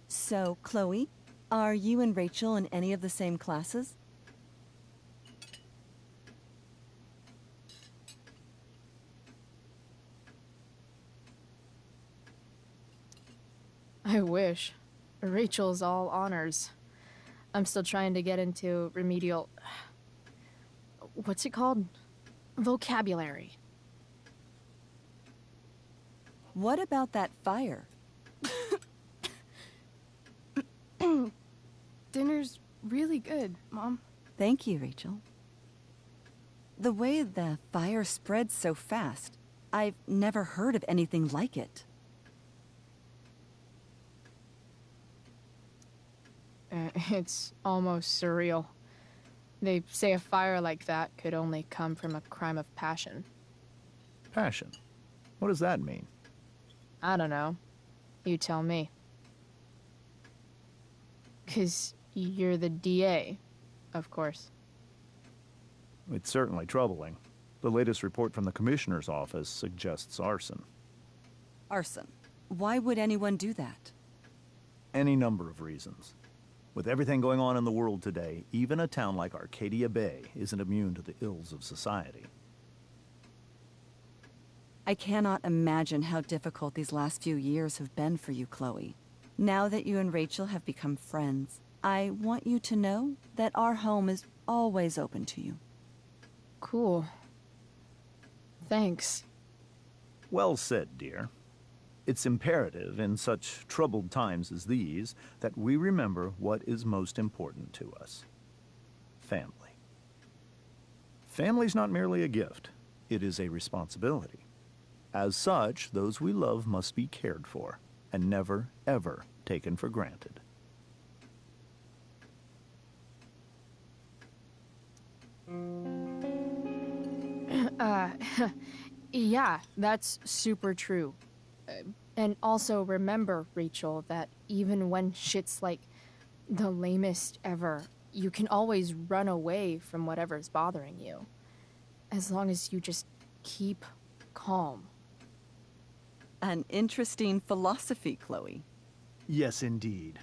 So, Chloe, are you and Rachel in any of the same classes? I wish. Rachel's all honors. I'm still trying to get into remedial... What's it called? Vocabulary. What about that fire? Dinner's really good, Mom. Thank you, Rachel. The way the fire spreads so fast, I've never heard of anything like it. It's almost surreal. They say a fire like that could only come from a crime of passion. Passion? What does that mean? I don't know. You tell me. 'Cause you're the DA, of course. It's certainly troubling. The latest report from the Commissioner's office suggests arson. Arson? Why would anyone do that? Any number of reasons. With everything going on in the world today, even a town like Arcadia Bay isn't immune to the ills of society. I cannot imagine how difficult these last few years have been for you, Chloe. Now that you and Rachel have become friends, I want you to know that our home is always open to you. Cool. Thanks. Well said, dear. It's imperative in such troubled times as these that we remember what is most important to us. Family. Family's not merely a gift. It is a responsibility. As such, those we love must be cared for and never, ever taken for granted. Yeah, that's super true. And also remember, Rachel, that even when shit's like the lamest ever, you can always run away from whatever's bothering you. As long as you just keep calm. An interesting philosophy, Chloe. Yes, indeed.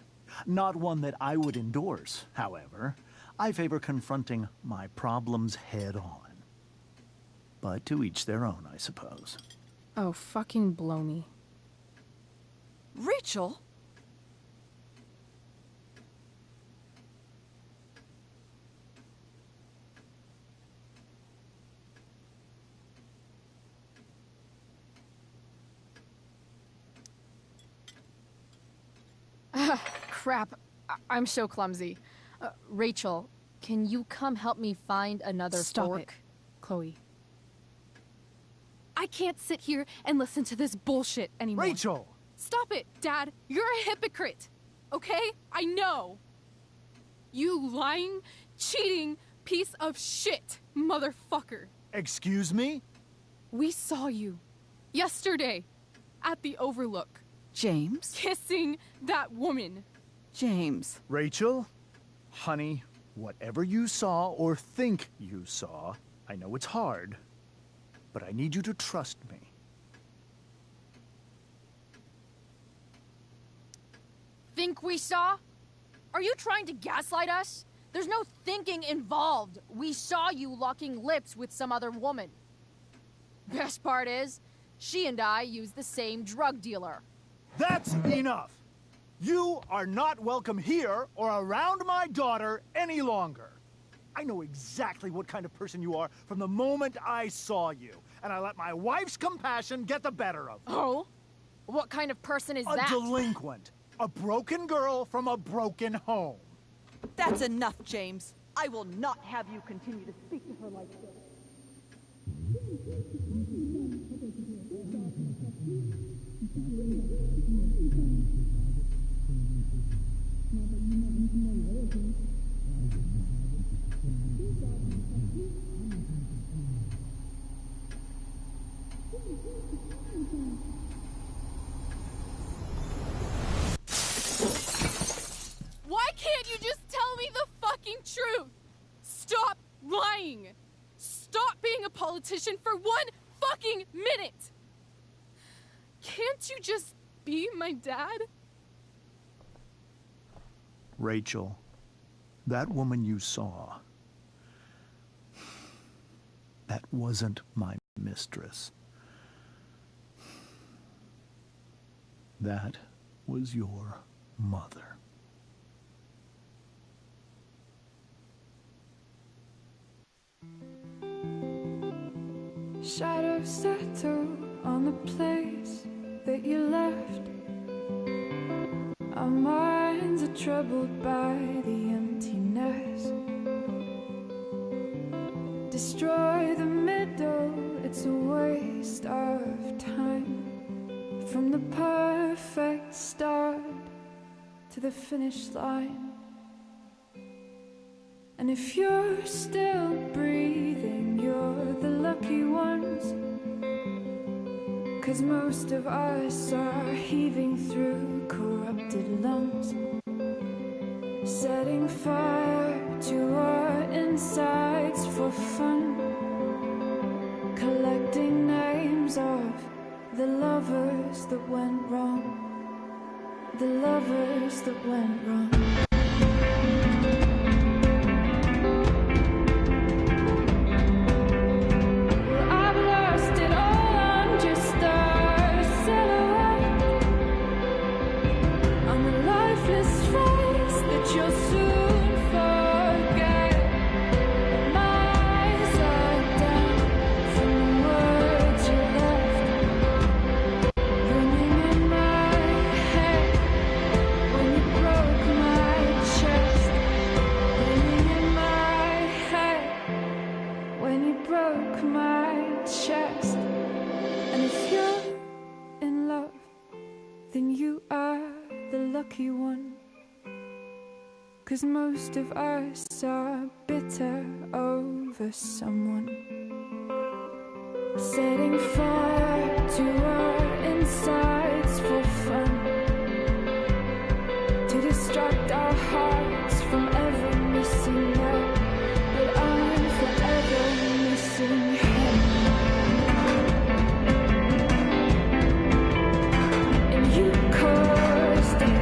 Not one that I would endorse, however. I favor confronting my problems head on. But to each their own, I suppose. Oh, fucking blow me. Rachel? Crap. I'm so clumsy. Rachel, can you come help me find another Stop fork? it, Chloe. I can't sit here and listen to this bullshit anymore. Rachel! Stop it, Dad. You're a hypocrite. Okay? I know. You lying, cheating piece of shit, motherfucker. Excuse me? We saw you yesterday at the Overlook. James? Kissing that woman. James. Rachel, honey, whatever you saw or think you saw, I know it's hard, but I need you to trust me. Think we saw? Are you trying to gaslight us? There's no thinking involved. We saw you locking lips with some other woman. Best part is, she and I use the same drug dealer. That's enough! You are not welcome here or around my daughter any longer. I know exactly what kind of person you are from the moment I saw you, and I let my wife's compassion get the better of me. Oh? What kind of person is that? A delinquent. A broken girl from a broken home. That's enough, James. I will not have you continue to speak to her like this. Why can't you just tell me the fucking truth? Stop lying. Stop being a politician for 1 fucking minute. Can't you just be my dad? Rachel, that woman you saw, that wasn't my mistress. That was your mother. Shadows settle on the place that you left. Our minds are troubled by the emptiness. Destroy the middle, it's a waste of time. From the perfect start to the finish line. And if you're still breathing, you're the lucky ones. 'Cause most of us are heaving through corrupted lungs, setting fire to our insides for fun, collecting names of the lovers that went wrong, the lovers that went wrong. Cause most of us are bitter over someone, setting fire to our insides for fun, to distract our hearts from ever missing love. But I'm forever missing him. And you caused it.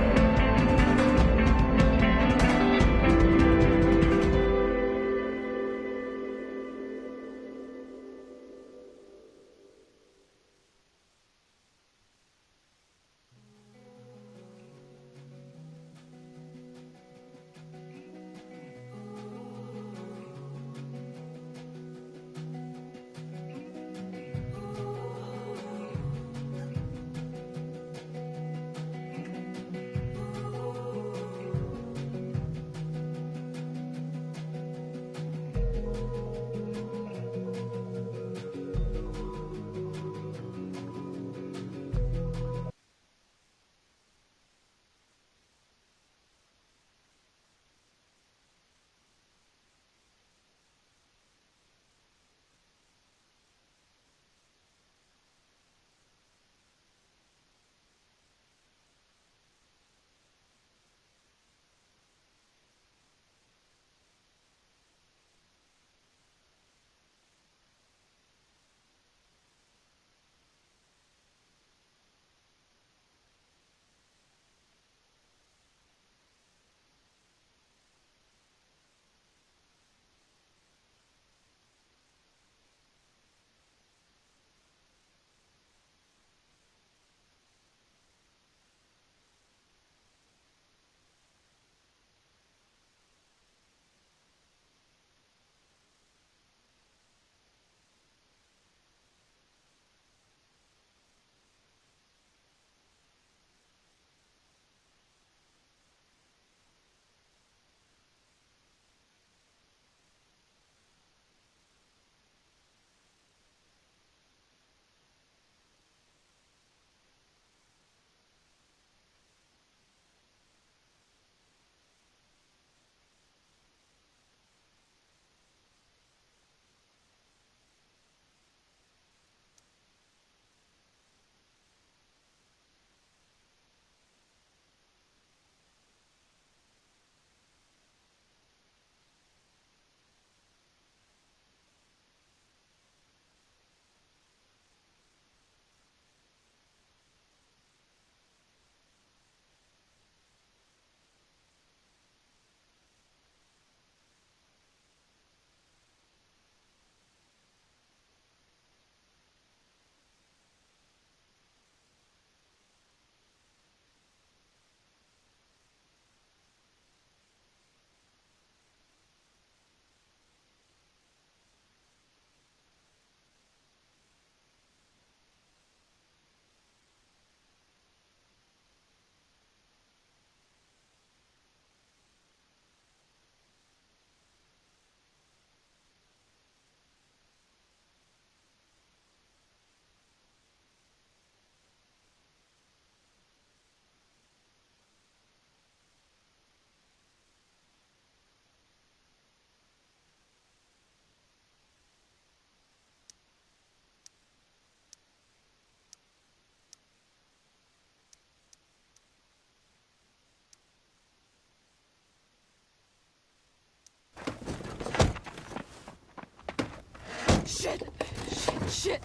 Shit! Shit! Shit!